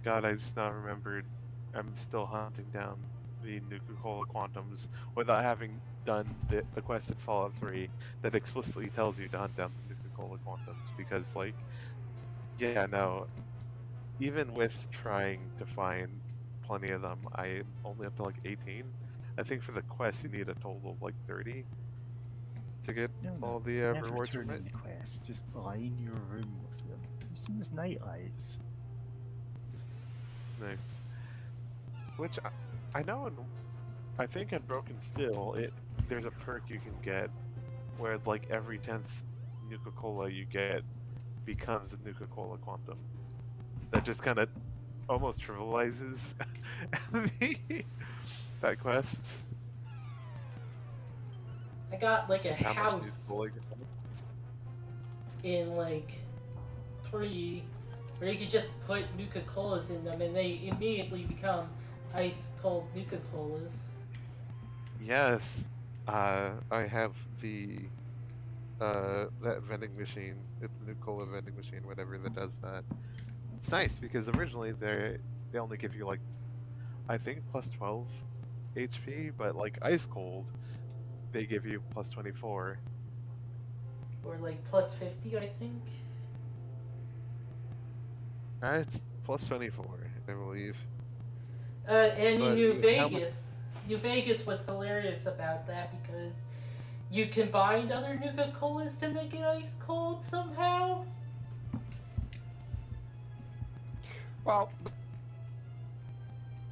God, I just now remembered I'm still hunting down the Nuka-Cola Quantums without having done the quest in Fallout 3 that explicitly tells you to hunt down the Nuka-Cola Quantums because, like, yeah, no, even with trying to find plenty of them, I'm only up to like 18. I think for the quest you need a total of like 30 to get No, no, all the never rewards turn from it. in the quest. Just line your room with them. Use them as nightlights. Nice. Which I know, I think in Broken Steel, there's a perk you can get where like every 10th Nuka-Cola you get becomes a Nuka-Cola Quantum. That just kind of almost trivializes the, that quest. I got like a Just how much house useful it is. in like 3 where you could just put Nuka Colas in them and they immediately become ice cold Nuka Colas. Yes, I have the that vending machine. It's the new cola vending machine, whatever that does that. It's nice because originally they only give you like I think plus 12 HP, but like ice cold they give you plus 24. Or like plus 50, I think. It's plus 24, I believe. And in But New how much? Vegas, New Vegas was hilarious about that because you combined other Nuka Colas to make it ice cold somehow. Well,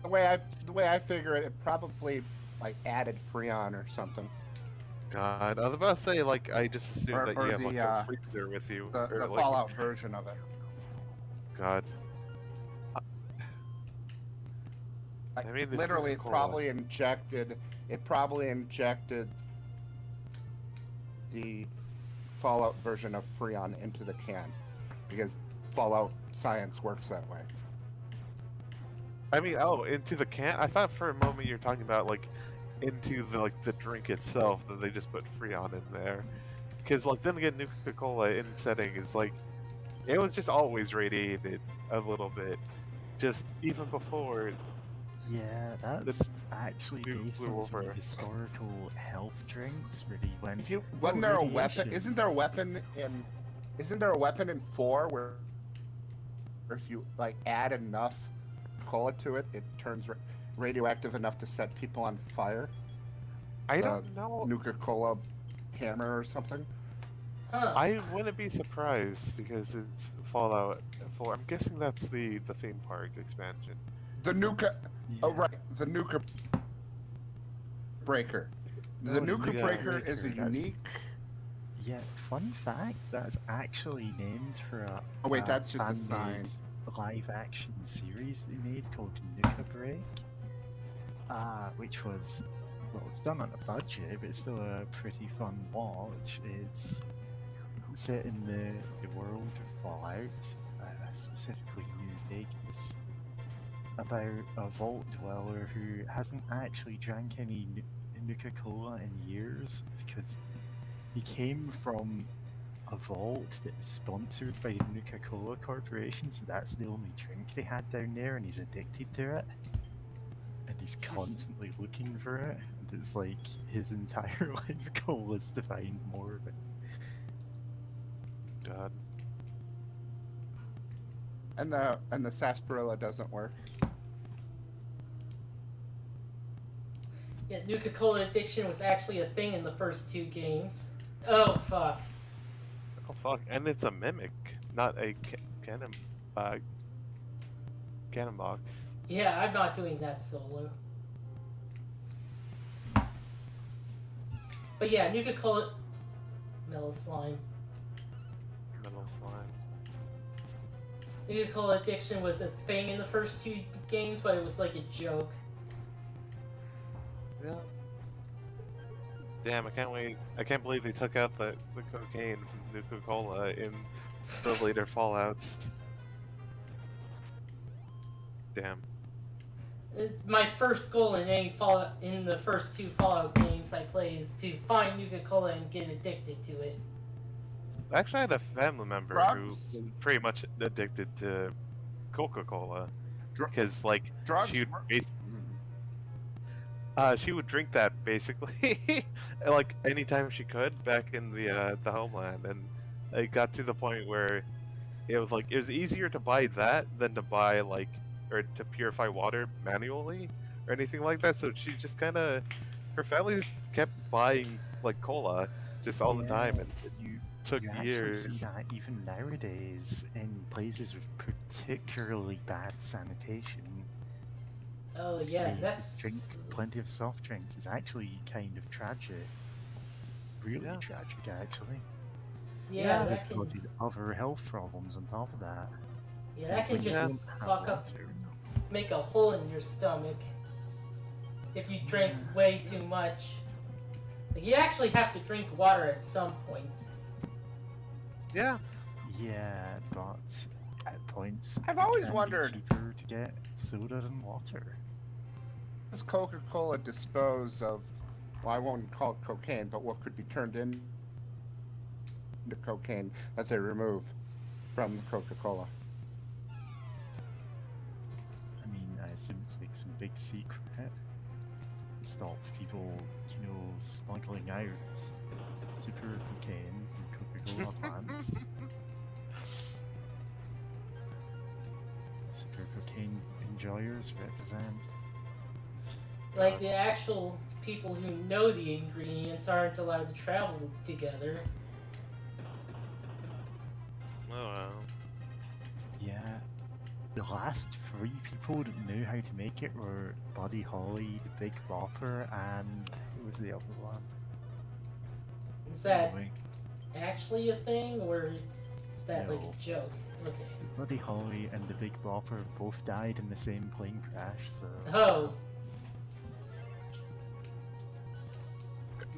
the way I figure it, it probably like added Freon or something. God, I was about to say like I just assumed Or- that or you have the, like a freezer with you. The or, like, Fallout version of it. God. Like, I mean, there's literally, it Coca-Cola. probably injected the Fallout version of Freon into the can, because Fallout science works that way. I mean, oh, into the can? I thought for a moment you were talking about like into the like the drink itself that they just put Freon in there. Because like then again, Nuka-Cola in setting is like it was just always radiated a little bit, just even before Yeah, that's actually new based flew on some over. historical health drinks where he went. If you "Oh, wasn't there a weapon? radiation." Isn't there a weapon in 4 where if you like add enough cola to it, it turns radioactive enough to set people on fire? I don't know. Nuka-Cola hammer or something. Huh. I wouldn't be surprised because it's Fallout 4. I'm guessing that's the theme park expansion. The Nuka. Oh Yeah. right, the Nuka Breaker. The Oh, Nuka Nuka Breaker is a Breaker, that's- unique. Yeah, fun fact, that's actually named for a Oh wait, that's just a fan-made sign. live-action series they made called Nuka Break, which was, well, it's done on a budget, but it's still a pretty fun watch. It's set in the world of Fallout, specifically New Vegas, about a vault dweller who hasn't actually drank any Nuka-Cola in years because he came from a vault that was sponsored by the Nuka-Cola Corporation, so that's the only drink they had down there, and he's addicted to it. And he's constantly looking for it, and it's like his entire life goal is to find more of it. God. And the sarsaparilla doesn't work. Yeah, Nuka Cola addiction was actually a thing in the first 2 games. Oh fuck. Oh fuck! And it's a mimic, not a cannon, cannon box. Yeah, I'm not doing that solo. But yeah, Nuka Cola. Metal slime. Metal slime. Nuka Cola addiction was a thing in the first 2 games, but it was like a joke. Yeah. Damn! I can't wait. I can't believe they took out the cocaine from Nuka-Cola in the later Fallouts. Damn. It's my first goal in any Fallout in the first 2 Fallout games I play is to find Nuka Cola and get addicted to it. Actually, I had a family member Drugs? who was pretty much addicted to Coca-Cola Dr- because, like, drugs she would were- she would drink that basically, like anytime she could back in the homeland, and it got to the point where it was like it was easier to buy that than to buy like or to purify water manually or anything like that. So she just kind of her family just kept buying like cola just all the time, and it you took you actually years. see that even nowadays in places with particularly bad sanitation. Oh yeah, They that's drink plenty of soft drinks. It's actually kind of tragic. It's really Yeah. tragic, actually. yeah, Because that this can, causes other health problems on top of that. yeah, that can When you just don't have fuck up. water, make a hole in your stomach if you drink way too much. Like, you actually have to drink water at some point. Yeah. Yeah, but at points I've it always can wondered- be cheaper to get soda than water. Does Coca-Cola dispose of, well, I won't call it cocaine, but what could be turned into cocaine that they remove from the Coca-Cola? I mean, I assume it's like some big secret. Stop people, smuggling out super cocaine from Coca-Cola plants. Super cocaine enjoyers represent. Like, the actual people who know the ingredients aren't allowed to travel together. Oh wow. Yeah. The last three people that knew how to make it were Buddy Holly, the Big Bopper, and who was the other one? Is that Anyway, actually a thing, or is that like No. a joke? Okay. Buddy Holly and the Big Bopper both died in the same plane crash, so... Oh,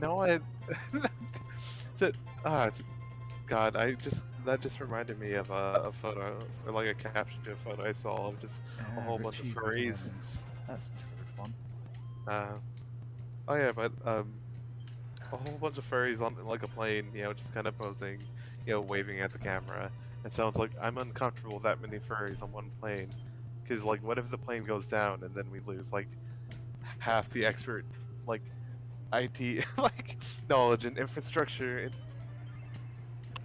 No, I. that God, that just reminded me of a photo, or like a caption to a photo I saw of just a whole bunch of Richie furries. Valens. That's the third one. Oh yeah, but a whole bunch of furries on like a plane, just kind of posing, waving at the camera. It sounds like I'm uncomfortable with that many furries on one plane, because like, what if the plane goes down and then we lose like half the expert like IT like knowledge and infrastructure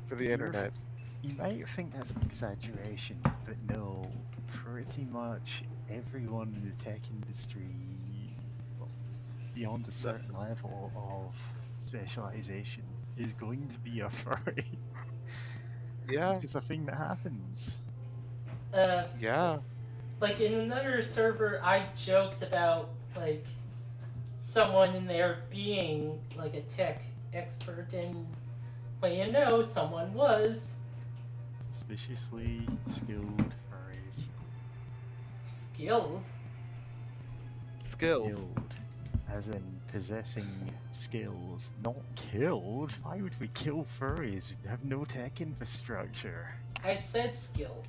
for the You're internet? You might think that's an exaggeration, but no, pretty much everyone in the tech industry, well, beyond a certain level of specialization, is going to be a furry. Yeah, It's just a thing that happens. yeah. like in another server, I joked about like someone in there being like a tech expert, and someone was Suspiciously skilled furries. skilled. Skilled. As in possessing skills, not killed. Why would we kill furries? We have no tech infrastructure. I said skilled.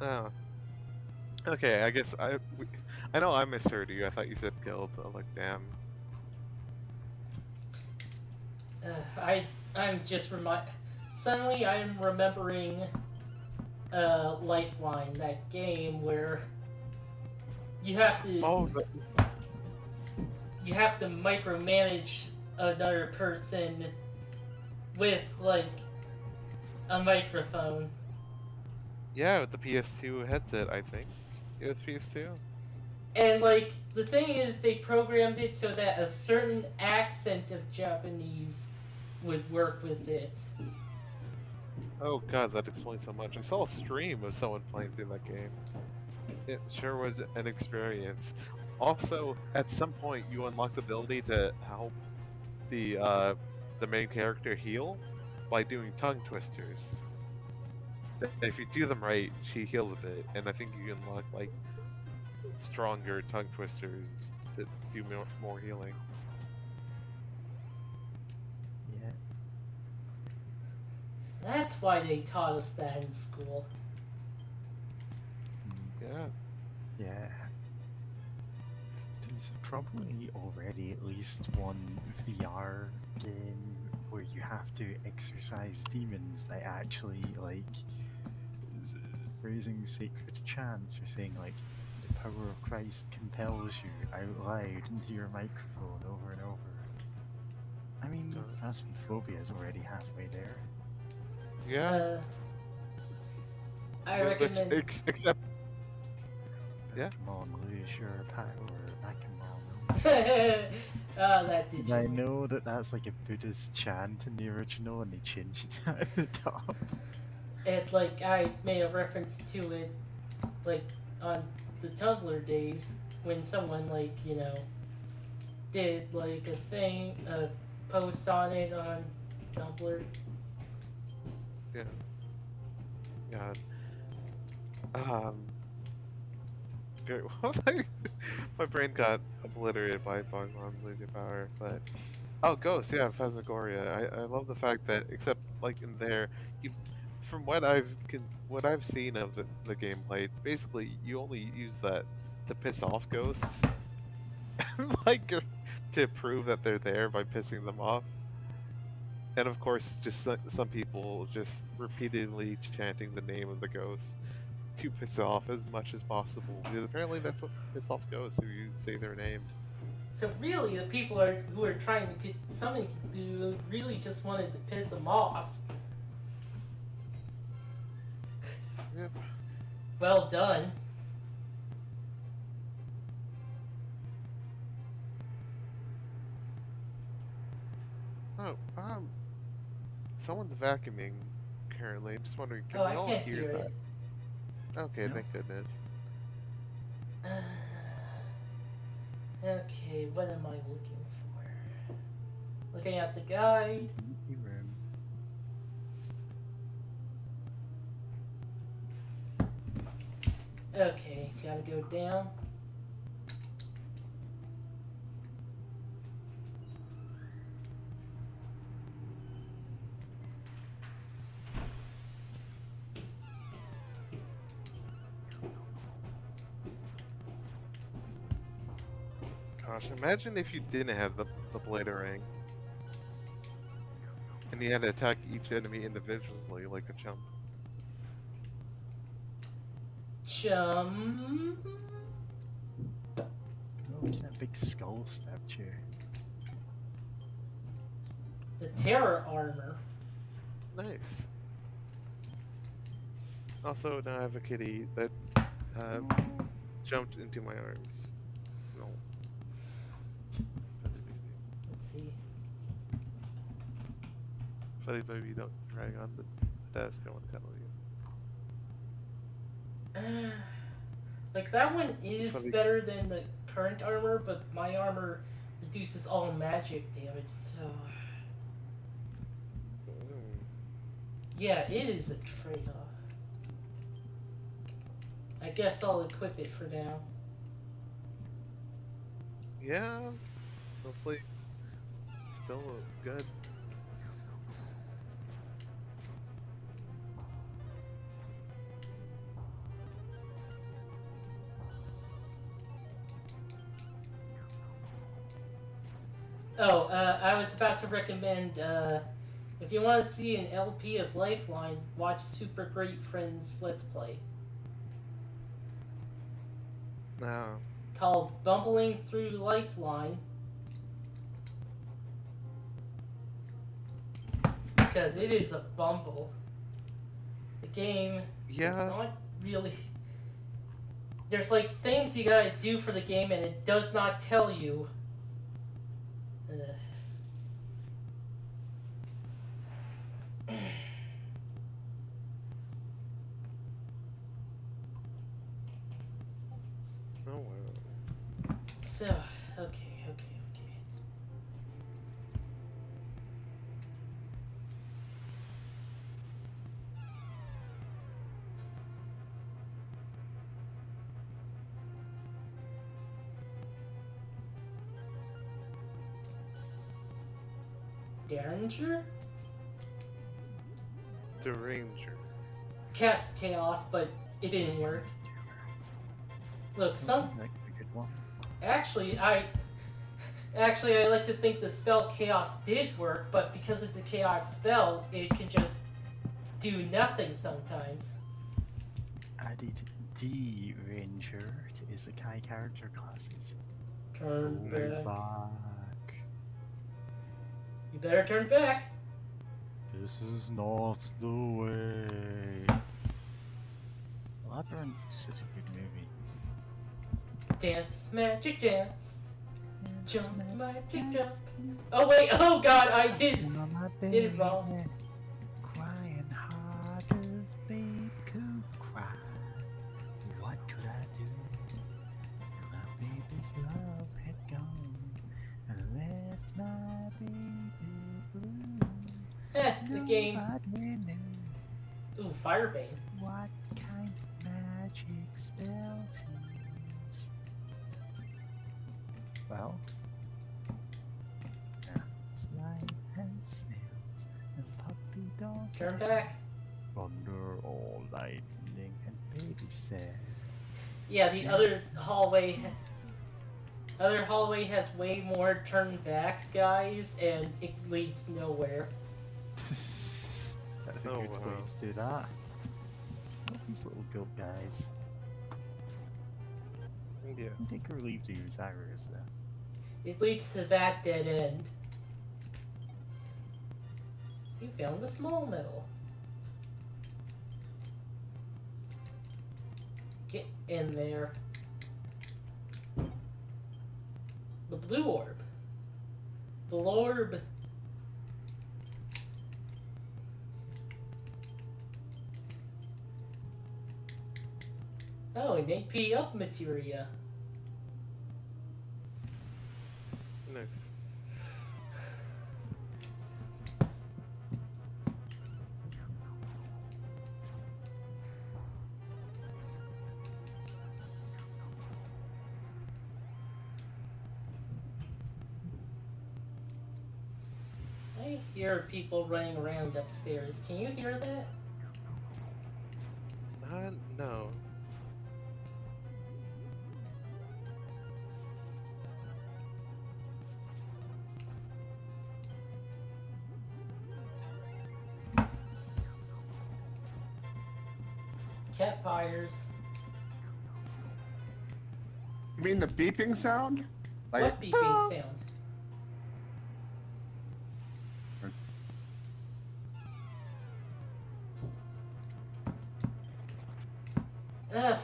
Oh. Okay, I guess I know I misheard you. I thought you said guild. I'm like, damn. I'm just suddenly I'm remembering Lifeline, that game where you have to Oh, you have to micromanage another person with like a microphone. yeah, with the PS2 headset, I think. It was PS2. And like the thing is, they programmed it so that a certain accent of Japanese would work with it. Oh god, that explains so much. I saw a stream of someone playing through that game. It sure was an experience. Also, at some point, you unlock the ability to help the main character heal by doing tongue twisters. If you do them right, she heals a bit, and I think you can unlock like stronger tongue twisters that do more healing. Yeah. That's why they taught us that in school. Yeah. Yeah. There's probably already at least one VR game where you have to exorcise demons by actually, like, phrasing sacred chants or saying, like, the power of Christ compels you out loud into your microphone over and over. I mean, Phasmophobia is already halfway there. Yeah. I But recommend. except Yeah. Come on, lose your power. Come on. Oh, that did I you. know that that's like a Buddhist chant in the original, and they changed it at the top. And like I made a reference to it, like on the Tumblr days when someone did like a post on it on Tumblr. Yeah. Great. What was I? My brain got obliterated by Pokemon Losing Power, but oh, Ghost, yeah, Phasmagoria. I love the fact that except like in there, you from what I've seen of the gameplay, it's basically you only use that to piss off ghosts, like to prove that they're there by pissing them off. And of course, just some people just repeatedly chanting the name of the ghost to piss off as much as possible, because apparently that's what piss off ghosts, if you say their name. So really, the people who are trying to get summon Cthulhu really just wanted to piss him off. Yep. Well done. Oh, someone's vacuuming currently. I'm just wondering, can Oh, we I all can't hear hear that? it. Okay, No. thank goodness. Okay, what am I looking for? Looking at the guide. Empty room. Okay, gotta go down. Gosh, imagine if you didn't have the Blading, and you had to attack each enemy individually like a chump. Chum. Oh, that big skull statue. The terror armor. Nice. Also, now I have a kitty that jumped into my arms. No. Let's see. Funny baby, don't drag on the desk. I want to cuddle you. Like that one is Funny. better than the current armor, but my armor reduces all magic damage, so yeah, it is a trade-off. I guess I'll equip it for now. Yeah. Hopefully, still good. Oh, I was about to recommend, if you want to see an LP of Lifeline, watch Super Great Friends Let's Play, No. called Bumbling Through Lifeline. Because it is a bumble. The game Yeah. is not really... There's like things you gotta do for the game and it does not tell you. Oh wow. So, okay. Derringer? The Ranger. Cast Chaos, but it didn't work. Look, That's some... a good one. Actually, I like to think the spell Chaos did work, but because it's a chaotic spell, it can just do nothing sometimes. Added D Ranger to Isekai character classes. Turn Nice. back. Fuck. You better turn back. This is not the way. Labyrinth is such a good movie. Dance, magic dance. Dance, Jump, magic magic jump. dance. Oh wait, oh god, I did. On my Did it wrong. baby, crying hard as babe could cry. What could I do? My baby's love had gone and left my baby blue. The game. Nobody knew Ooh, Firebane. what kind of magic spell to Well, yeah. Slime and snails and puppy dog. Turn back. Thunder or lightning and baby said. Yeah, the other hallway has way more turn back guys, and it leads nowhere. That's a Oh, good way wow. to do that. Love these little goat guys. Yeah. Take or leave these arrows though. It leads to that dead end. You found the small metal. Get in there. The blue orb. The orb. Oh, an AP up materia. Nice. I hear people running around upstairs. Can you hear that? No. Cat buyers. You mean the beeping sound? What beeping sound?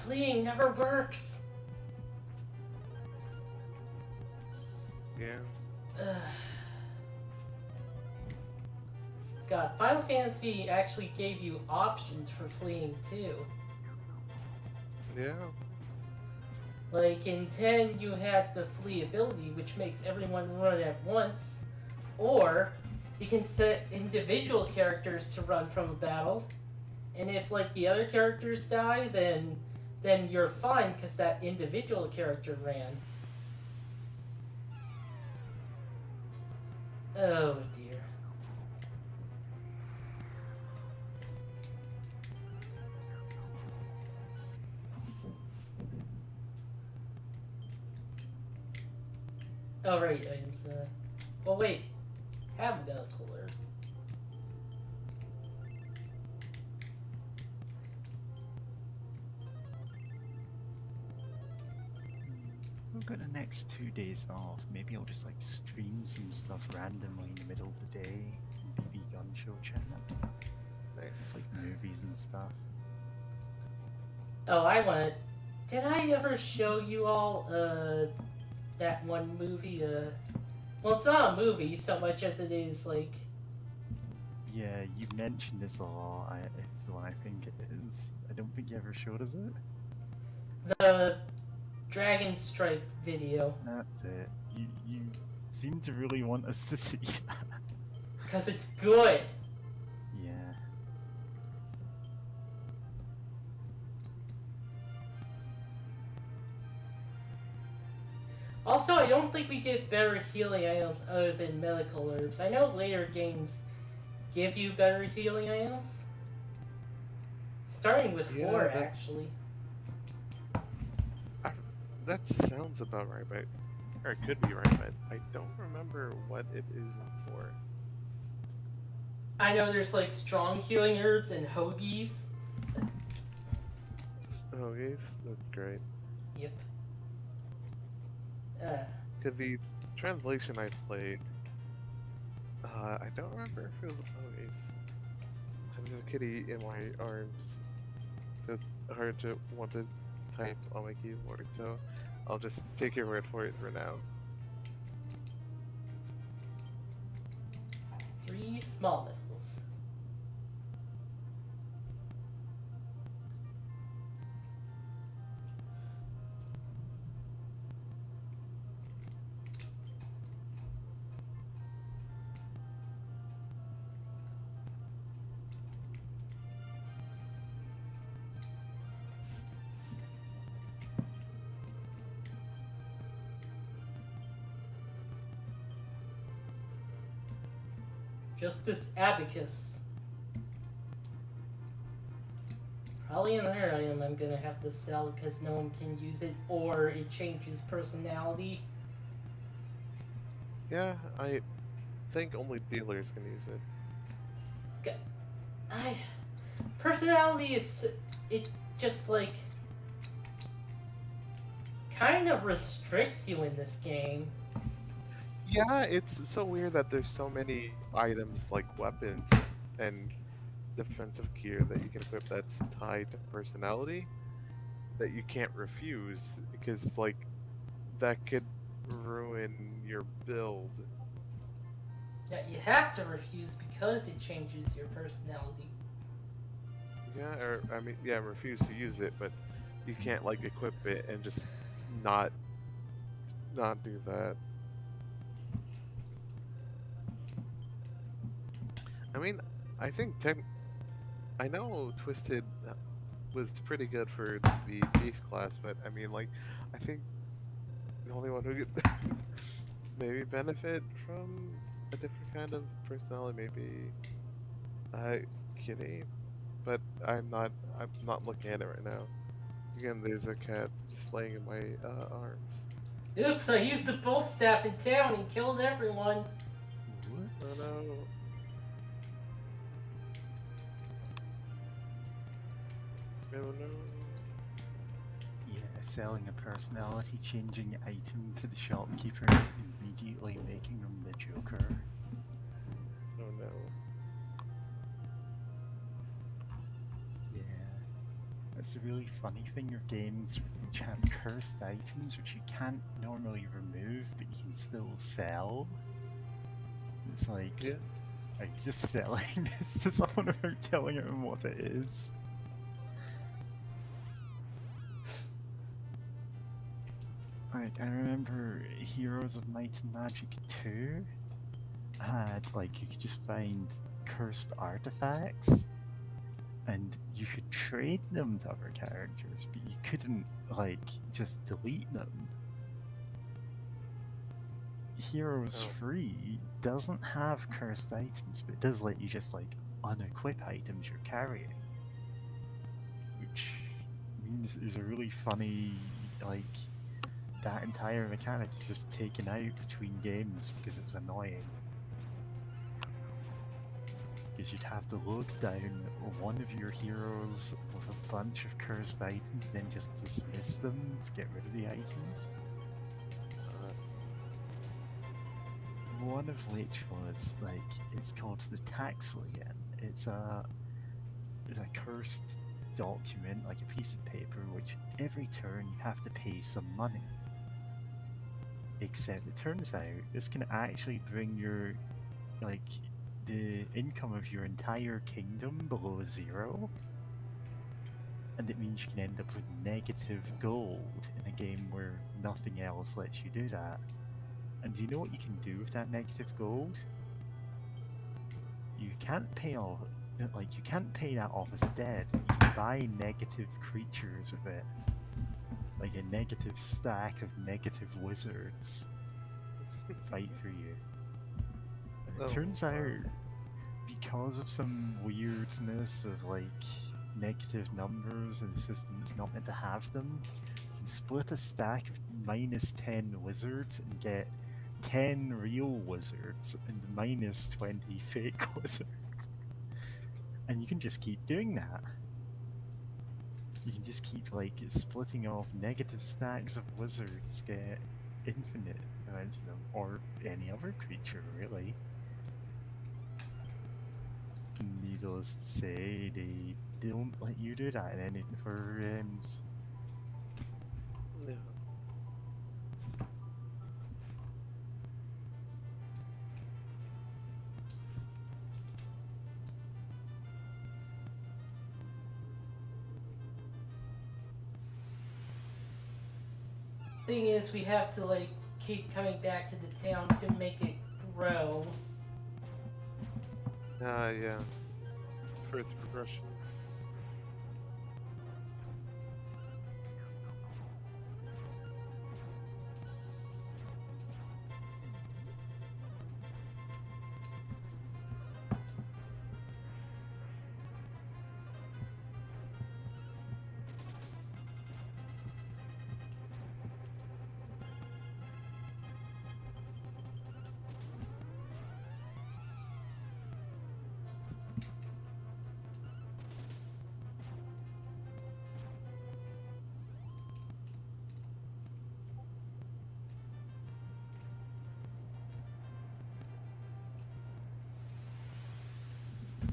Fleeing never works. Yeah. God, Final Fantasy actually gave you options for fleeing too. Yeah. Like in 10, you had the flee ability, which makes everyone run at once, or you can set individual characters to run from a battle, and if like the other characters die, then you're fine because that individual character ran. Oh dear. Oh right, items. Well wait, have medical alert. I've got the next 2 days off. Maybe I'll just like stream some stuff randomly in the middle of the day. BB Gun Show channel. It's Nice. like movies and stuff. Oh, I want. Did I ever show you all that one movie? Well, it's not a movie so much as it is like. Yeah, you mentioned this a lot. It's the one I think it is. I don't think you ever showed us it. The Dragon Strike video. That's it. You seem to really want us to see that. Because it's good. Yeah. Also, I don't think we get better healing items other than medical herbs. I know later games give you better healing items. Starting with Yeah, 4, that- actually. That sounds about right, but or it could be right, but I don't remember what it is for. I know there's like strong healing herbs and hoagies. Oh, yes, that's great. Yep. Cause the translation I played, I don't remember if it was always. There's a kitty in my arms, so it's hard to want to type on my keyboard. So I'll just take your word for it for now. 3 small metals. Just this abacus. Probably another item I'm gonna have to sell because no one can use it, or it changes personality. Yeah, I think only dealers can use it. I personality is it just like kind of restricts you in this game. Yeah, it's so weird that there's so many items like weapons and defensive gear that you can equip that's tied to personality that you can't refuse because like that could ruin your build. Yeah, you have to refuse because it changes your personality. Yeah, or I mean, yeah, refuse to use it, but you can't like equip it and just not not do that. I mean, I think I know Twisted was pretty good for the thief class, but I mean, like, I think the only one who could maybe benefit from a different kind of personality, maybe Kitty, but I'm not looking at it right now. Again, there's a cat just laying in my arms. Oops, I used the bolt staff in town and killed everyone. Oh Whoops. no. Oh no. Yeah, selling a personality changing item to the shopkeeper is immediately making them the Joker. Oh no. Yeah. That's a really funny thing of games which have cursed items which you can't normally remove but you can still sell. It's like, Yeah. are you just selling this to someone without telling them what it is? Like, I remember Heroes of Might and Magic 2 had, like, you could just find cursed artifacts and you could trade them to other characters, but you couldn't, like, just delete them. Heroes Oh. 3 doesn't have cursed items, but it does let you just, like, unequip items you're carrying. Which means there's a really funny, like, that entire mechanic is just taken out between games because it was annoying. Because you'd have to load down one of your heroes with a bunch of cursed items, then just dismiss them to get rid of the items. One of which was like, it's called the Taxlian. It's a cursed document, like a piece of paper, which every turn you have to pay some money. Except it turns out this can actually bring your, like, the income of your entire kingdom below zero. And it means you can end up with negative gold in a game where nothing else lets you do that. And do you know what you can do with that negative gold? You can't pay off, like, you can't pay that off as a debt. You can buy negative creatures with it. Like a negative stack of negative wizards fight for you. And it Oh, turns wow. out, because of some weirdness of like negative numbers in the system that's not meant to have them, you can split a stack of -10 wizards and get 10 real wizards and -20 fake wizards. And you can just keep doing that. You can just keep like splitting off negative stacks of wizards, get infinite amounts of them, or any other creature really. Needless to say, they don't let you do that in any of our games. Yeah. Thing is, we have to like keep coming back to the town to make it grow. Yeah. For its progression.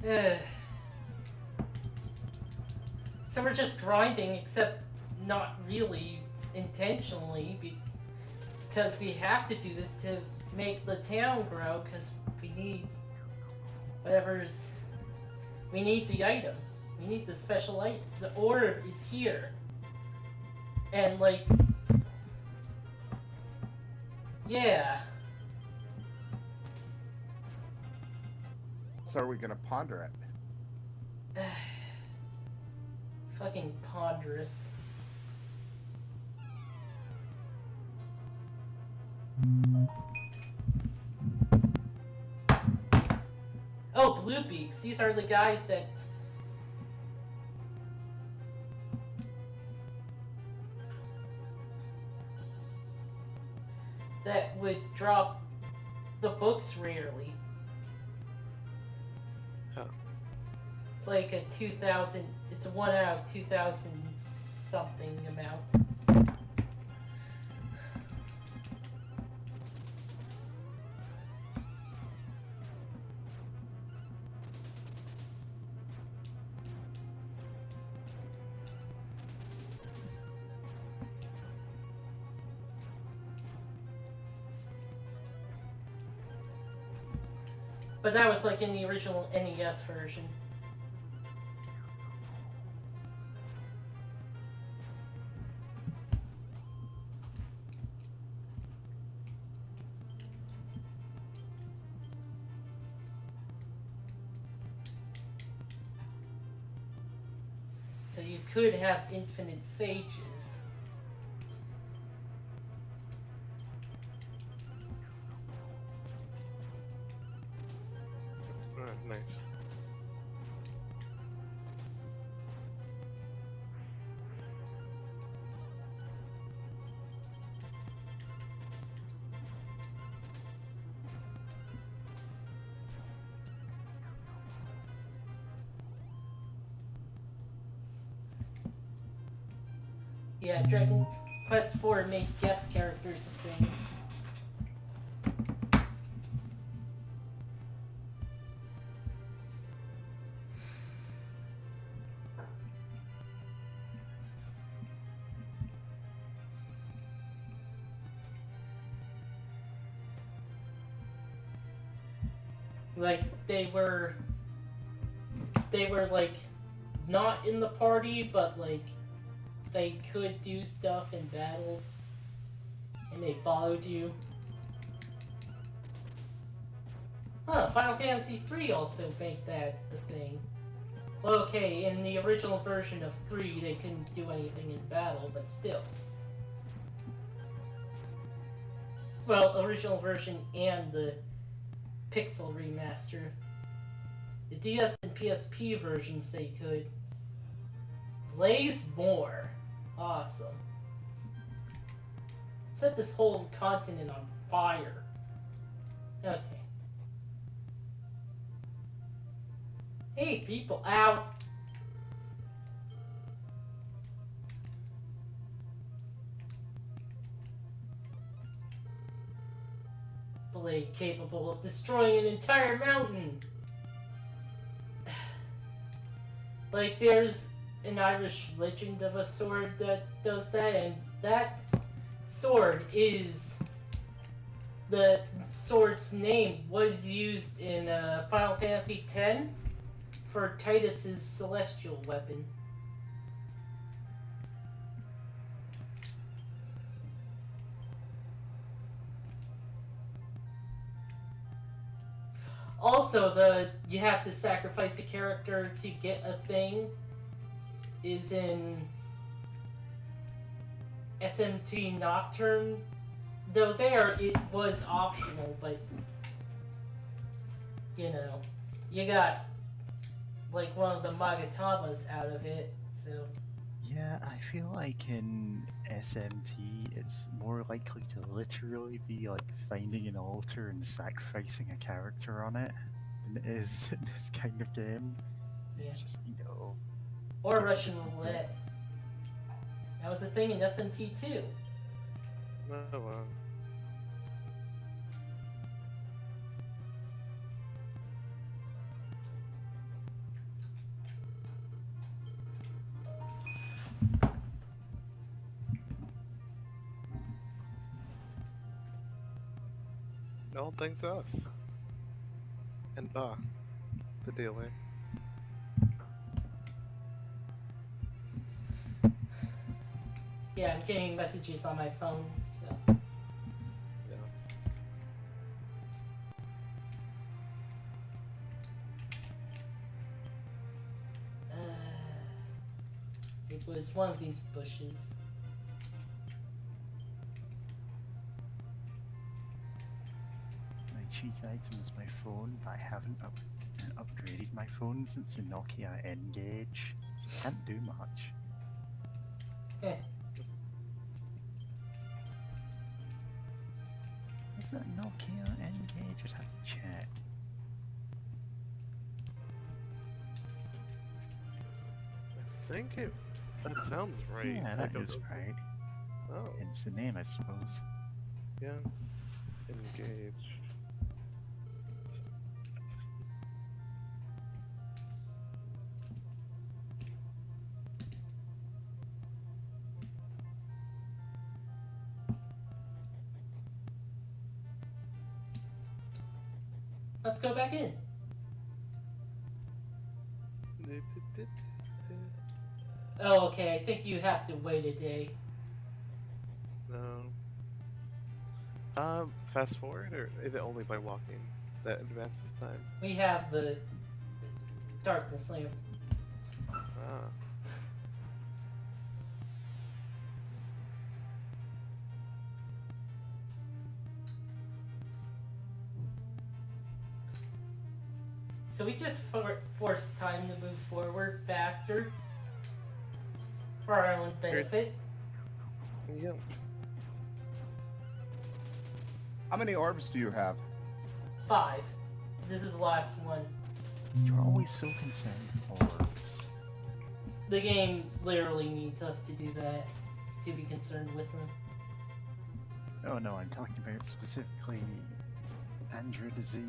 Ugh. So we're just grinding, except not really intentionally, because we have to do this to make the town grow, because we need whatever's... We need the item. We need the special item. The orb is here. And, like... Yeah. So are we gonna ponder it? Fucking ponderous. Oh, Blue Beaks. These are the guys that would drop the books rarely. Huh. It's like a 2,000. It's a 1 out of 2,000 something amount. But that was like in the original NES version. So you could have infinite sages. Nice. Yeah, Dragon Quest IV made guest characters a thing. Like they were like not in the party, but like they could do stuff in battle, and they followed you. Huh, Final Fantasy III also made that a thing. Well, okay, in the original version of 3, they couldn't do anything in battle, but still. Well, original version and the Pixel remaster. The DS and PSP versions they could. Blaze more. Awesome. Set this whole continent on fire. Okay. Hey, people. Ow. Blade capable of destroying an entire mountain. Like, there's an Irish legend of a sword that does that, and that sword is... The sword's name was used in Final Fantasy X for Titus's celestial weapon. Also, you have to sacrifice a character to get a thing is in SMT Nocturne. Though there, it was optional, but, you know, you got, like, one of the Magatamas out of it, so... Yeah, I feel like in SMT it's more likely to literally be like finding an altar and sacrificing a character on it than it is in this kind of game. Yeah. Just, you know... Or Russian roulette. That was a thing in SMT too. Oh, wow. all thanks to us. And the dealer. Yeah, I'm getting messages on my phone, so. Yeah. It was one of these bushes. My cheat item is my phone, but I haven't upgraded my phone since the Nokia N-Gage, so I can't do much. Eh. Is that Nokia N-Gage? I'd have to check. I think that sounds right. Yeah, I that don't is know. right. Oh, It's the name, I suppose. yeah. Engage. Let's go back in. Oh, okay, I think you have to wait a day. No. Fast forward, or is it only by walking that advances time? We have the darkness lamp. Ah. So we just force time to move forward faster for our own benefit. Yeah. How many orbs do you have? 5. This is the last one. You're always so concerned with orbs. The game literally needs us to do that, to be concerned with them. Oh no, I'm talking about specifically Andrew disease.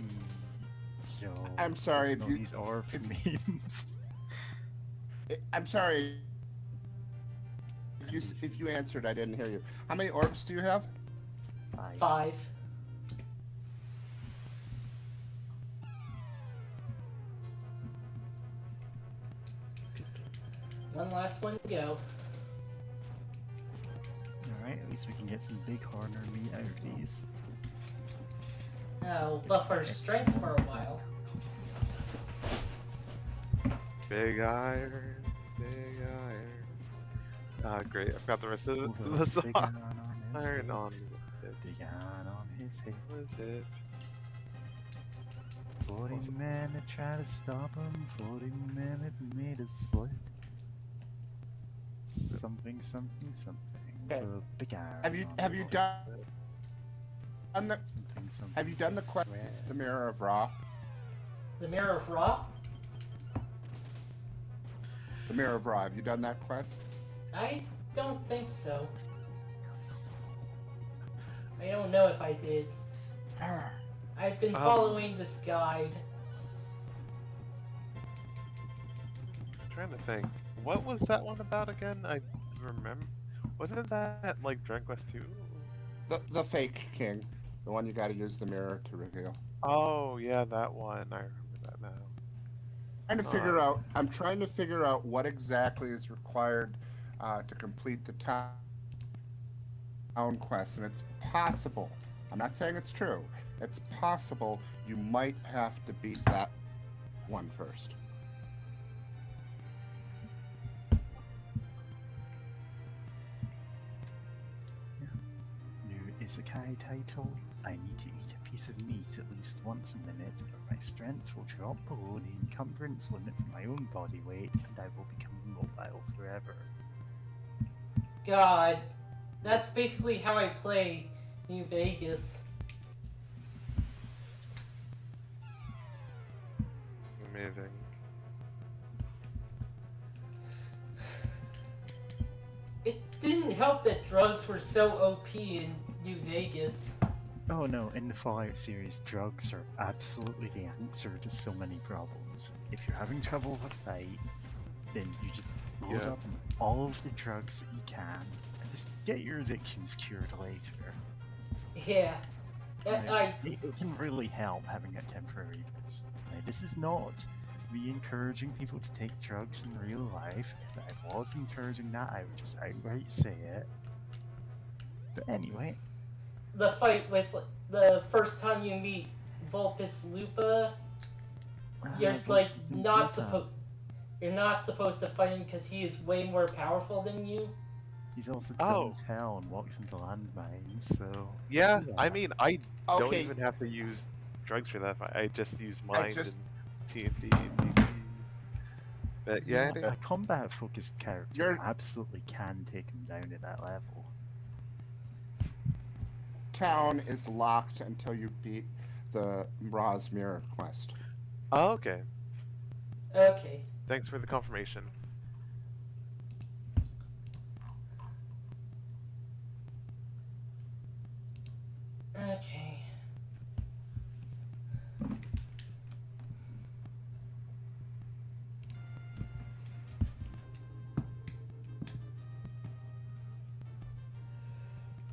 Yo, I'm sorry, listen to these orb memes. I'm sorry. If you answered, I didn't hear you. How many orbs do you have? 5. One last one to go. Alright, at least we can get some big horner meat out of these. We'll buff our strength for a while. Big iron, big iron. Ah, great. I forgot the rest of Move the a song. big iron on his Iron hip. on Big iron on his hip. it. 40 Awesome. men that try to stop him, 40 men that made a slip. Something, something, something. Okay. For big iron Have you on have his you hip. done the Something, something. have you done the thread. quest, the Mirror of Ra? The Mirror of Ra? The Mirror of Ra. Have you done that quest? I don't think so. I don't know if I did. I've been following this guide. Trying to think. What was that one about again? I remember. Wasn't that like Dragon Quest 2? The fake king, the one you got to use the mirror to reveal. Oh yeah, that one. I remember that now. I'm trying to figure out what exactly is required to complete the town quest, and it's possible. I'm not saying it's true. It's possible you might have to beat that one first. New Isekai title. I need to eat a piece of meat at least once a minute, or my strength will drop below the encumbrance limit for my own body weight, and I will become immobile forever. God, that's basically how I play New Vegas. Amazing. It didn't help that drugs were so OP in New Vegas. Oh no, in the Fallout series, drugs are absolutely the answer to so many problems. If you're having trouble with a fight, then you just load Yeah. up on all of the drugs that you can, and just get your addictions cured later. Yeah. It can really help having a temporary boost. Now, this is not me encouraging people to take drugs in real life. If I was encouraging that, I would just outright say it. But anyway, the fight with the first time you meet Vulpus Lupa, you're like Vulpes and not Lupa. supposed. You're not supposed to fight him because he is way more powerful than you. He's also dumb as hell and walks into landmines, so... Yeah, I mean, I don't Okay. even have to use drugs for that. I just use mind just- and TNT and DP. But yeah, a combat-focused character You're- absolutely can take him down at that level. Town is locked until you beat the Mraz Mirror quest. oh, okay. Okay. Thanks for the confirmation. Okay.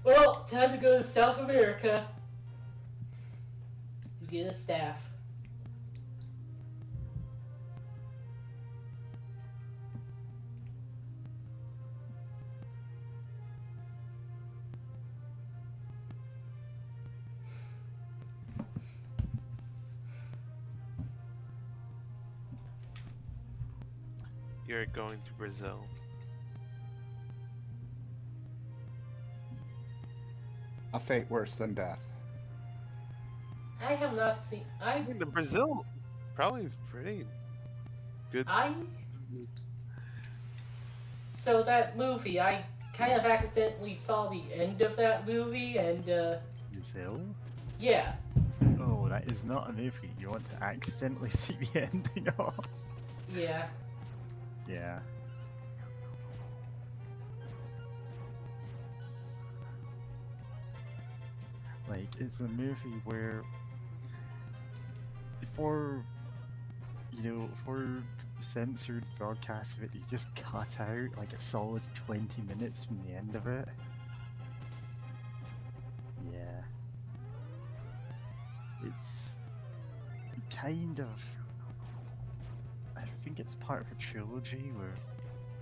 Well, time to go to South America to get a staff. You're going to Brazil. A fate worse than death. I have not seen. I mean, Brazil probably pretty good. So that movie, I kind of accidentally saw the end of that movie, and Brazil? yeah. Oh, that is not a movie you want to accidentally see the ending of. Yeah. Yeah. Like, it's a movie where, for censored broadcasts of it, you just cut out like a solid 20 minutes from the end of it. Yeah. It's kind of, I think it's part of a trilogy with,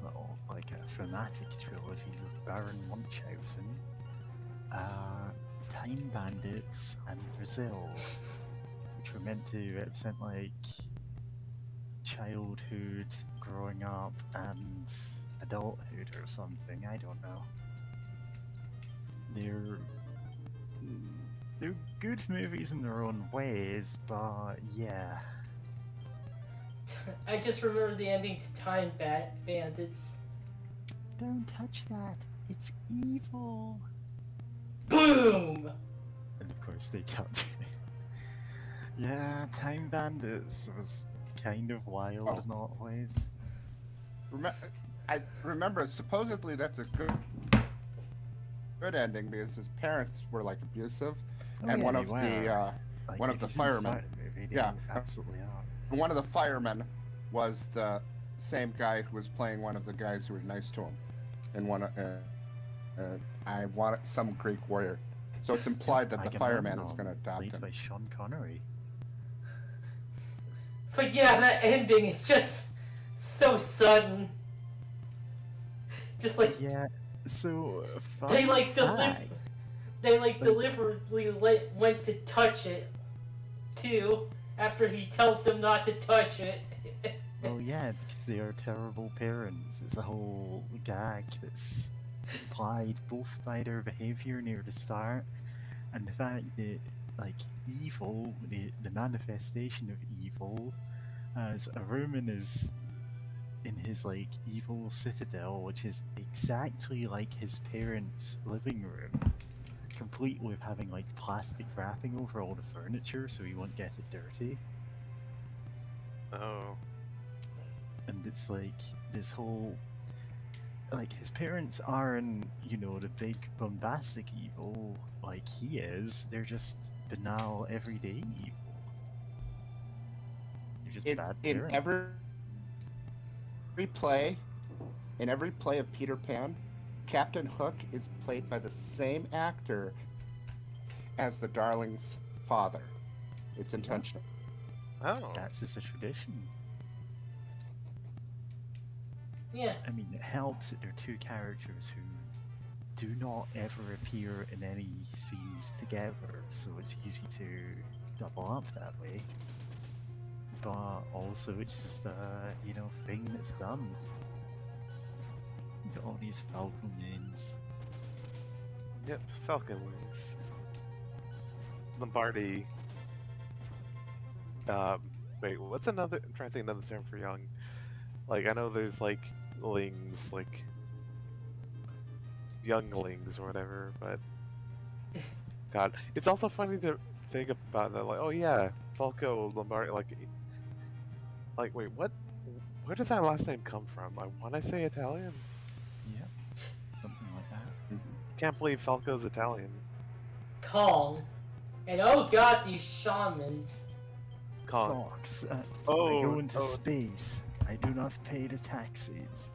well, like a thematic trilogy with Baron Munchausen, Time Bandits, and Brazil, which were meant to represent like childhood, growing up, and adulthood or something. I don't know. They're good movies in their own ways, but yeah. I just remember the ending to Time Bandits. Don't touch that. It's evil. Boom! And of course they touch it. Yeah, Time Bandits was kind of wild in a lot of ways. I remember supposedly that's a good ending because his parents were like abusive, and one of the one of the firemen. Yeah, absolutely are. One of the firemen was the same guy who was playing one of the guys who were nice to him, in one. I want some Greek warrior, so it's implied that the fireman is going to adopt him. Played by Sean Connery. But yeah, that ending is just so sudden. Just like Yeah. So they like deliberately went to touch it too after he tells them not to touch it. Oh yeah, because they are terrible parents. It's a whole gag that's implied both by their behaviour near the start and the fact that, like, evil, the manifestation of evil, as a Roman is in his, like, evil citadel, which is exactly like his parents' living room, complete with having, like, plastic wrapping over all the furniture so he won't get it dirty. Oh. And it's like this whole, like, his parents aren't, you know, the big bombastic evil like he is. They're just banal, everyday evil. They're just bad parents. In every play of Peter Pan, Captain Hook is played by the same actor as the darling's father. It's intentional. Oh, That's just a tradition. Yeah. I mean, it helps that they're two characters who do not ever appear in any scenes together, so it's easy to double up that way. But also, it's just a thing that's done. You got all these Falcon names. yep, Falcon Wings. Lombardi. Wait, what's another? I'm trying to think another term for young. Like I know there's like lings, like younglings or whatever, but God, it's also funny to think about that. Like, oh yeah, Falco Lombardi. Like wait, what? Where did that last name come from? I want to say Italian. Yep, something like that. Can't believe Falco's Italian. Kong. And oh god, these shamans. Kong. Fox, I Oh, go into oh. space. I do not pay the taxes.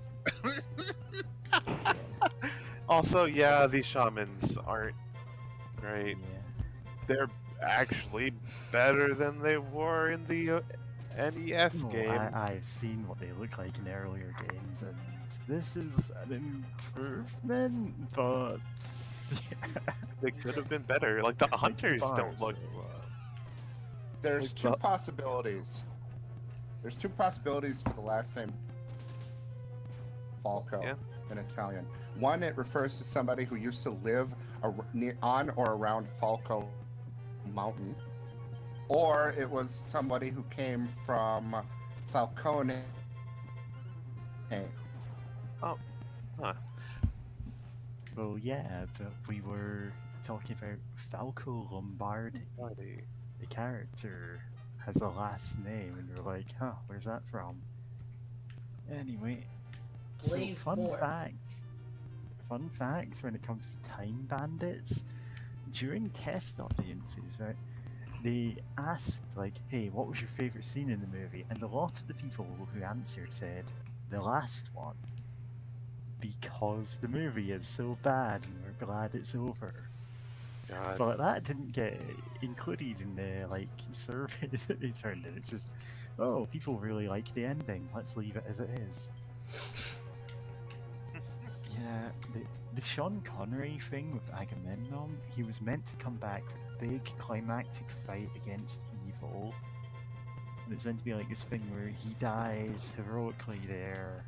Also, yeah, these shamans aren't great. Yeah. They're actually better than they were in the NES Well, game. I've seen what they look like in earlier games, and this is an improvement, but They could have been better. Like the hunters bar don't is look. so low. There's Like two the- possibilities. There's two possibilities for the last name Falco Yeah. in Italian. One, it refers to somebody who used to live on or around Falco Mountain, or it was somebody who came from Falcone. Well, yeah, but we were talking about Falco Lombardi. Lombardi. The character has a last name, and you're like, huh, where's that from? Anyway, so Blaze fun Moore. facts. Fun facts when it comes to Time Bandits. During test audiences, right, they asked, like, hey, what was your favorite scene in the movie? And a lot of the people who answered said, the last one. Because the movie is so bad and we're glad it's over. God. But that didn't get included in the surveys that they turned in. It's just, oh, people really like the ending. Let's leave it as it is. Yeah, the Sean Connery thing with Agamemnon, he was meant to come back for a big climactic fight against evil. And it's meant to be like this thing where he dies heroically there,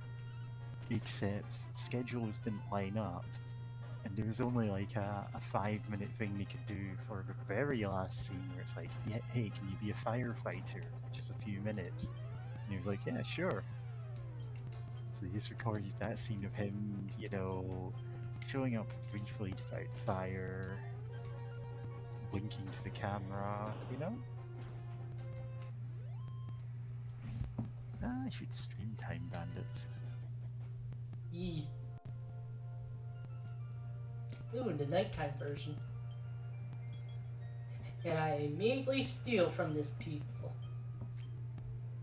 except schedules didn't line up. And there was only like a 5-minute thing they could do for the very last scene where it's like, yeah, hey, can you be a firefighter for just a few minutes? And he was like, yeah, sure. So they just recorded that scene of him, showing up briefly to fight fire, blinking to the camera. I should stream Time Bandits. Yee. Ooh, in the nighttime version. And I immediately steal from this people.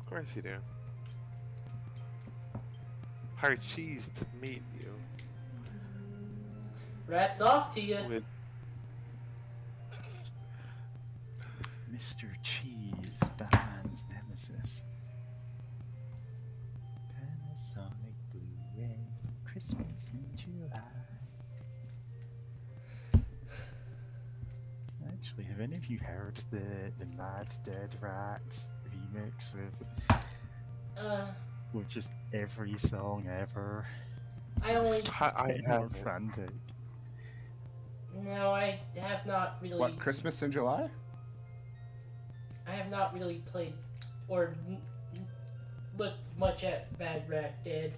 Of course you do. Hard cheese to meet you. Rats off to you. With Mr. Cheese, Batman's nemesis. Panasonic Blu-ray, Christmas in July. Actually, have any of you heard the Mad Dead Rats remix with just every song ever? I only. It's I getting more haven't. frantic. No, I have not really. What, Christmas in July? I have not really played or looked much at Mad Rat Dead.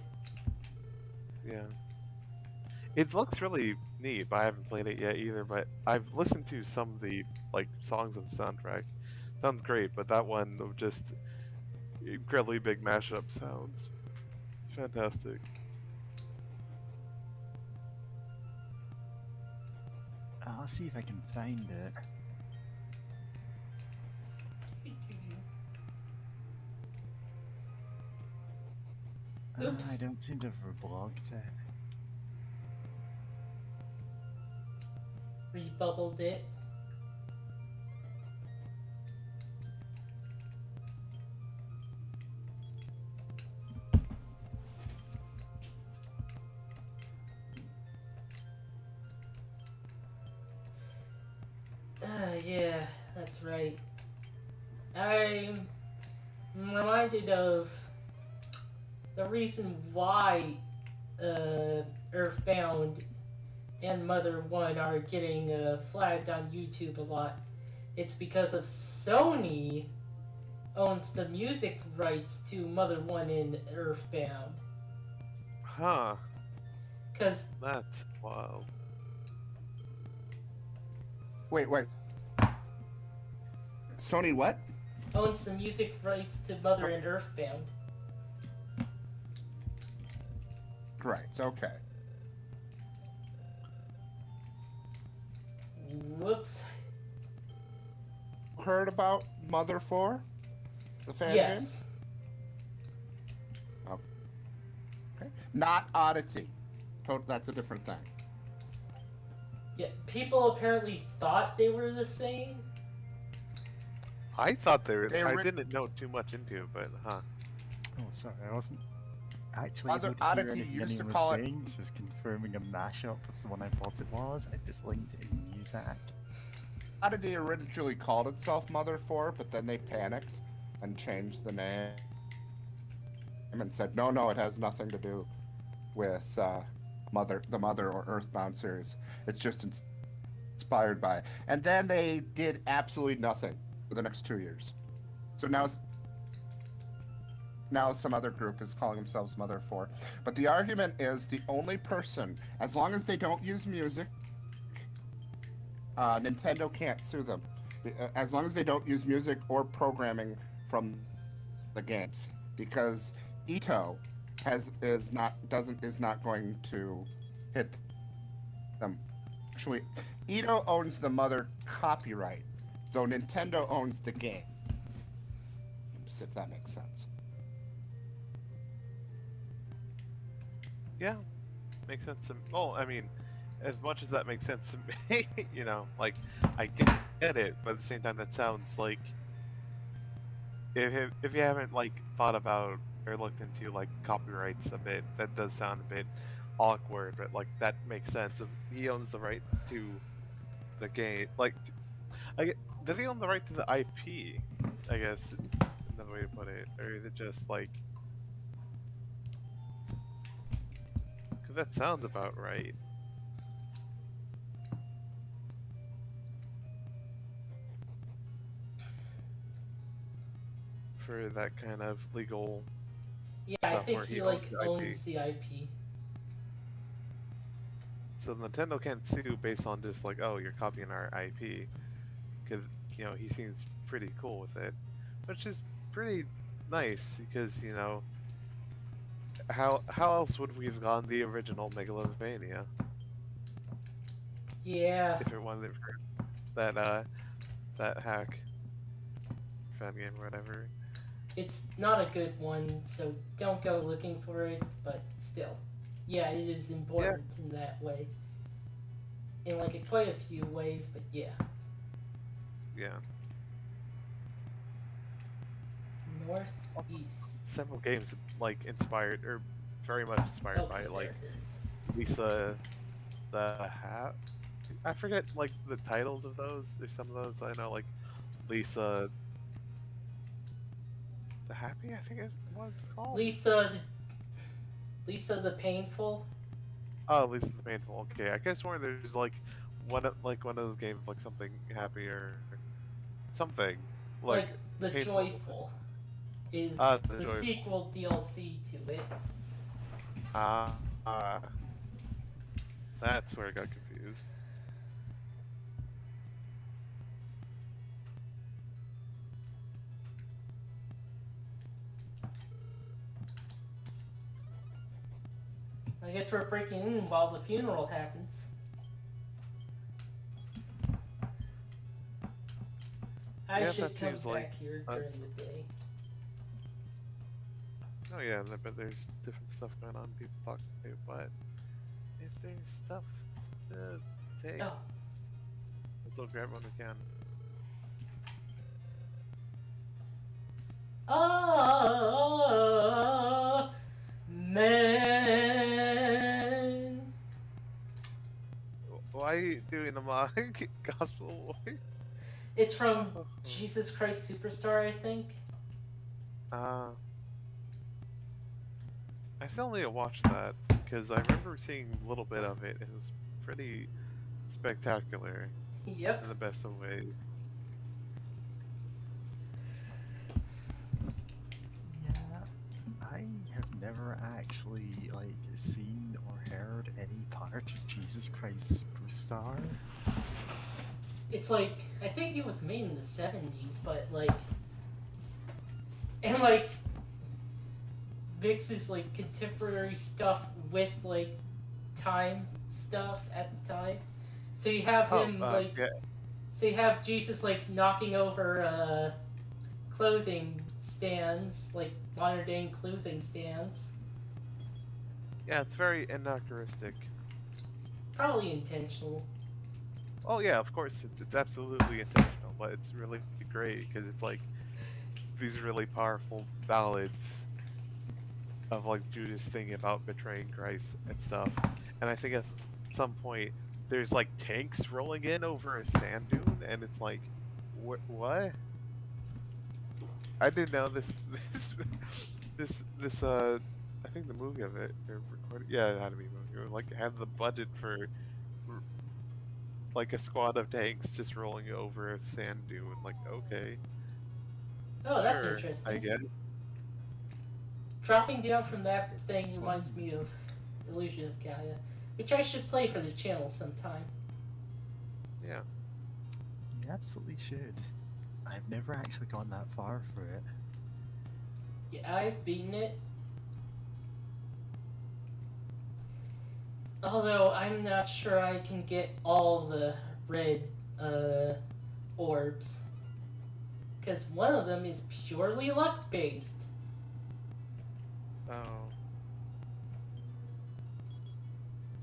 yeah. It looks really neat, but I haven't played it yet either. But I've listened to some of the songs on the soundtrack. Sounds great, but that one of just incredibly big mashup sounds fantastic. I'll see if I can find it. Oops. I don't seem to have reblogged it. Rebubbled it. Yeah, that's right. I'm reminded of the reason why Earthbound and Mother 1 are getting flagged on YouTube a lot. It's because of Sony owns the music rights to Mother 1 and Earthbound. Huh. Because, That's wild. Wait. Sony what? owns the music rights to Mother and Earthbound. Right. Okay. Whoops. Heard about Mother 4? The fan Yes. game? Okay. Not Oddity. That's a different thing. Yeah, people apparently thought they were the same. I thought they were. They I ri- didn't know too much into it, but huh. Oh, sorry, I wasn't actually Other able to hear Oddity anything used to anyone was call it- saying, so I was confirming a mashup was the one I thought it was. I just linked it in music. Oddity originally called itself Mother 4, but then they panicked and changed the name and said, no, it has nothing to do with the Mother or Earthbound series. It's just inspired by it. And then they did absolutely nothing for the next 2 years. So now some other group is calling themselves Mother 4. But the argument is the only person, as long as they don't use music, Nintendo can't sue them. As long as they don't use music or programming from the games. Because Ito is not going to hit them. Actually, Ito owns the Mother copyright, though Nintendo owns the game. If that makes sense. Yeah, makes sense to me. Well, I mean, as much as that makes sense to me, you know, like, I get it, but at the same time, that sounds like if you haven't like thought about or looked into like copyrights a bit, that does sound a bit awkward. But like that makes sense. If he owns the right to the game, like, does he own the right to the IP? I guess another way to put it, or is it just like? Because that sounds about right. For that kind of legal Yeah, I stuff think where he owns like the IP. owns the IP. So Nintendo can't sue based on just like, oh, you're copying our IP, because you know he seems pretty cool with it, which is pretty nice because you know how else would we have gotten the original Megalovania Yeah. if it wasn't for that hack fan game or whatever. It's not a good one, so don't go looking for it, but still. Yeah, it is important in that way. In like quite a few ways, but yeah. Yeah, Northeast. several games like inspired or very much inspired Okay, by there like it is. Lisa the Hat. I forget like the titles of those. There's some of those I know, like Lisa the Happy. I think is what it's called. Lisa the Painful. Oh, Lisa the Painful. Okay, I guess where there's like one of those games, like something happy or something Like the painful. Joyful is The the Joyful. sequel DLC to it. That's where I got confused. I guess we're breaking in while the funeral happens. I Yeah, should that come seems back like here during us. the day. Oh yeah, but there's different stuff going on. People talk to, but if there's stuff to take, Oh, let's all grab one we can. man. Why are you doing a mock gospel voice? It's from Jesus Christ Superstar, I think. Uh, I still need to watch that because I remember seeing a little bit of it. It was pretty spectacular Yep. in the best of ways. Yeah, I have never actually like seen or heard any part of Jesus Christ Superstar. It's like, I think it was made in the 70s, but like, and like, mixes like contemporary stuff with like time stuff at the time. So you have him like, Yeah, so you have Jesus like knocking over clothing stands, like modern day clothing stands. yeah, it's very anachronistic. Probably intentional. Oh yeah, of course, it's absolutely intentional, but it's really great because it's like these really powerful ballads of like Judas thinking about betraying Christ and stuff. And I think at some point there's like tanks rolling in over a sand dune, and it's like, what? I didn't know this. This. I think the movie of it or recorded. Yeah, it had to be a movie. Like it had the budget for like a squad of tanks just rolling over a sand dune. Like okay, Oh, that's sure, I interesting. guess. Dropping down from that It's thing insane. reminds me of Illusion of Gaia, which I should play for the channel sometime. Yeah. You absolutely should. I've never actually gone that far for it. Yeah, I've beaten it. Although I'm not sure I can get all the red orbs. Because one of them is purely luck based. Oh.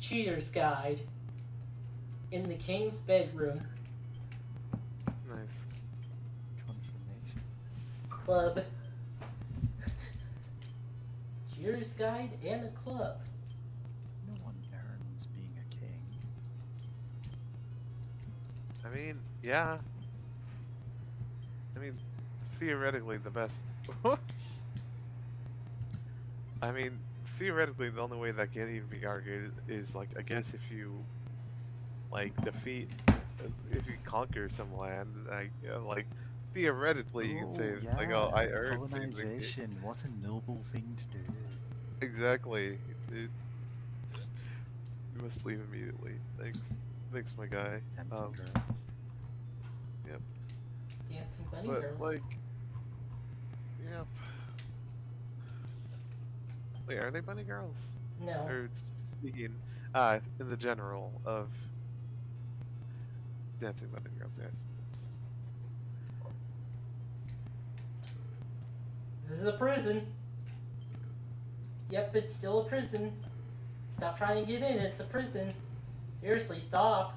Cheater's Guide. In the king's bedroom. Nice. Confirmation. Club. Cheater's Guide and a club. No one earns being a king. I mean, yeah. I mean, theoretically, the best. I mean, theoretically, the only way that can even be argued is like, I guess if you like defeat, if you conquer some land, like theoretically, you can say yeah, like, oh, I earned being the king. colonization. What a noble thing to do. Exactly. You must leave immediately. Thanks, my guy. Dancing girls. Yep. Dancing bunny But girls. like, yep. Wait, are they bunny girls? No. Or speaking, in the general of dancing bunny girls, yes. This is a prison. Yep, it's still a prison. Stop trying to get in, it's a prison. Seriously, stop.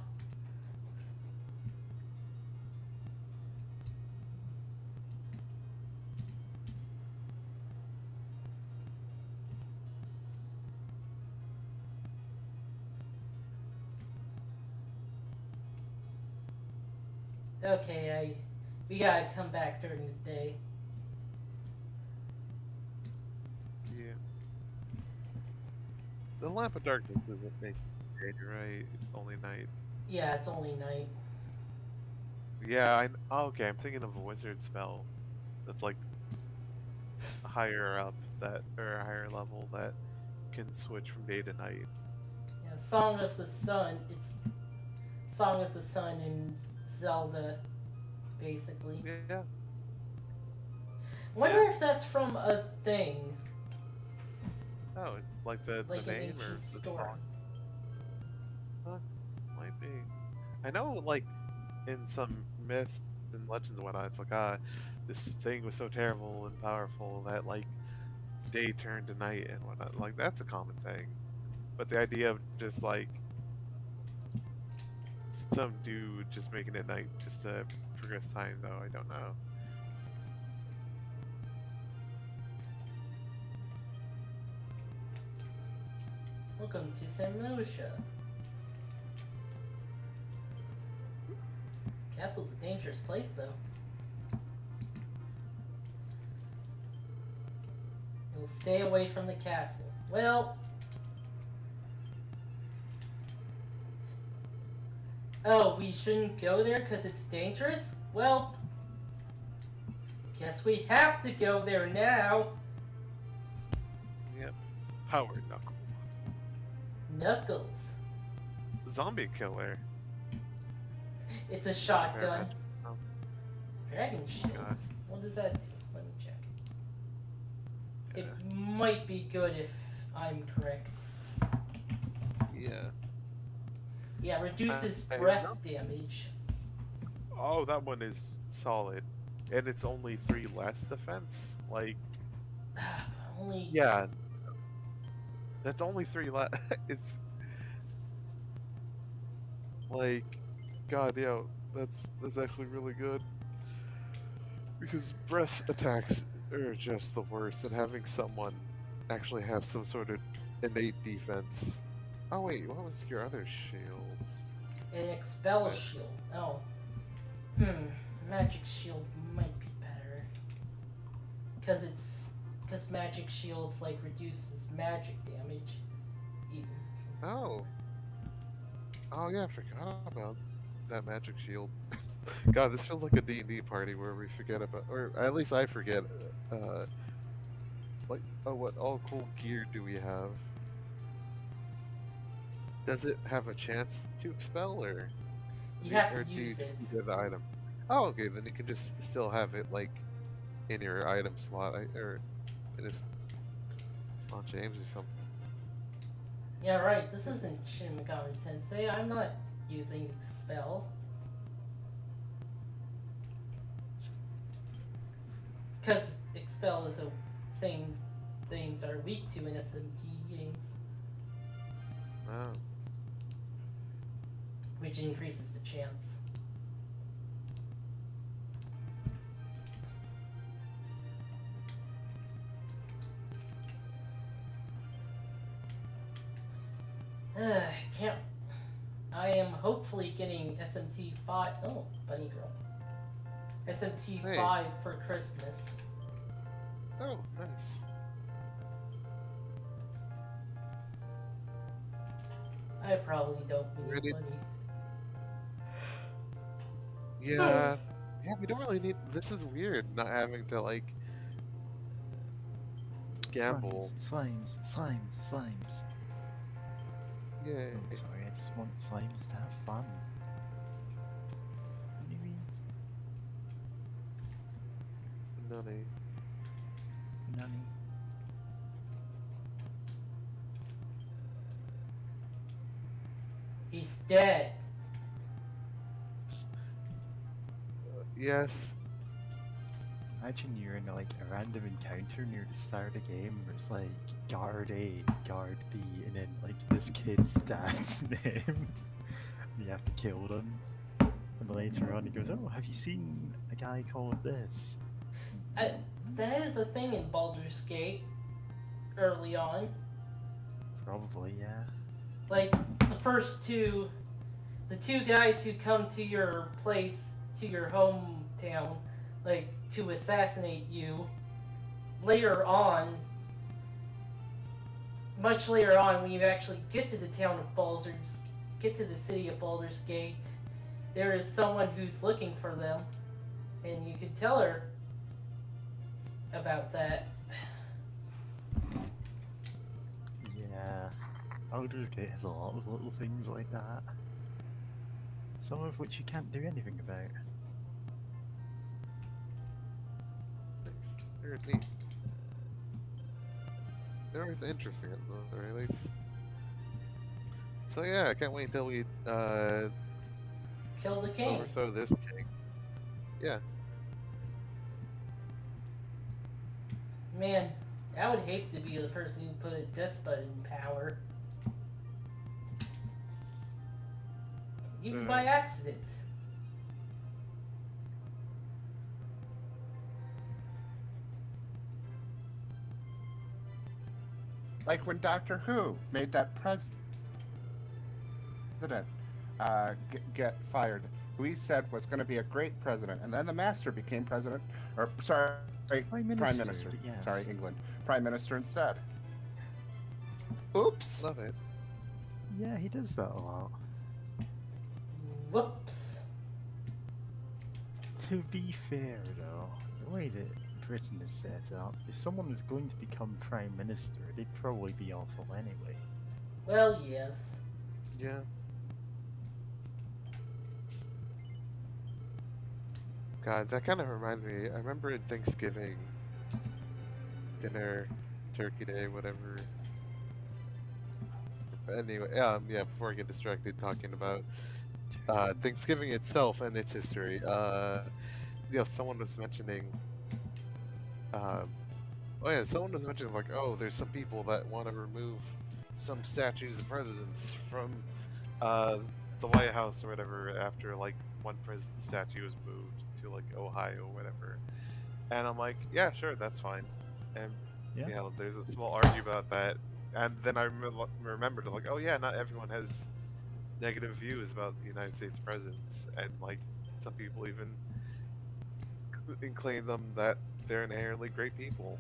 Okay, we gotta come back during the day. Yeah. The lamp of darkness doesn't make day, right? It's only night. Yeah, it's only night. Yeah, okay, I'm thinking of a wizard spell that's like higher up or a higher level that can switch from day to night. Yeah, Song of the Sun. It's Song of the Sun in Zelda, basically. Yeah. Wonder if that's from a thing, Oh, it's like the like an name or ancient the story. song. Huh? Might be. I know, like, in some myths and legends and whatnot, it's like, this thing was so terrible and powerful that, like, day turned to night and whatnot. Like, that's a common thing. But the idea of just, like, some dude just making it night just to progress time, though, I don't know. Welcome to Samosia. Castle's a dangerous place, though. You'll stay away from the castle. Well... Oh, we shouldn't go there because it's dangerous? Well... Guess we have to go there now. Yep. Power Knuckle. Knuckles. Zombie killer. It's a shotgun. Oh, Dragon shield. God. What does that do? Let me check. Yeah. It might be good if I'm correct. Yeah. Yeah, reduces I breath know. damage. Oh, that one is solid. And it's only 3 less defense? Like, Only... yeah. That's only 3 less. It's... Like, God, yeah, that's actually really good. Because breath attacks are just the worst, and having someone actually have some sort of innate defense. Oh wait, what was your other shield? An expel shield. Oh. Magic shield might be better. Because magic shields, like, reduces magic damage. Even. Oh. Oh yeah, I forgot about that magic shield. God, this feels like a D&D party where we forget about, or at least I forget, like, oh, what all cool gear do we have? Does it have a chance to expel, or You have or to do you use just it. need the item? Oh, okay, then you can just still have it like in your item slot, or in his on James or something. Yeah, right. This isn't Shin Megami Tensei. I'm not using expel. Because expel is a thing things are weak to in SMT games, Oh, which increases the chance. Can't. I am hopefully getting SMT 5. Oh, bunny girl. SMT 5 for Christmas. oh, nice. I probably don't need Ready? money. Yeah, yeah, we don't really need. This is weird, not having to like gamble. Slimes. Yay. Oh, sorry, I just want slimes to have fun. Maybe. Nunny. Nunny. He's dead. Yes. Imagine you're in like a random encounter near the start of the game where it's like guard A, guard B, and then like this kid's dad's name. And you have to kill them. And then later on he goes, oh, have you seen a guy called this? That is a thing in Baldur's Gate early on. Probably, yeah. Like, the two guys who come to your place, to your hometown, like, to assassinate you, later on, much later on, when you actually get to the town of Baldur's, get to the city of Baldur's Gate, there is someone who's looking for them, and you can tell her about that. Yeah. Baldur's Gate has a lot of little things like that. Some of which you can't do anything about. Nice. Very neat. They're interesting at the very least. So yeah, I can't wait until we Kill the king. overthrow this king. Yeah. Man, I would hate to be the person who put a despot in power. Even by accident. Like when Doctor Who made that president get fired. who he said was going to be a great president, and then the master became president, or sorry, Prime prime Minister, minister. yes. Sorry, England, prime minister instead. Oops. Love it. Yeah, he does that a lot. Whoops. To be fair, though, the way that Britain is set up, if someone was going to become Prime Minister, they'd probably be awful anyway. Well, yes. Yeah. God, that kind of reminds me. I remember at Thanksgiving dinner, Turkey Day, whatever. But anyway, yeah. Before I get distracted talking about Thanksgiving itself and its history, someone was mentioning. Someone was mentioning like, oh, there's some people that want to remove some statues of presidents from the White House or whatever after like one president's statue was moved to like Ohio or whatever. And I'm like, yeah, sure, that's fine. And Yeah. there's a small argue about that. And then I remembered like, oh yeah, not everyone has negative views about the United States presidents, and like some people even claim them that they're inherently great people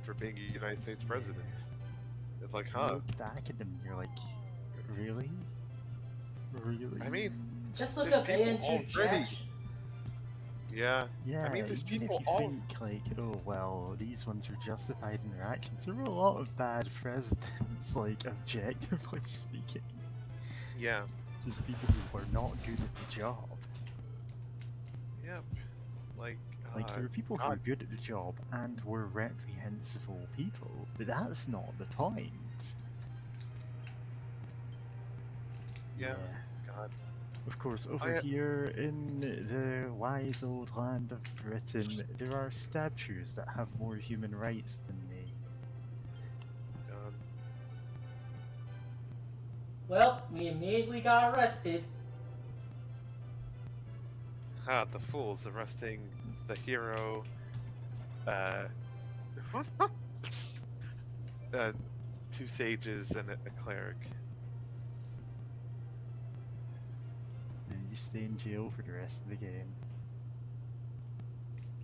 for being United States presidents. It's like, You huh? look back at them and you're like, really? Really? I mean, Just look There's up people Andrew already. Jackson. Yeah. Yeah, I mean, there's even people if you all. think like, oh well, these ones are justified in their actions, there were a lot of bad presidents, like objectively speaking. Yeah. Just people who were not good at the job. Yep. Like. Like there were people who were God. good at the job and were reprehensible people, but that's not the point. Yeah. God. Of course, over here in the wise old land of Britain, there are statues that have more human rights than me. God. Well, we immediately got arrested. The fools arresting the hero. Two sages and a cleric. And you stay in jail for the rest of the game.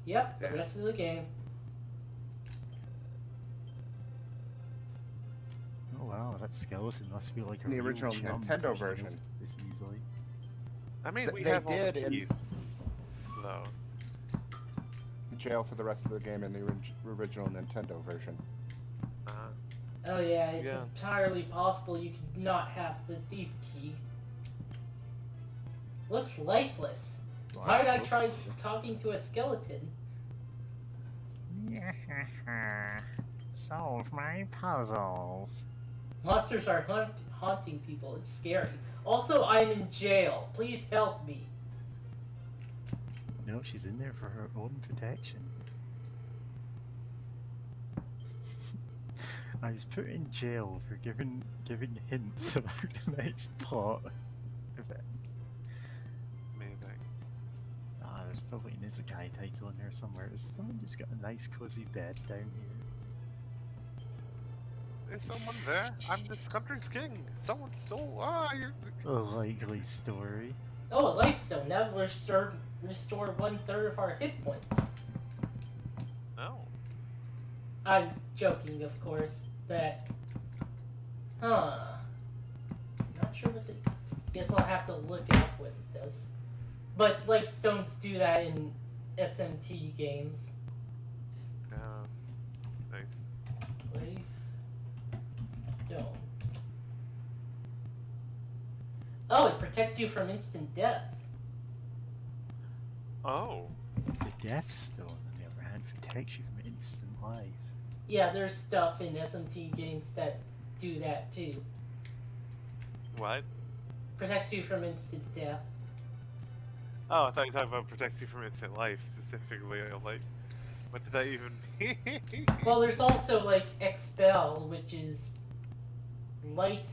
Yep, the Yeah. rest of the game. Oh wow, that skeleton must be like a The real original chump Nintendo to kill version. this easily. I mean, we They have all the did in- keys, though. Jail for the rest of the game in the original Nintendo version. Oh yeah, it's Yeah. entirely possible you could not have the thief key. Looks lifeless. Why did I try talking to a skeleton? Solve my puzzles. Monsters are haunting people. It's scary. Also, I'm in jail. Please help me. No, she's in there for her own protection. I was put in jail for giving hints about the next plot event. Amazing. There's probably an Isekai title in there somewhere. Is someone just got a nice cozy bed down here? Is someone there? I'm this country's king. Someone stole. You're. A likely story. Oh, a life stone. That will restore 1/3 of our hit points. No. I'm joking, of course. That. Huh. Not sure what the. Guess I'll have to look up what it does. But life stones do that in SMT games. Thanks. Life stone. Oh, it protects you from instant death. Oh. The Death Stone, on the other hand, protects you from instant life. Yeah, there's stuff in SMT games that do that too. What? Protects you from instant death. Oh, I thought you were talking about protects you from instant life specifically. I'm like, what did that even mean? Well, there's also like Expel, which is light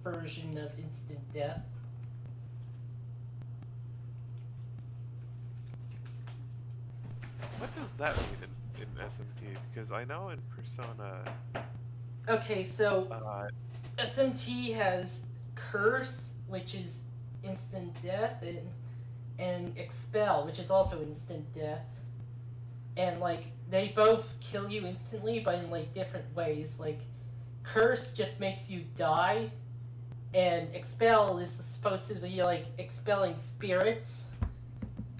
version of instant death. What does that mean in SMT? Because I know in Persona, Okay, so uh, SMT has Curse, which is instant death, and and expel, which is also instant death. And like they both kill you instantly, but in like different ways. Like curse just makes you die, and expel is supposed to be like expelling spirits.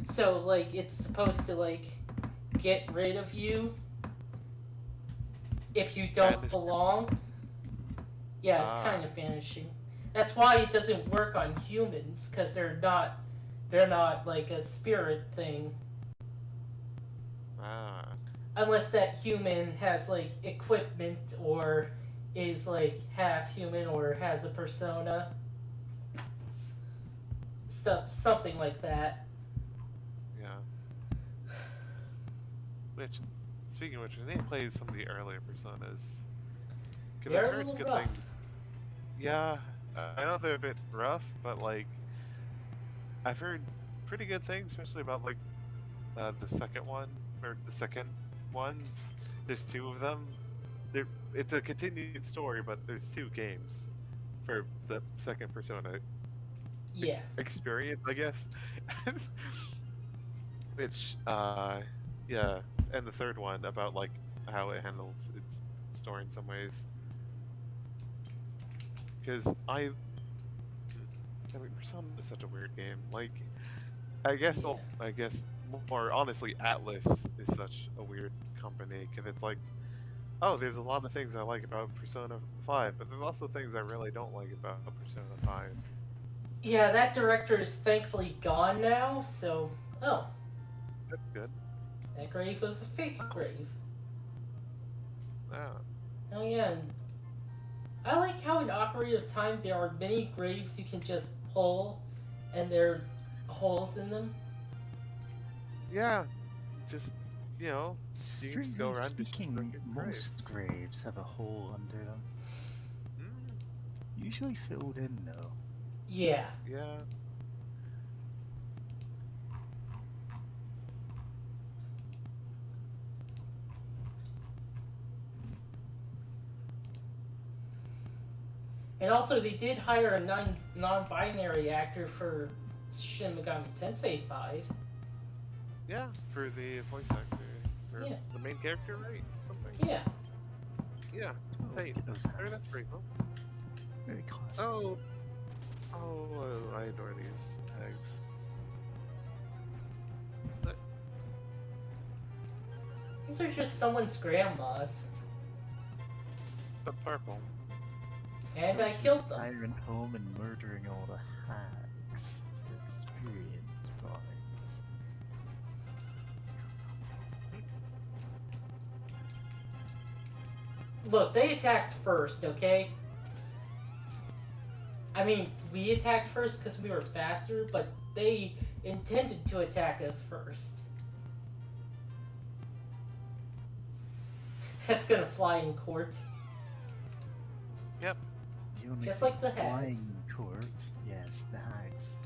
So like it's supposed to like get rid of you if you don't Vanish. belong. Yeah, it's Ah. kind of vanishing. That's why it doesn't work on humans, because they're not like a spirit thing. Ah. Unless that human has like equipment or is like half human or has a persona. Something like that. Yeah. Which, speaking of which, I need to play some of the earlier Personas. Because They're I've a heard little good rough. things. Yeah, I know they're a bit rough, but like, I've heard pretty good things, especially about like the second one or the second ones. There's two of them. It's a continued story, but there's two games for the second Persona Yeah. experience, I guess. Which, yeah, and the third one about like how it handles its story in some ways. Because I mean, Persona is such a weird game. Like, Yeah. I guess more honestly, Atlas is such a weird company because it's like, oh, there's a lot of things I like about Persona 5, but there's also things I really don't like about Persona 5. Yeah, that director is thankfully gone now, so oh, That's good. that grave was a fake grave. Yeah. Oh yeah, and I like how in Ocarina of Time there are many graves you can just pull, and there are holes in them. Yeah. Just, you know, you can just go Strictly around just speaking, looking at graves. most graves have a hole under them. Mm, Usually filled in though. Yeah. yeah. And also, they did hire a non-binary actor for Shin Megami Tensei 5. Yeah, for the voice actor. Or Yeah. the main character, right? Something? Yeah. Yeah. Oh, Hey, look at those that's hats. pretty cool. Very classic. Oh, I adore these tags. But, These are just someone's grandmas. purple. And I Going to killed the them. Tyrant home and murdering all the hags for experience points. Look, they attacked first, okay? I mean, we attacked first because we were faster, but they intended to attack us first. That's gonna fly in court. Yep. The only Just thing like the hags. flying in court, yes, the hags.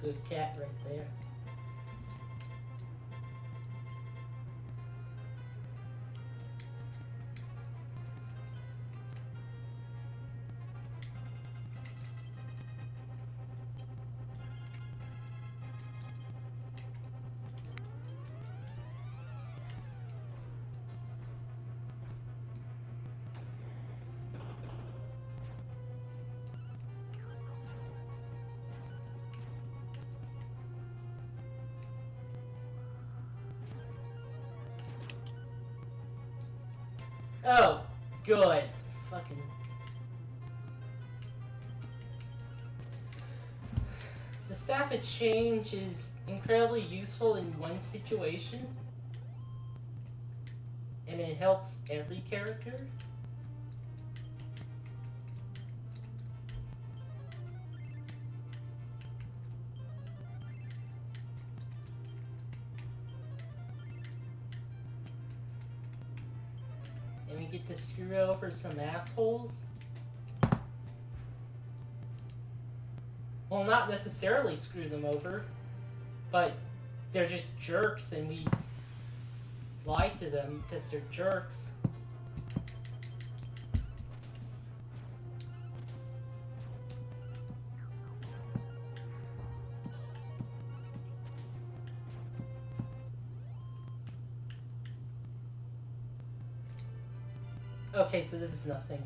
Good cat right there. Oh, good. Fucking. The staff of change is incredibly useful in one situation, and it helps every character. And we get to screw over some assholes. Well, not necessarily screw them over, but they're just jerks and we lie to them because they're jerks. Okay, so this is nothing.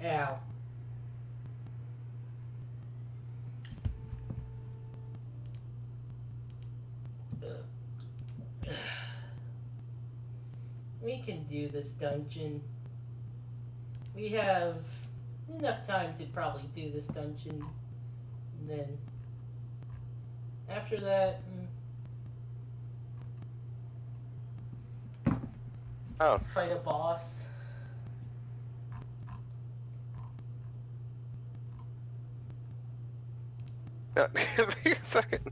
Ow. We can do this dungeon. We have enough time to probably do this dungeon. And then after that, Oh, fight a boss. give me a second.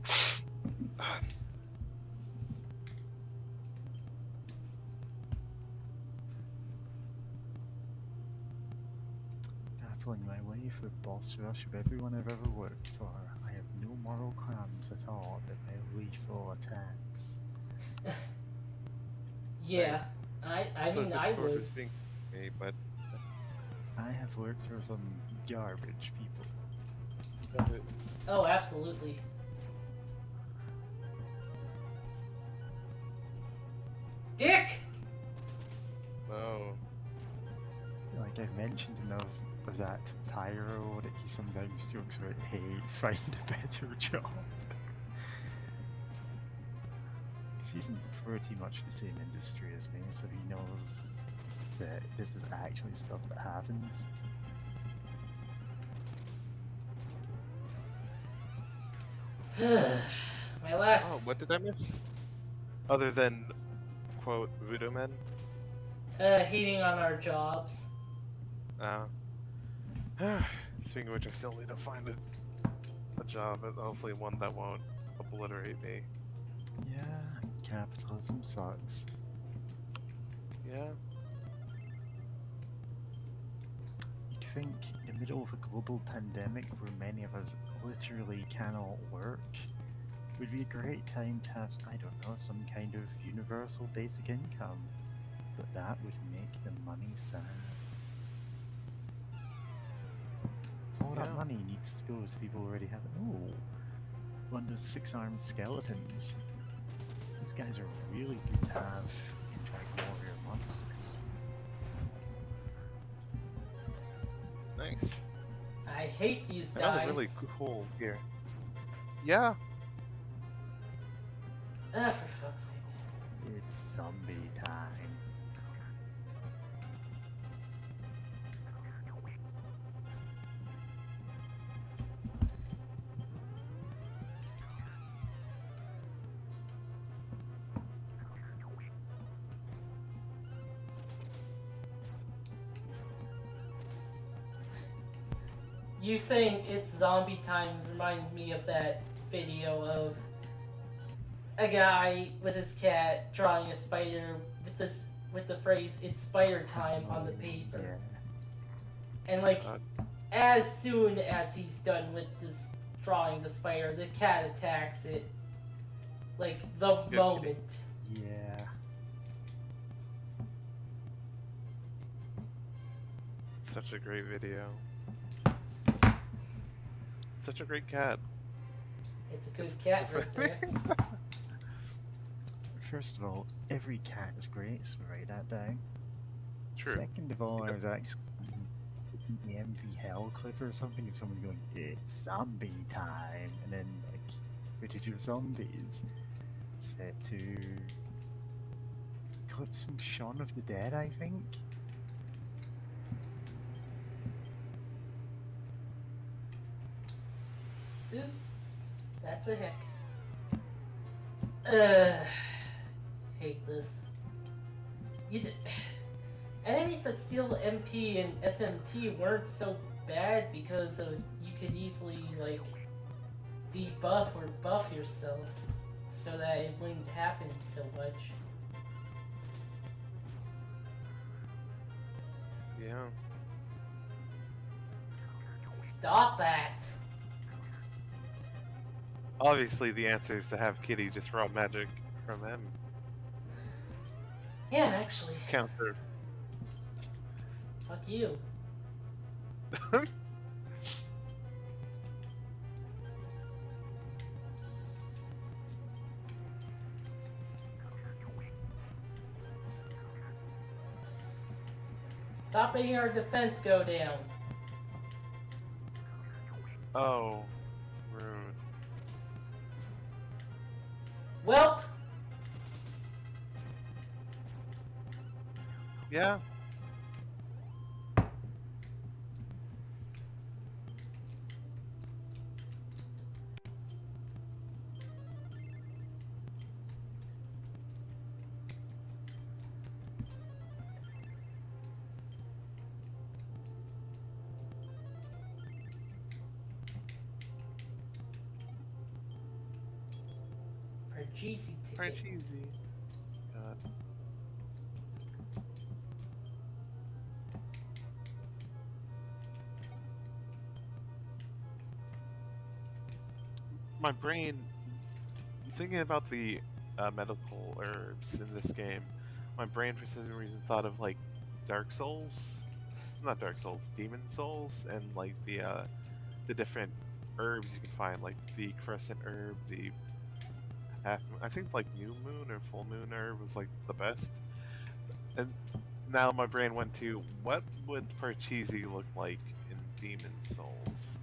Battling my way through boss rush of everyone I've ever worked for, I have no moral qualms at all about my lethal attacks. Yeah, I So mean, I Discord would. is being me, but I have worked for some garbage people. Oh, absolutely. Dick! oh, Like I've mentioned enough of that pyro that he sometimes jokes about, hey, find a better job. 'Cause he's in pretty much the same industry as me, so he knows that this is actually stuff that happens. My last. oh, what did I miss? Other than quote voodoo men. Hating on our jobs. Speaking of which, I still need to find a job, and hopefully one that won't obliterate me. Yeah, capitalism sucks. Yeah. You'd think in the middle of a global pandemic where many of us literally cannot work would be a great time to have, I don't know, some kind of universal basic income. But that would make the money sad. All that Yeah. money needs to go to people who already have it. Oh, one of those 6-armed skeletons. Those guys are really good to have in Dragon Warrior monsters. Nice. I hate these Another guys. really cool gear. Yeah. Ah, for fuck's sake. It's zombie time. You saying it's zombie time reminded me of that video of a guy with his cat drawing a spider with the phrase "It's spider time" on the paper. Yeah. And like, as soon as he's done with this drawing the spider, the cat attacks it. Like the Good moment. Yeah. Such a great video. Such a great cat. It's a good cat right there. First of all, every cat is great, so write that down. True. Second of all, I Yep. was actually looking at the MV Hell clip or something, and someone going, "It's zombie time," and then like footage of zombies set to clips from Shaun of the Dead, I think. Oop. That's a hick. Hate this. Enemies that steal MP and SMT weren't so bad because of you could easily like debuff or buff yourself so that it wouldn't happen so much. Yeah. Stop that! Obviously, the answer is to have Kitty just raw magic from him. Yeah, actually. Counter. Fuck you. Stop making our defense go down. Oh, rude. Welp. Yeah. Our GC Very ticket. cheesy. God. My brain, thinking about the medical herbs in this game, my brain for some reason thought of like Dark Souls, not Dark Souls, Demon Souls, and like the different herbs you can find, like the crescent herb, the half moon, I think like new moon or full moon herb was like the best. And now my brain went to what would Parcheesi look like in Demon Souls?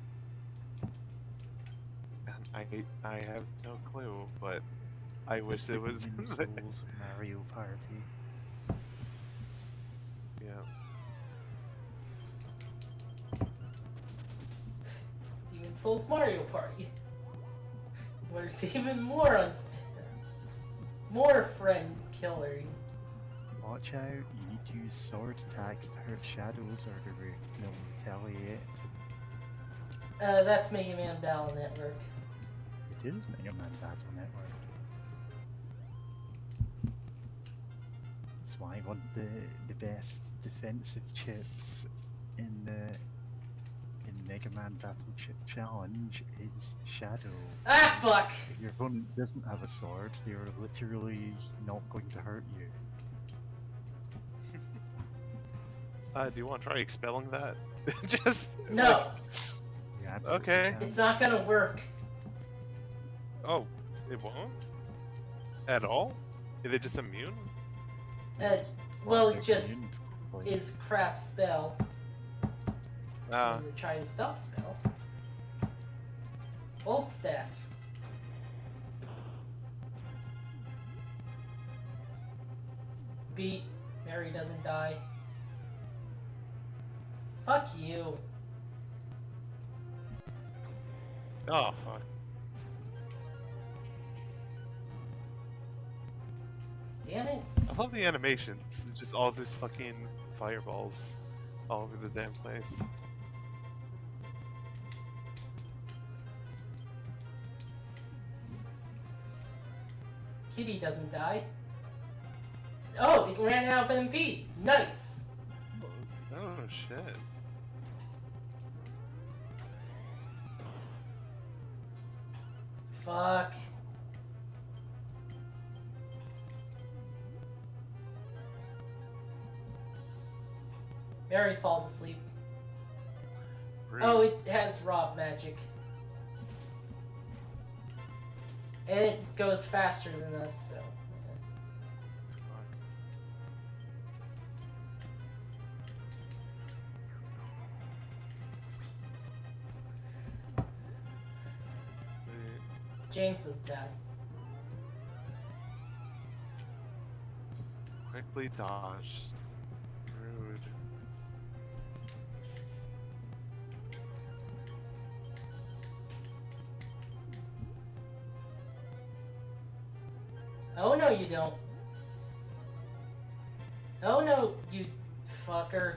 And I have no clue, but I wish Just it the was. Demon Souls of Mario Party. Yeah. Demon Souls Mario Party. Where it's even more unfair. More friend killering. Watch out, you need to use sword attacks to hurt shadows or they'll retaliate. That's Mega Man Battle Network. It is Mega Man Battle Network. That's why one of the best defensive chips in Mega Man Battle Chip Challenge is Shadow. Ah, because fuck! If your opponent doesn't have a sword, they are literally not going to hurt you. Do you want to try expelling that? Just No! You absolutely Okay. can. It's not gonna work. Oh, it won't at all. Is it just immune? Just well, flat it out just immune completely. is crap spell. Ah, I'm gonna try to stop spell. Bolt staff. Beat. Mary doesn't die. Fuck you. oh fuck. Damn it. I love the animations. It's just all this fucking fireballs all over the damn place. Kitty doesn't die. Oh, it ran out of MP. Nice. Oh shit. Fuck. Mary falls asleep. Rude. Oh, it has Rob magic. And it goes faster than us, so. James is dead. Quickly dodged. Rude. Oh no, you don't. Oh no, you fucker.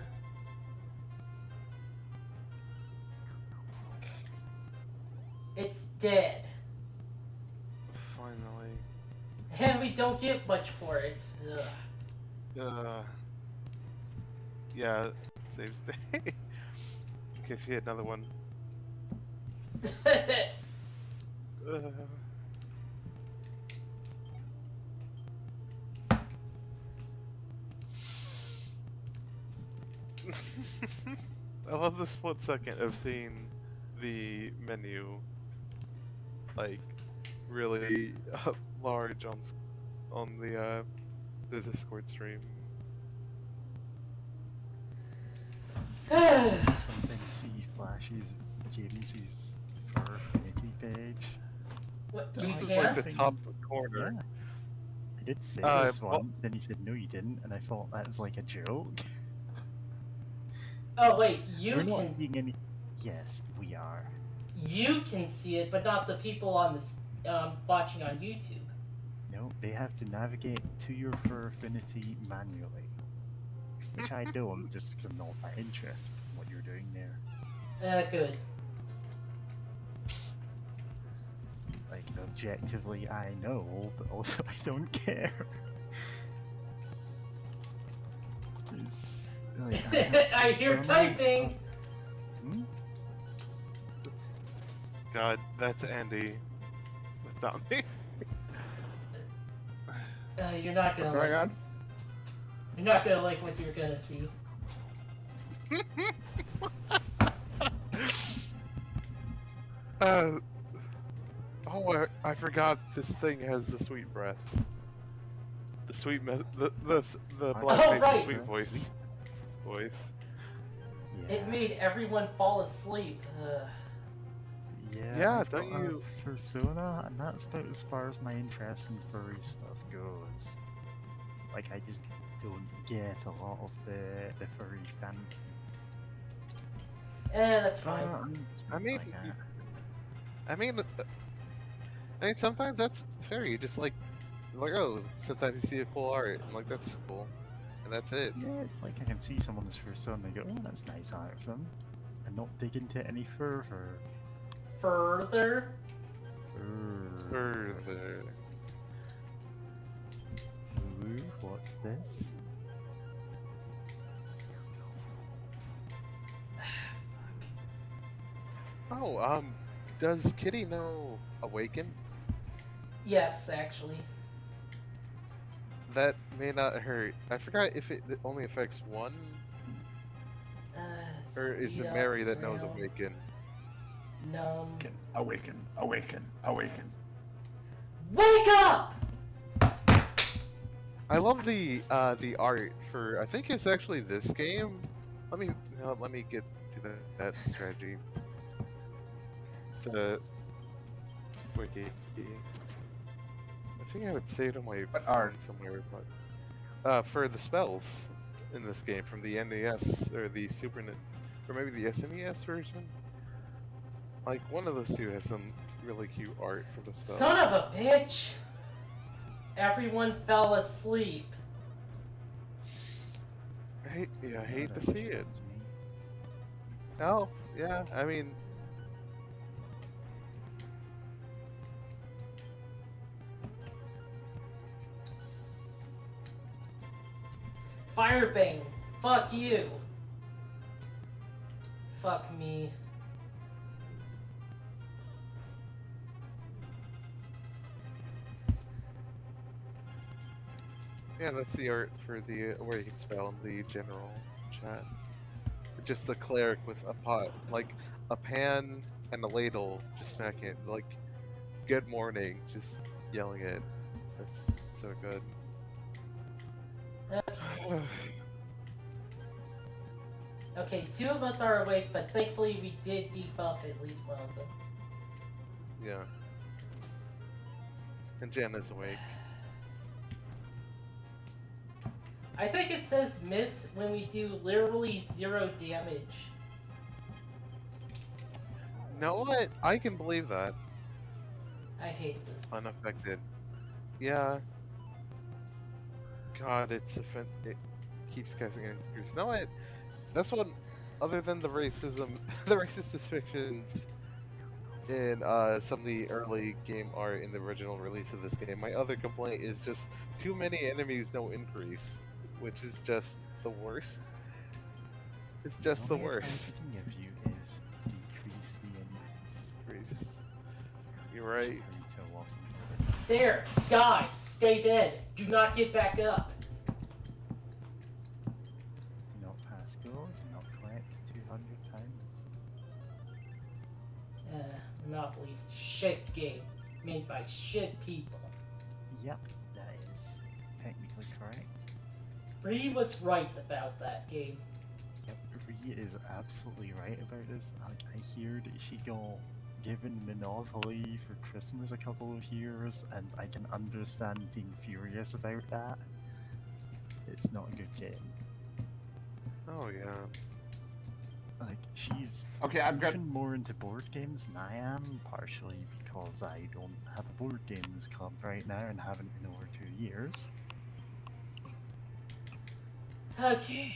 It's dead. Finally. And we don't get much for it. Ugh. Yeah, save state. Okay, see another one. I love the split second of seeing the menu, like, really large on the Discord stream. So sometimes he flashes James's fur affinity page. What, you Just I in, like, can? the top corner. Yeah. I did say this Well- once, then he said no you didn't, and I thought that was like a joke. Oh wait, We're not seeing any. Yes, we are. you can see it, but not the people on this watching on YouTube. No, they have to navigate to your fur affinity manually. Which I don't, just because I'm not that interested in what you're doing there. Good. Like, objectively, I know, but also I don't care. It's like, I hear Persona- typing. Hmm? God, that's Andy without me. You're not gonna What's going like. on? You're not gonna like what you're gonna see. Oh, I forgot this thing has the sweet breath. The sweet the black Oh, face right. sweet That's voice. sweet. Yeah. It made everyone fall asleep. Yeah, I've don't got a you- Persona, and that's about as far as my interest in furry stuff goes. Like, I just don't get a lot of the furry fan. That's fine. I mean, like that. I mean, sometimes that's fair. You just like, oh, sometimes you see a cool art, and like that's cool, and that's it. Yeah, it's like I can see someone's Persona and I go, oh, that's nice art of them, and not dig into it any further. Further. Further. Ooh, what's this? Oh, does Kitty know Awaken? Yes, actually. That may not hurt. I forgot if it only affects one, or is it Mary that knows Awaken? No. Awaken, awaken, awaken. Wake up! I love the art for. I think it's actually this game. Let me get to that strategy. The wiki. I think I would say it on my What phone art? somewhere, but for the spells in this game from the NES or the or maybe the SNES version. Like one of those two has some really cute art for the spells. Son of a bitch! Everyone fell asleep. I hate to That see it. was me. Oh, yeah, I mean, Firebane. Fuck you. Fuck me. yeah, that's the art for the Awaken spell in the general chat. Just a cleric with a pot, like a pan and a ladle, just smacking it, like, good morning, just yelling it. That's so good. Okay. Okay, two of us are awake, but thankfully we did debuff at least one of them. Yeah. And Jen is awake. I think it says miss when we do literally 0 damage. Know what? I can believe that. I hate this. Unaffected. Yeah. God, it keeps casting against groups. Know what? That's what, other than the racism, the racist depictions in some of the early game art in the original release of this game, my other complaint is just too many enemies, no increase, which is just the worst. It's just the only advice worst. I can give you is decrease the increase. Increase. You're right. Rita walking towards us. There! Die! Stay dead! Do not get back up! Do not pass go. Do not collect 200 pounds. Monopoly's a shit game. Made by shit people. Yep, that is technically correct. Bree was right about that game. Yep, Rhea is absolutely right about this. I hear that she got given Monopoly for Christmas a couple of years, and I can understand being furious about that. It's not a good game. Oh yeah. Like, she's Okay, I'm good. even more into board games than I am, partially because I don't have a board games club right now and haven't in over 2 years. Okay.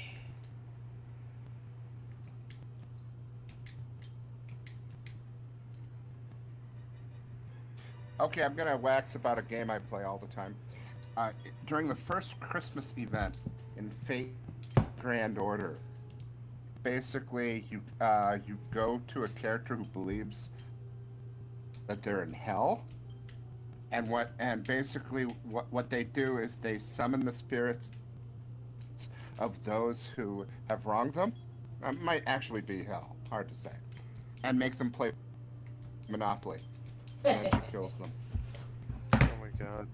Okay, I'm gonna wax about a game I play all the time. During the first Christmas event in Fate Grand Order, basically you go to a character who believes that they're in hell, and basically what they do is they summon the spirits of those who have wronged them. Might actually be hell, hard to say, and make them play Monopoly. And then she kills them. Oh my god.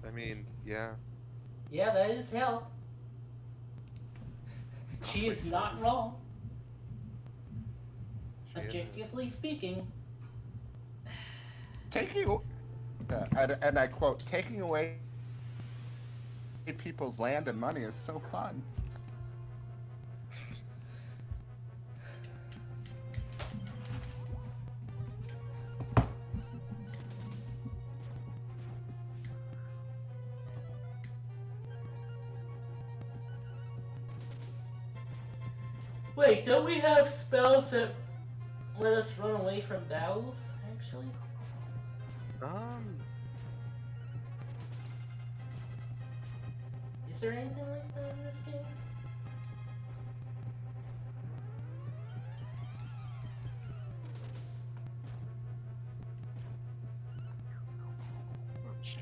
I mean, yeah. Yeah, that is hell. She Monopoly is not sucks. wrong. She is. Objectively speaking. Taking, and I quote, taking away people's land and money is so fun. Wait, don't we have spells that let us run away from battles, actually? Is there anything like that in this game? Not sure.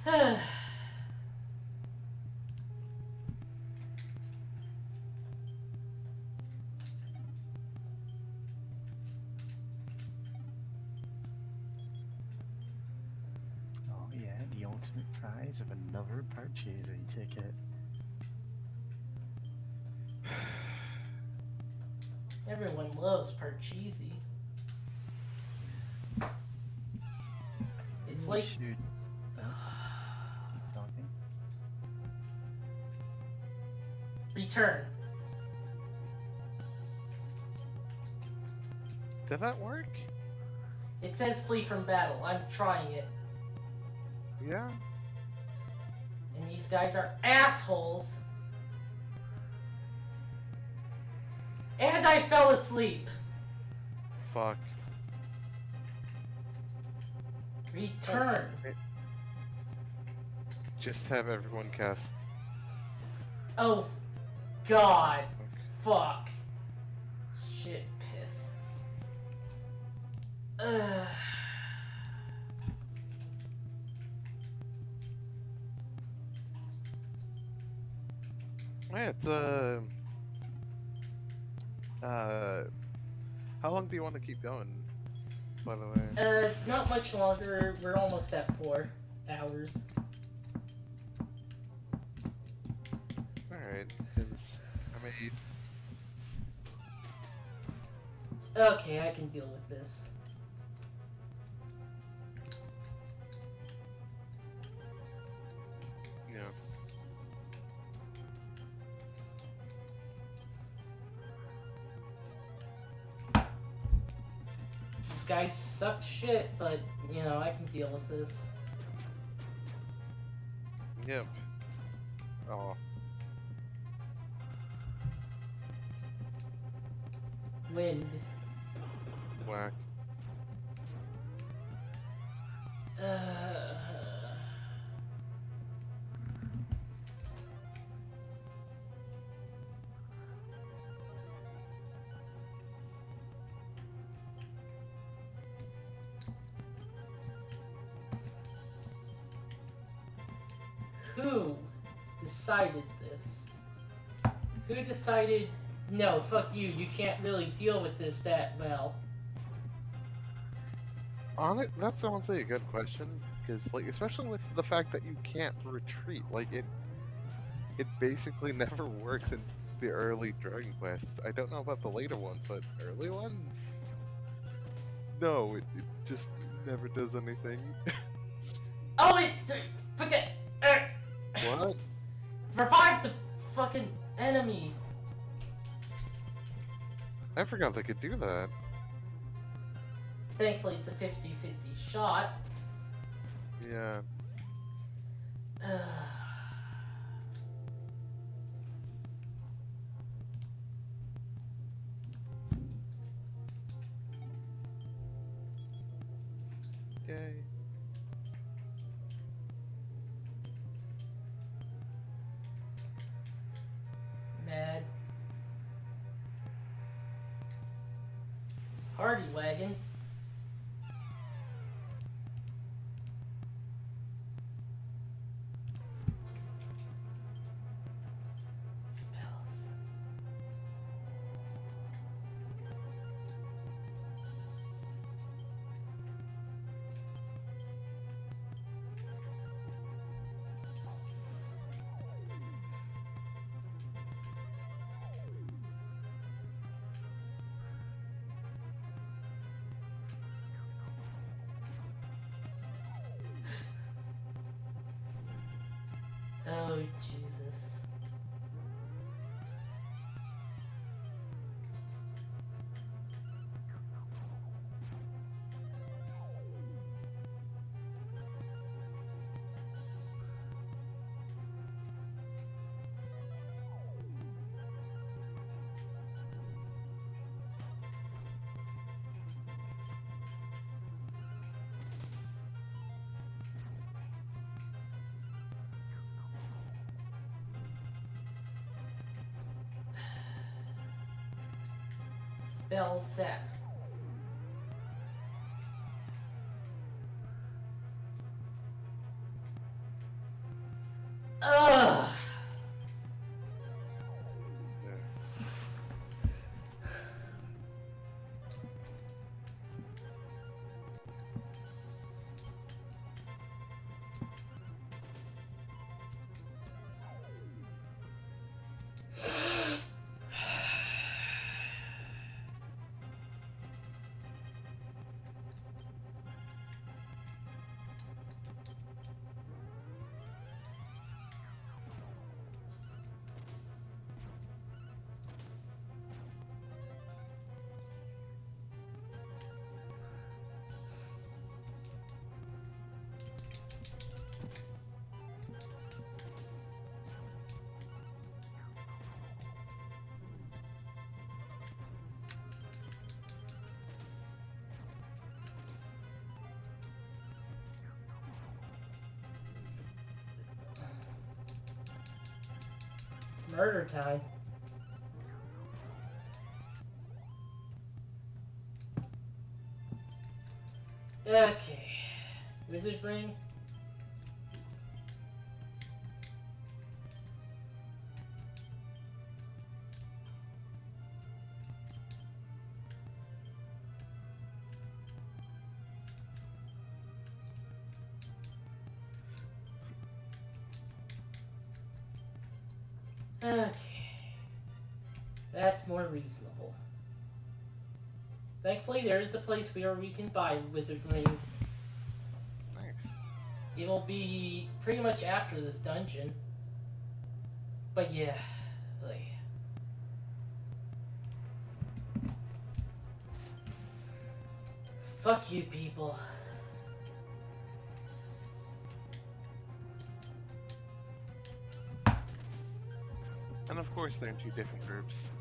Right. Oh yeah, the ultimate prize of another purchasing ticket. Everyone loves Parcheesi. It's We like should... keep talking. Return. Did that work? It says flee from battle. I'm trying it. Yeah. And these guys are assholes. And I fell asleep. Fuck. Return. Just have everyone cast. Oh, God. Fuck. Shit, piss. Ugh. Yeah, it's how long do you want to keep going? By the way. Not much longer. We're almost at 4 hours. Alright, because I mean, Okay, I can deal with this. yeah. These guys suck shit, but, you know, I can deal with this. Yep. Oh. Wind. Whack. who decided this? Who decided, no, fuck you, you can't really deal with this that well? On it, that's honestly a good question, because like, especially with the fact that you can't retreat, like it basically never works in the early Dragon Quests. I don't know about the later ones, but early ones, no, it just never does anything. Oh, forget, What? revive the fucking enemy. I forgot they could do that. Thankfully, it's a 50-50 shot. Yeah. Yay. Mad. Party wagon. Spells. Oh, Jesus. Spell set. Ugh! It's murder time. Okay. Wizard ring. Okay. That's more reasonable. Thankfully, there is a place where we can buy wizard rings. Nice. It'll be pretty much after this dungeon. But yeah, like... Fuck you people. And of course, they're in two different groups.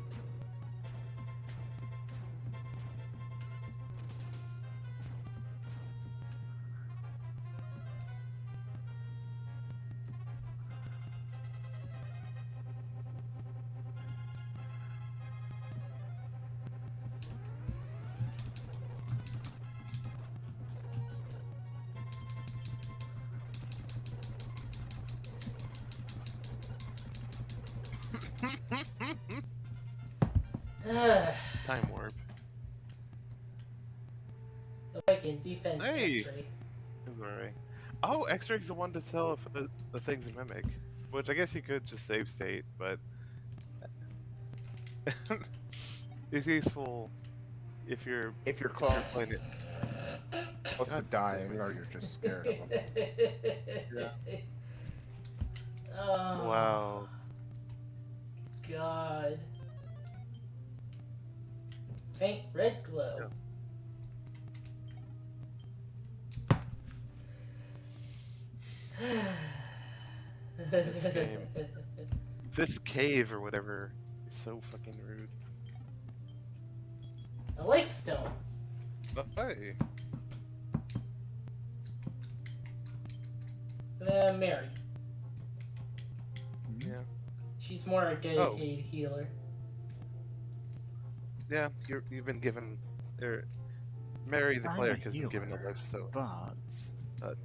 Time warp. Awaken defense Hey! X-ray. Alright. Oh, X-ray's the one to tell if the thing's a mimic. Which I guess you could just save state, but it's useful if you're close playing it. to God dying damn it. or you're just scared of them. Oh, Wow. God. Faint red glow. This game. This cave or whatever is so fucking rude. A life stone. Oh, hey. Mary. Yeah. She's more a dedicated healer. Yeah, you've been given... Or, Mary the I'm cleric a has been given a healer, life stone. But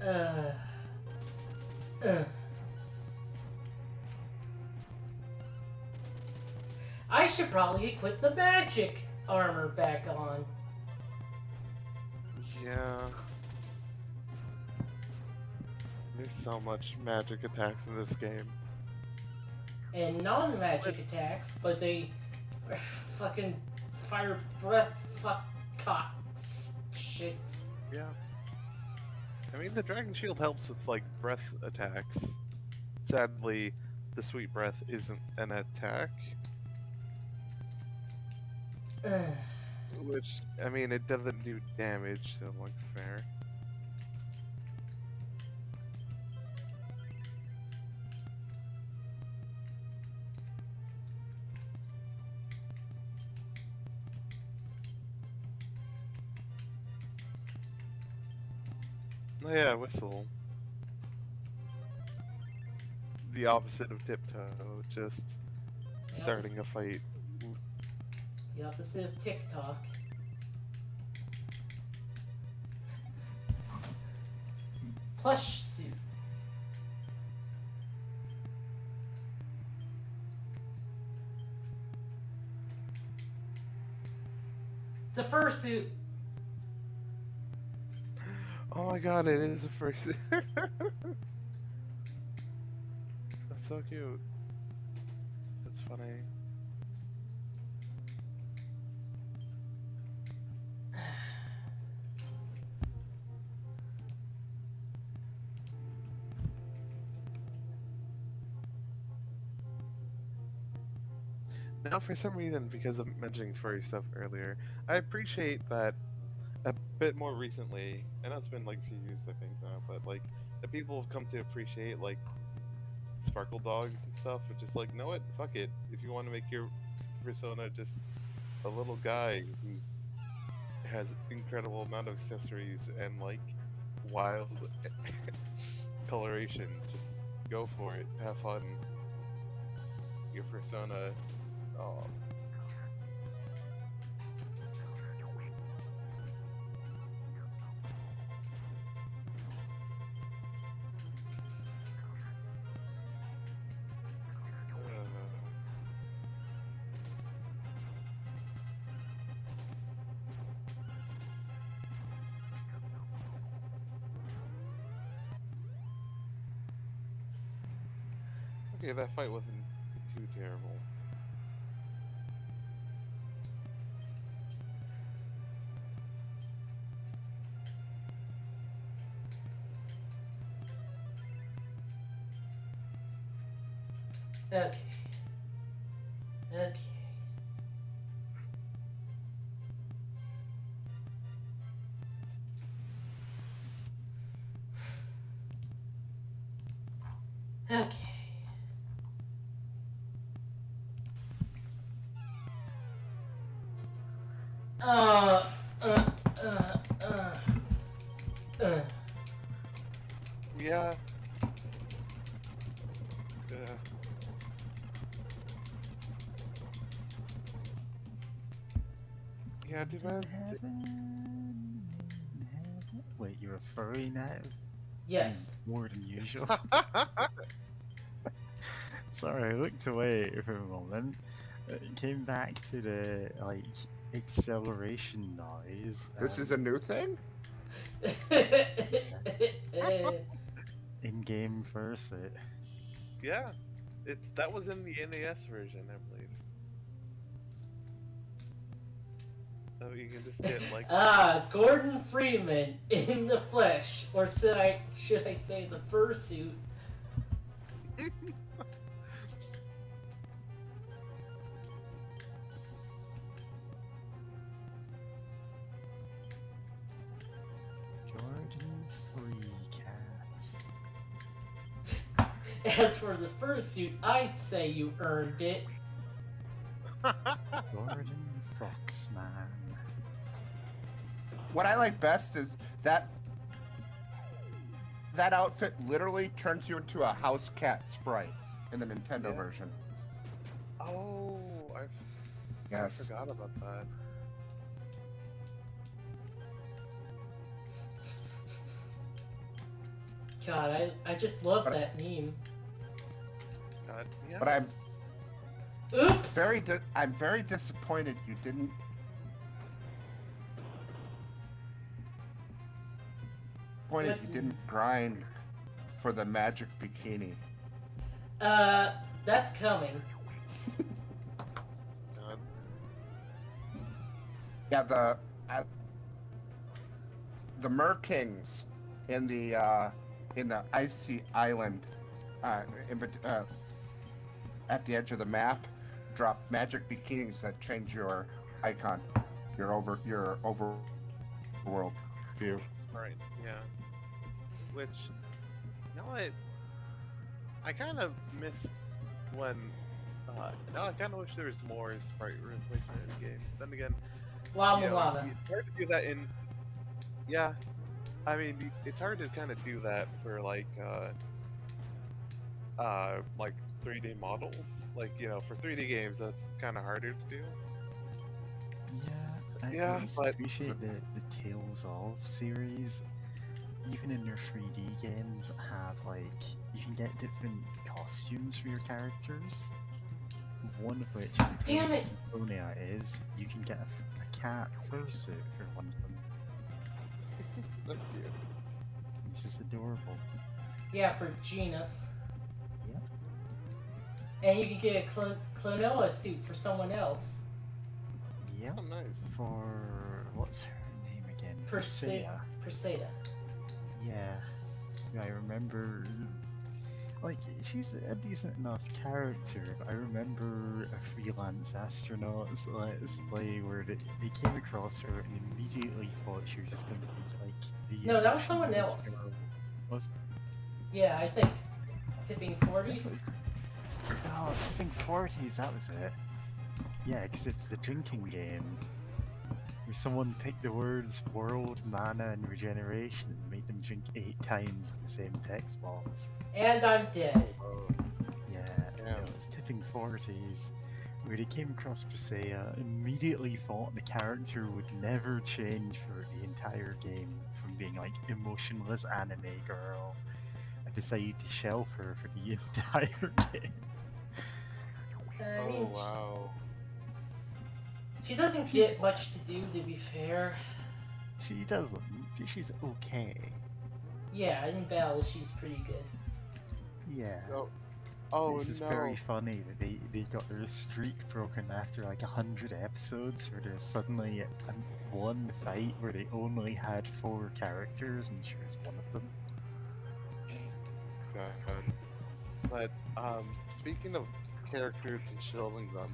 Uh. Uh. I should probably equip the magic armor back on. Yeah. There's so much magic attacks in this game. And non-magic attacks, but they are fucking fire breath fuck cocks shits. Yeah. I mean, the Dragon Shield helps with, like, breath attacks. Sadly, the Sweet Breath isn't an attack. Which, I mean, it doesn't do damage, so, like, fair. Oh yeah, whistle. The opposite of tiptoe, just starting a fight. The opposite of TikTok. Plush suit. It's a fursuit. Oh my god, it is a first. That's so cute. That's funny. Now, for some reason, because of mentioning furry stuff earlier, I appreciate that a bit more recently. I know it's been like a few years, I think now, but like the people have come to appreciate like sparkle dogs and stuff. But just like, know what? Fuck it. If you want to make your persona just a little guy who's has incredible amount of accessories and like wild coloration, just go for it. Have fun. Your persona. Oh. Okay, that fight wasn't too terrible. Okay. Okay. Okay. Uh, uh, uh, uh. Yeah. Yeah. Yeah, too bad. Wait, you're a furry now? Yes. More than usual. Sorry, I looked away for a moment. It came back to the like acceleration noise. This is a new thing? In-game fursuit. Yeah. That was in the NES version, I believe. So you can just get like Gordon Freeman in the flesh, or should I say the fursuit? Gordon Free Cat. As for the fursuit, I'd say you earned it. Gordon Foxman. What I like best is that outfit literally turns you into a house cat sprite in the Nintendo Yeah. version. Oh, I Yes. forgot about that. God, I just love But- that meme. God, yeah. But I'm Oops! I'm very disappointed you didn't. Disappointed you didn't grind for the magic bikini. That's coming. God. Yeah, the Mer Kings in the icy island, at the edge of the map, drop magic bikinis that change your icon, your overworld view. Right. Yeah. Which, you know what? I kind of miss when. No, I kind of wish there was more sprite replacement in games. Then again, Llama you know, Llama. it's hard to do that in. Yeah, I mean, it's hard to kind of do that for like 3D models. Like, you know, for 3D games, that's kind of harder to do. Yeah, I Yeah, always but- appreciate the Tales of series. Even in your 3D games, have like you can get different costumes for your characters. One of which, in Damn Tales it! of Symphonia, is you can get a cat fursuit for one of them. That's cute. This is adorable. Yeah, for Genus. Yep. And you can get a Klonoa suit for someone else. Yep. Oh, nice. For what's her name again? Persea. Perseda. Yeah. I remember. Like, she's a decent enough character, but I remember a freelance astronaut's Let's Play where they came across her and immediately thought she was just going to be like the. No, that was someone emotionless else. girl. Was Yeah, I think. Tipping 40s? Oh, Tipping 40s, that was it. Yeah, because it was the drinking game. Where someone picked the words world, mana, and regeneration and made them drink 8 times in the same text box. And I'm dead. Yeah, Yeah. it was Tipping 40s, where they came across Presea, immediately thought the character would never change for the entire game from being like emotionless anime girl, and decided to shelf her for the entire game. I Oh mean, wow. she doesn't get much to do, to be fair. She doesn't, she's okay. Yeah, in battle, she's pretty good. Yeah. No. Oh This is no. very funny that they got their streak broken after like 100 episodes where there's suddenly one fight where they only had 4 characters and she was one of them. God. But speaking of characters and shelving them,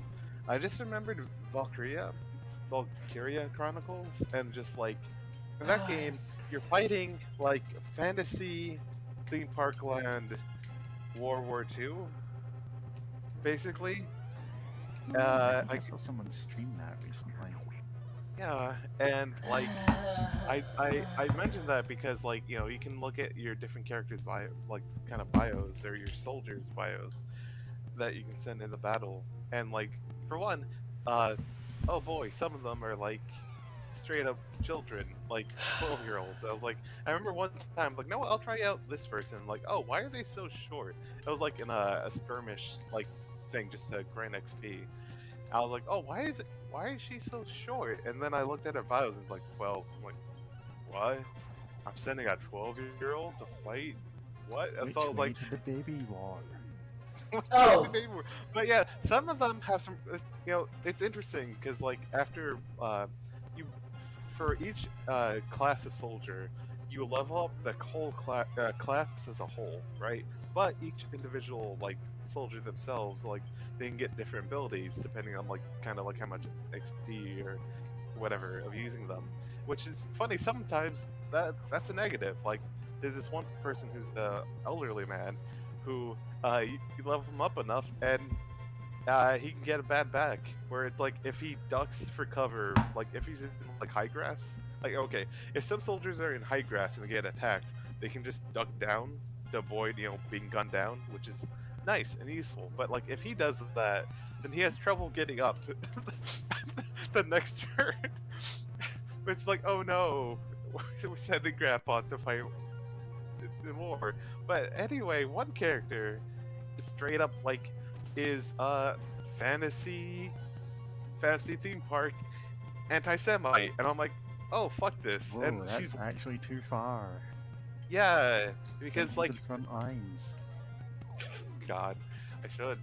I just remembered Valkyria Chronicles, and just like in that game, you're fighting like fantasy theme park land World War II, basically. I think I I- saw someone stream that recently. Yeah, and like I mentioned that because like you can look at your different characters' bio, like kind of bios or your soldiers' bios that you can send in the battle, and like for one, uh, oh boy, some of them are like straight up children, like 12-year-olds. I was like, I remember one time like, no, I'll try out this person. Like, oh, why are they so short? It was like in a skirmish like thing just to grind XP. I was like, oh, why is she so short? And then I looked at her bios and it's like 12. I'm like, what? I'm sending a 12-year-old to fight? What? And Which so I was way like, to the baby war? Oh. but yeah, some of them have some. It's interesting because like after you, for each class of soldier, you level up the whole class as a whole, right? But each individual like soldier themselves, like they can get different abilities depending on like kind of like how much XP or whatever of using them, which is funny. Sometimes that's a negative. Like there's this one person who's the elderly man who you level him up enough and he can get a bad back where it's like if he ducks for cover, like if he's in like high grass, like okay, if some soldiers are in high grass and they get attacked, they can just duck down to avoid being gunned down, which is nice and useful. But like if he does that, then he has trouble getting up the next turn. It's like, oh no, we're sending Grandpa to fight more. But anyway, one character, it's straight up like, is fantasy theme park anti-Semite, and I'm like, oh fuck this, Whoa, and that's she's actually too far. yeah, because Send like them to the front lines. God, I should.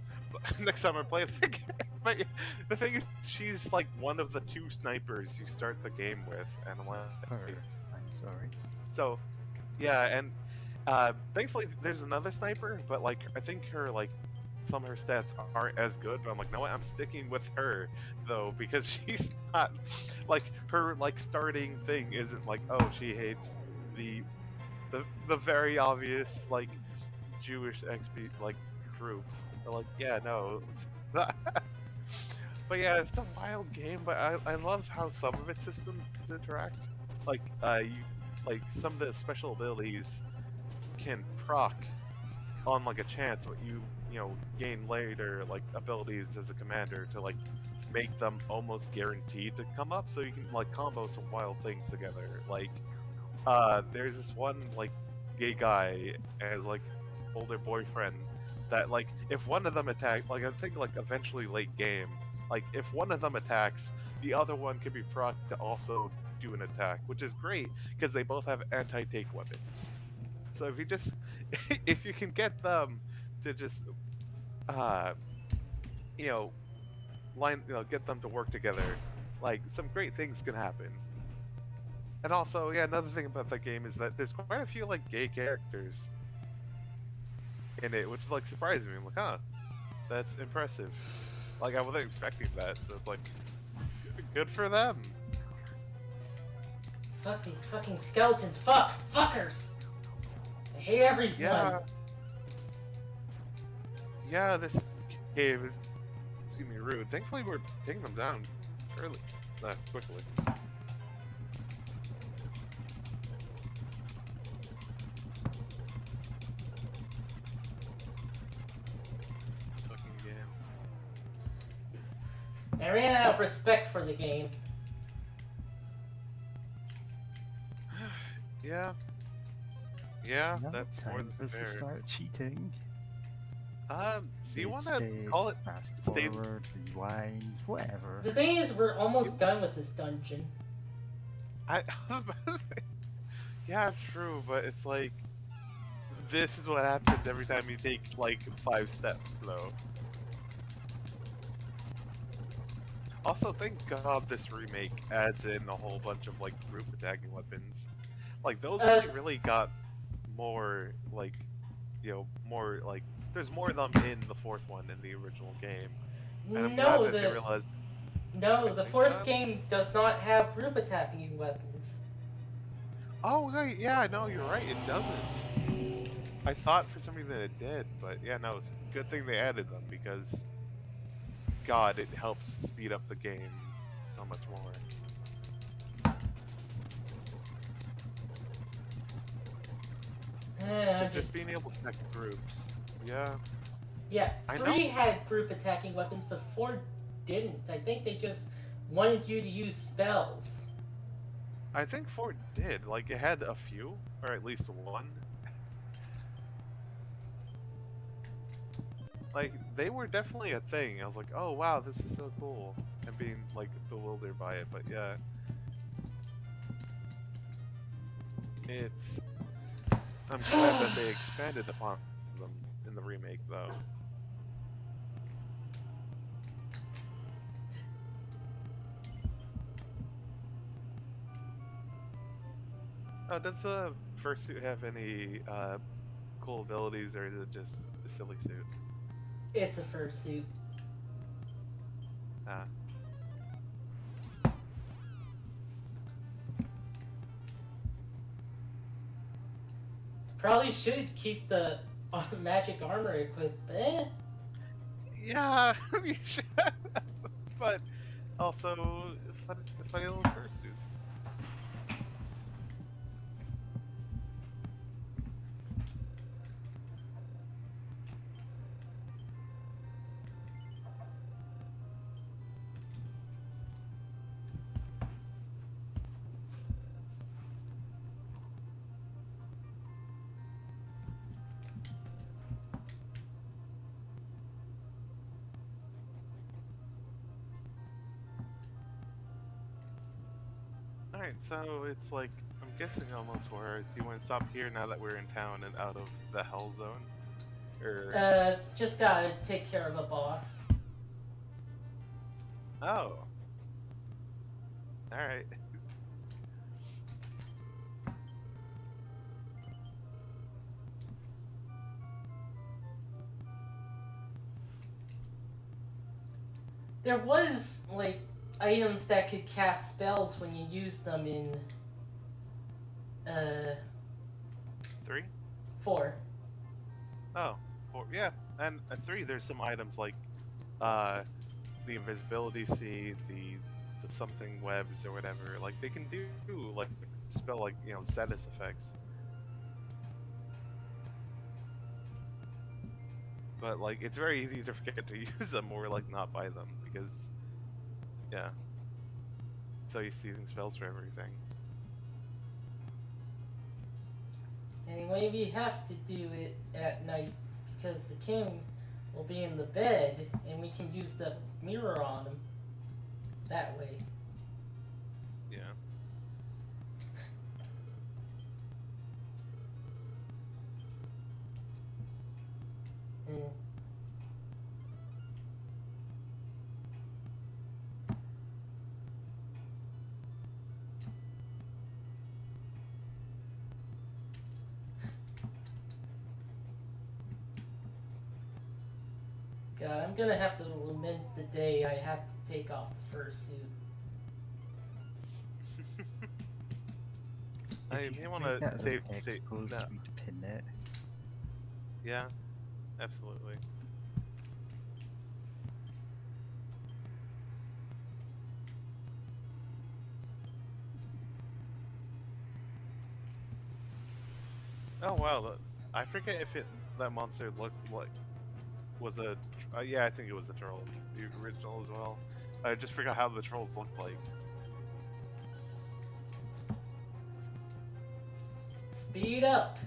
Next time I play the game. But the thing is, she's like one of the 2 snipers you start the game with, and I'm like, Her. I'm sorry. so yeah, and thankfully there's another sniper, but like I think her like some of her stats aren't as good. But I'm like, no, I'm sticking with her though because she's not like her like starting thing isn't like, oh, she hates the the very obvious like Jewish XP like group. But, like, yeah, no. But yeah, it's a wild game. But I love how some of its systems interact. Like like some of the special abilities can proc on like a chance what you gain later like abilities as a commander to like make them almost guaranteed to come up, so you can like combo some wild things together. Like there's this one like gay guy as like older boyfriend that like if one of them attack, like I think like eventually late game, like if one of them attacks, the other one can be proc to also do an attack, which is great because they both have anti-take weapons. So if you just if you can get them to just uh you know get them to work together, like some great things can happen. And also, yeah, another thing about that game is that there's quite a few like gay characters in it, which is like surprising me. I'm like, huh, that's impressive. Like I wasn't expecting that, so it's like good for them. Fuck these fucking skeletons. Fuckers. I hate everyone. Yeah, this cave is gonna be rude. Thankfully, we're taking them down fairly quickly. Fucking game. I ran out of respect for the game. Yeah. Yeah, Now that's more time than for us to fair. start cheating. Do you want to Save call it states, fast states? forward, rewind, whatever. The thing is, we're almost done with this dungeon. Yeah, true, but it's like this is what happens every time you take like 5 steps, though. Also, thank God this remake adds in a whole bunch of like group attacking weapons. Like those really got more like more like there's more of them in the 4th one in the original game. And I'm glad that they realized. No, the 4th game does not have group attacking weapons. Oh, right, yeah, no, you're right, it doesn't. I thought for some reason it did, but yeah, no, it's a good thing they added them because, God, it helps speed up the game so much more. I'm Just being able to connect groups. Yeah. Yeah, I 3 had group attacking weapons, but 4 didn't. I think they just wanted you to use spells. I think 4 did. Like, it had a few, or at least one. Like, they were definitely a thing. I was like, oh wow, this is so cool. And being, like, bewildered by it, but yeah. It's... I'm glad that they expanded upon them in the remake, though. Does the fursuit have any cool abilities, or is it just a silly suit? It's a fursuit. Ah. Probably should keep the magic armor equipped, but Yeah, you should. But also, funny little fursuit. Alright, so it's like, I'm guessing almost 4 hours. Do you want to stop here now that we're in town and out of the hell zone? Or... just gotta take care of a boss. Oh. Alright. There was, like, items that could cast spells when you use them in, 3? 4. Oh, 4. Yeah, and at 3 there's some items like, the invisibility seed, the something webs or whatever. Like, they can do, like, spell, like, you know, status effects. But, like, it's very easy to forget to use them or, like, not buy them, because, yeah. So used to using spells for everything. Anyway, we have to do it at night because the king will be in the bed and we can use the mirror on him that way. Yeah. And God, I'm gonna have to lament the day I have to take off the fursuit. I If you may want made that to as save an state. X-pose, No. you'd pin it. Yeah, absolutely. Oh wow, I forget if that monster looked like was a yeah, I think it was a troll, the original as well. I just forgot how the trolls looked like. Speed up!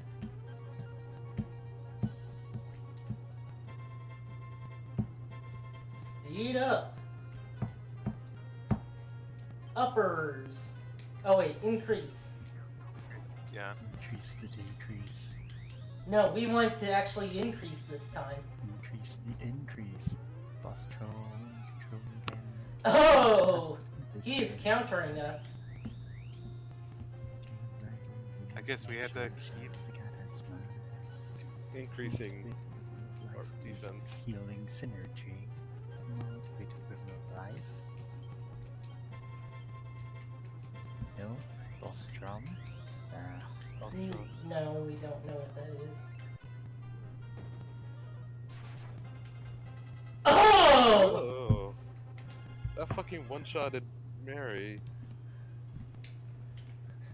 Speed up! Uppers! Oh wait, increase. Yeah. Increase the decrease. No, we want to actually increase this time. Increase the increase. Boss troll, troll again. Oh! This He is thing. countering us. I guess we had to keep increasing our defense. Healing synergy. Motivate equivalent of life. No. Boss drum. No, we don't know what that is. Oh! Oh, that fucking one-shotted Mary.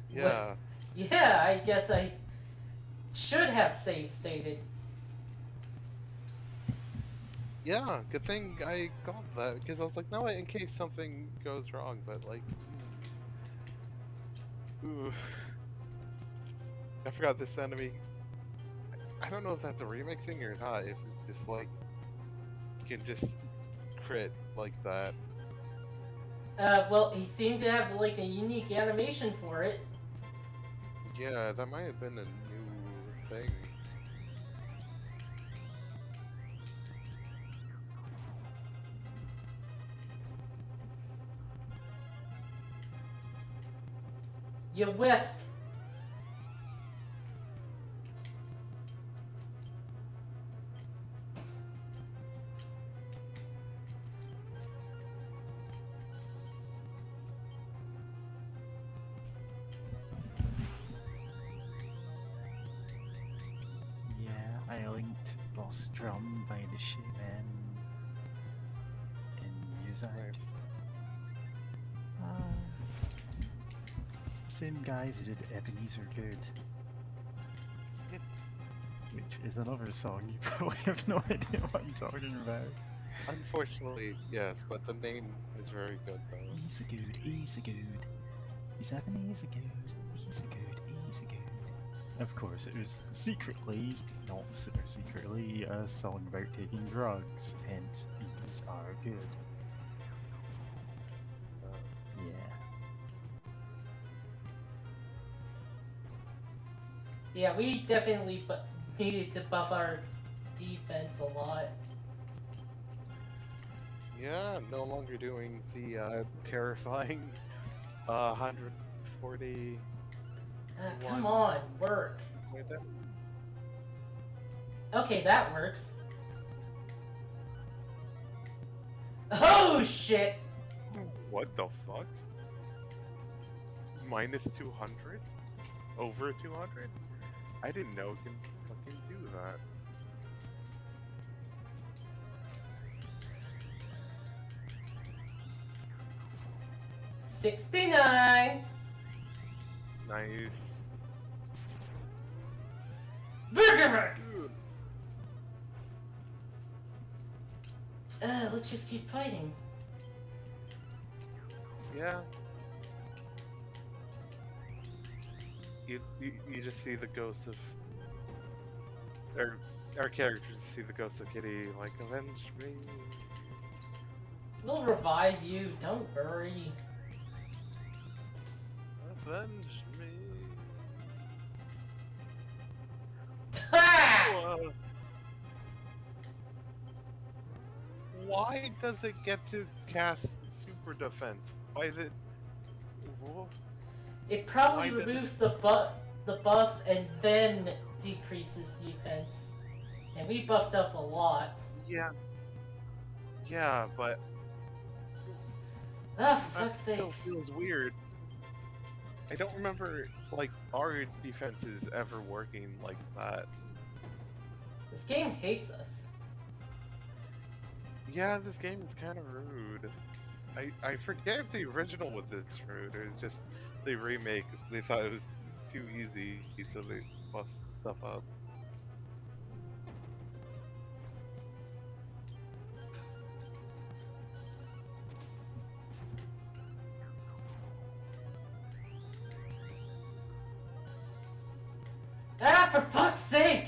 Yeah. Yeah, I guess I should have save stated. Yeah, good thing I got that because I was like, no, in case something goes wrong. But like, ooh, I forgot this enemy. I don't know if that's a remake thing or not. If it just like can just crit like that. Well, he seemed to have like a unique animation for it. Yeah, that might have been a new thing. You whiffed. Yeah, I linked Boss Drum by the Shaman in music. Nice. Same guys who did Ebenezer Good. Which is another song you probably have no idea what I'm talking about. Unfortunately, yes, but the name is very good though. He's a good, he's a good. Is Ebenezer good? He's a good, he's a good. Of course, it was secretly, not super secretly, a song about taking drugs, hence, these are good. Yeah. Yeah, we definitely needed to buff our defense a lot. Yeah, no longer doing the terrifying 140. Come on, work. Okay, that works. Oh shit! What the fuck? Minus 200? Over 200? I didn't know it can fucking do that. $69. Nice. Dude. Let's just keep fighting. Yeah. You just see the ghost of our characters see the ghost of Kitty like avenge me. We'll revive you, don't worry. Avenge me. Ha! Why does it get to cast super defense? Why did Whoa. It probably Why does removes the buffs and then decreases defense. And we buffed up a lot. Yeah. Yeah, but Ah, for that fuck's sake. still feels weird. I don't remember like our defenses ever working like that. This game hates us. Yeah, this game is kind of rude. I forget if the original was this rude, or it's just the remake. They thought it was too easy, so they bust stuff up. Ah, for fuck's sake!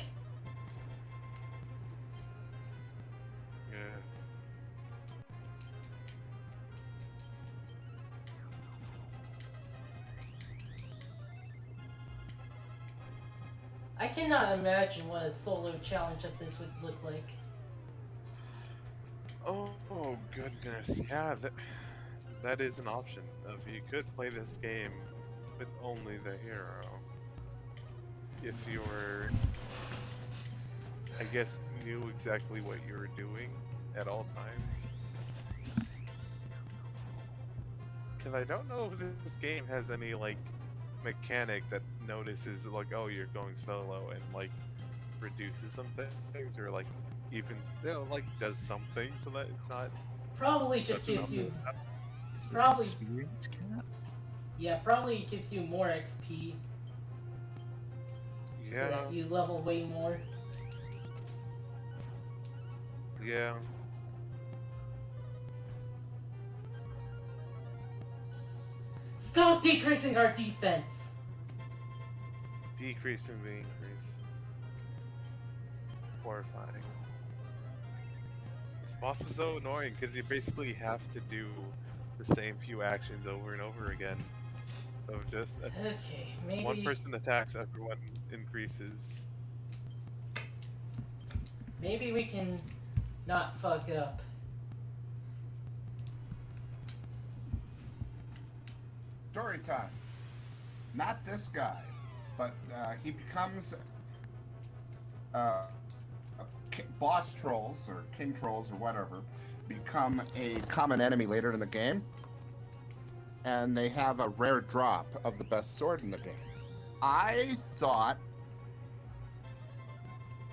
Yeah. I cannot imagine what a solo challenge of this would look like. Oh goodness, yeah, that is an option. You could play this game with only the hero. If you were, I guess, knew exactly what you were doing at all times. Because I don't know if this game has any, like, mechanic that notices, like, oh, you're going solo and, like, reduces some things, or, like, even, you know, like, does something so that it's not... Probably just such a gives you... Is there Probably- an experience cap? Yeah, probably gives you more XP. so Yeah. that you level way more. Yeah. Stop decreasing our defense! Decrease and be increased. Horrifying. This boss is so annoying because you basically have to do the same few actions over and over again. So just Okay, maybe... one person attacks, everyone increases. Maybe we can not fuck up. Story time. Not this guy, but he becomes boss trolls or king trolls or whatever become a common enemy later in the game, and they have a rare drop of the best sword in the game. I thought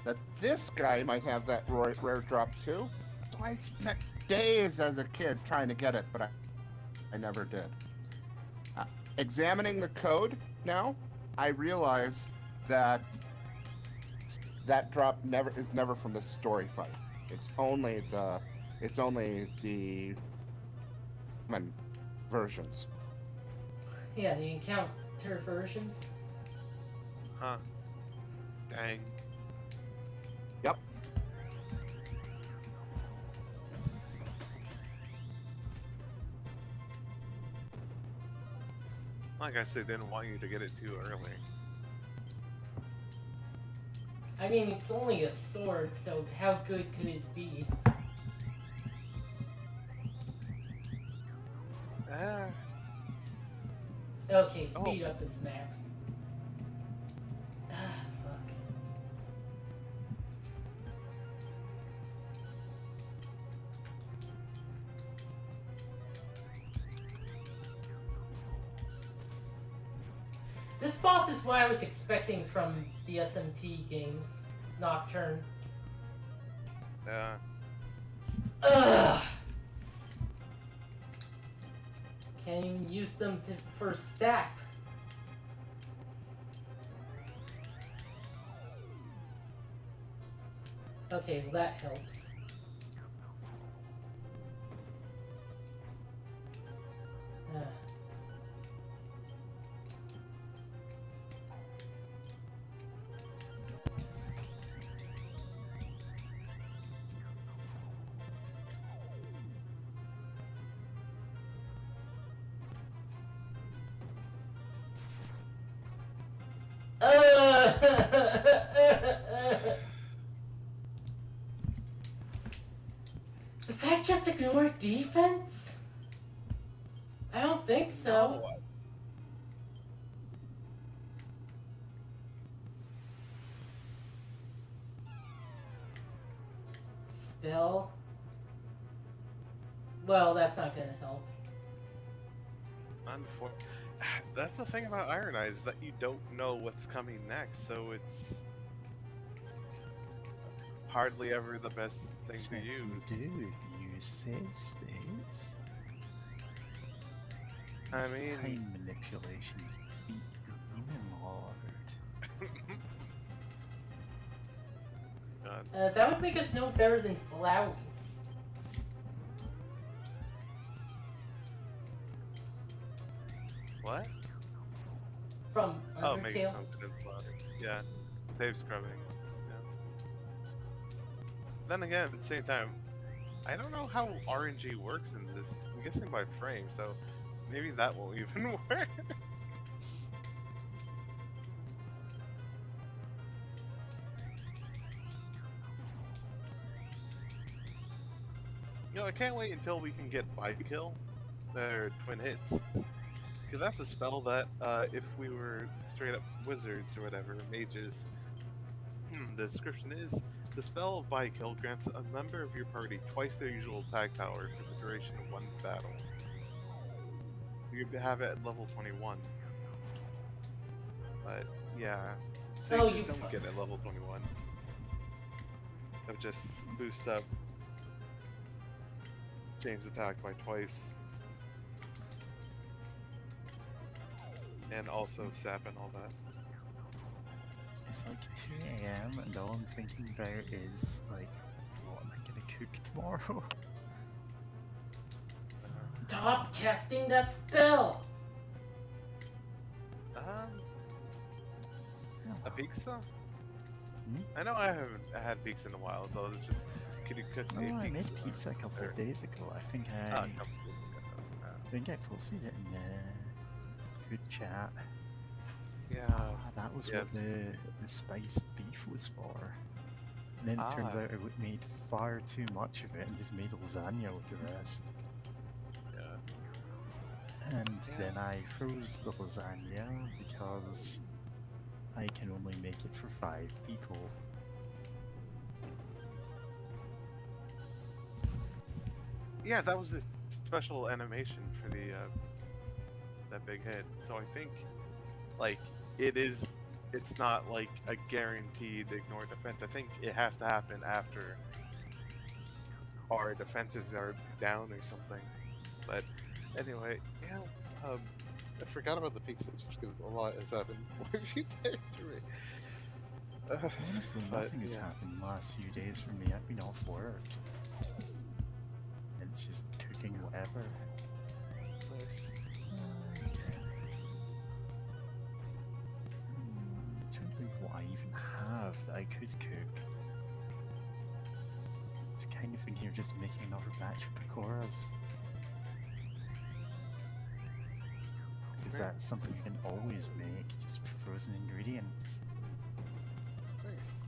that this guy might have that rare drop too. So I spent days as a kid trying to get it, but I never did. Examining the code now, I realize that that drop is never from the story fight. It's only the common versions. Yeah, the encounter versions. Huh. Dang. Yep. I guess they didn't want you to get it too early. I mean, it's only a sword, so how good could it be? Ah. Okay, speed up is maxed. Ah, fuck. This boss is what I was expecting from the SMT games. Nocturne. Yeah. Ugh! Can't even use them for sap. Okay, well that helps. Ugh. Does that just ignore defense? I don't think so. No. Spell? Well, that's not gonna help. That's the thing about Iron Eyes, is that you don't know what's coming next, so it's hardly ever the best thing That's to what use. you do if you use save states. I Use mean, time manipulation to defeat the demon lord. God. That would make us no better than Flowey. What? From Oh, makes Undertale. no good fun. Yeah, save scrubbing. Yeah. Then again, at the same time, I don't know how RNG works in this. I'm guessing by frame, so maybe that won't even work. You know, I can't wait until we can get bite kill, or twin hits. Because that's a spell that, if we were straight up wizards or whatever, mages, the description is, the spell of bite kill grants a member of your party twice their usual attack power for the duration of one battle. You have it at level 21. But, yeah, Oh, sages you don't get at level 21. They'll just boost up James' attack by twice. And also sap and all that. It's like 2 a.m. and all I'm thinking about is like, what am I gonna cook tomorrow? Stop casting that spell! A pizza? Hmm? I know I haven't had pizza in a while, so it's just, could you cook Oh, me a I pizza? made pizza a couple Or- of days ago. I think Ah, I think I posted it in the food chat. yeah. Ah, that was yeah. what the spiced beef was for. And then it turns Ah. out I made far too much of it and just made lasagna with the rest. Yeah. And Yeah. then I froze the lasagna because I can only make it for 5 people. Yeah, that was a special animation for the that big hit. So I think, like, it's not like a guaranteed ignore defense. I think it has to happen after our defenses are down or something. But anyway, yeah. I forgot about the pizza just because a lot has happened a few days for me. Honestly, But, nothing has yeah. happened the last few days for me. I've been off work. It's just cooking whatever. Nice. I'm trying to think of what I even have that I could cook. I was kind of thinking of just making another batch of pakoras. Because that's something you can always make, just frozen ingredients. Nice.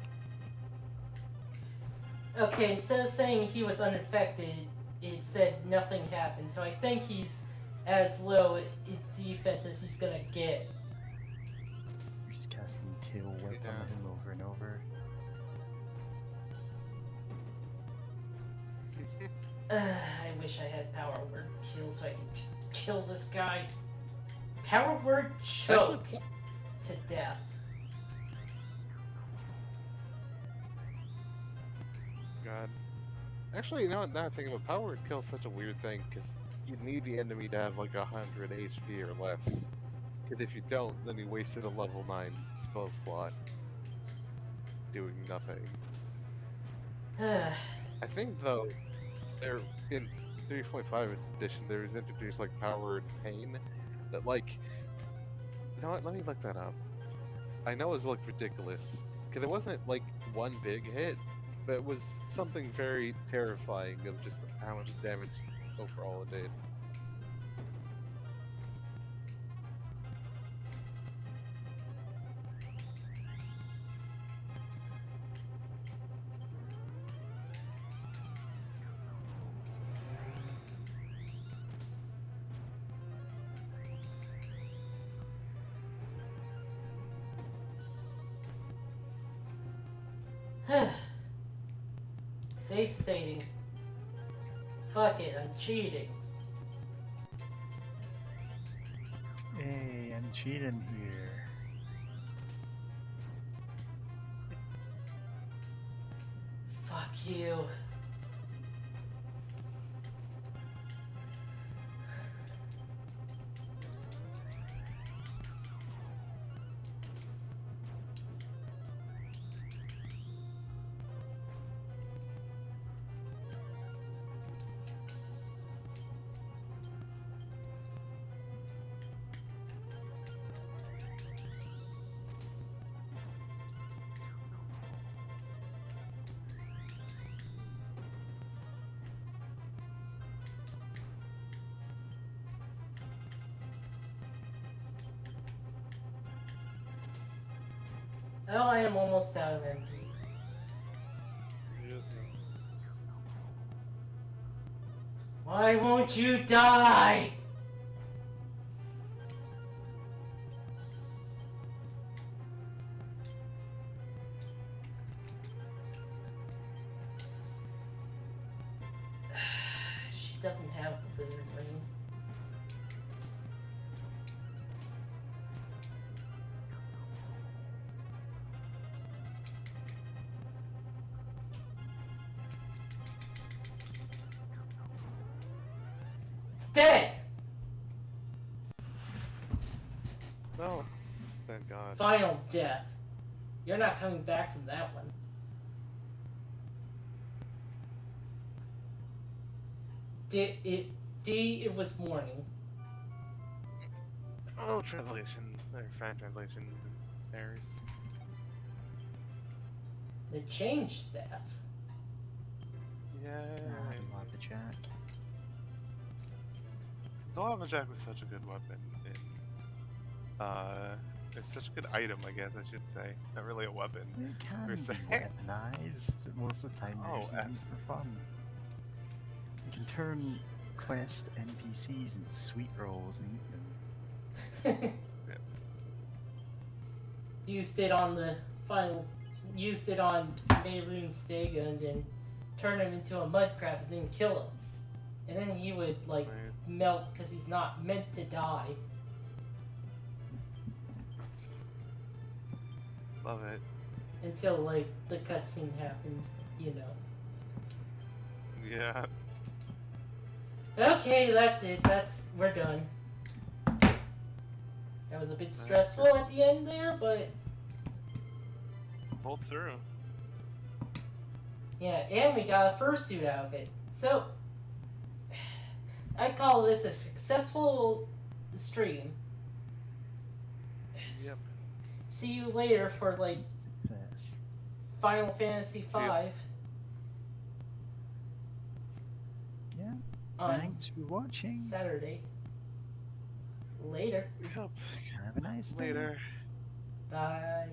Okay, instead of saying he was unaffected, it said nothing happened. So I think he's as low defense as he's gonna get. You're just casting tail whip Yeah. on him over and over. I wish I had power word kill so I could kill this guy. Power word choke to death. God. Actually, you know what? Now I think of it, power word kill is such a weird thing because you need the enemy to have like 100 HP or less. Because if you don't, then you wasted a level 9 spell slot doing nothing. I think though, there in 3.5 edition there was introduced like power word pain that like. You know what? Let me look that up. I know it looked ridiculous because it wasn't like one big hit, but it was something very terrifying of just how much damage overall it did. Safe stating. Fuck it, I'm cheating. Hey, I'm cheating here. Fuck you. Oh, I am almost out of MP. Why won't you die? She doesn't have the wizard ring. It's dead! No, thank God. Final death. You're not coming back from that one. It was morning. Oh, translation or fan translation errors. The change staff. Yeah. Lava Jack. The lava jack was such a good weapon. It's such a good item, I guess I should say. Not really a weapon. It can Per be se. weaponized, but most of the time you're Oh, just using it for fun. You can turn quest NPCs into sweet rolls and eat them. Used it on the final. Used it on Mayroon Stega and then turn him into a mud crab and then kill him. And then he would like Right. melt because he's not meant to die. Love it. Until like the cutscene happens, you know. Yeah. Okay, that's it. We're done. That was a bit stressful at the end there, but Pulled through. yeah, and we got a fursuit out of it. So I call this a successful stream. Yep. See you later for like Success. Final Fantasy V. ya. Yeah. On Thanks for watching. Saturday. Later. Yep. Have a nice day. Later. Bye.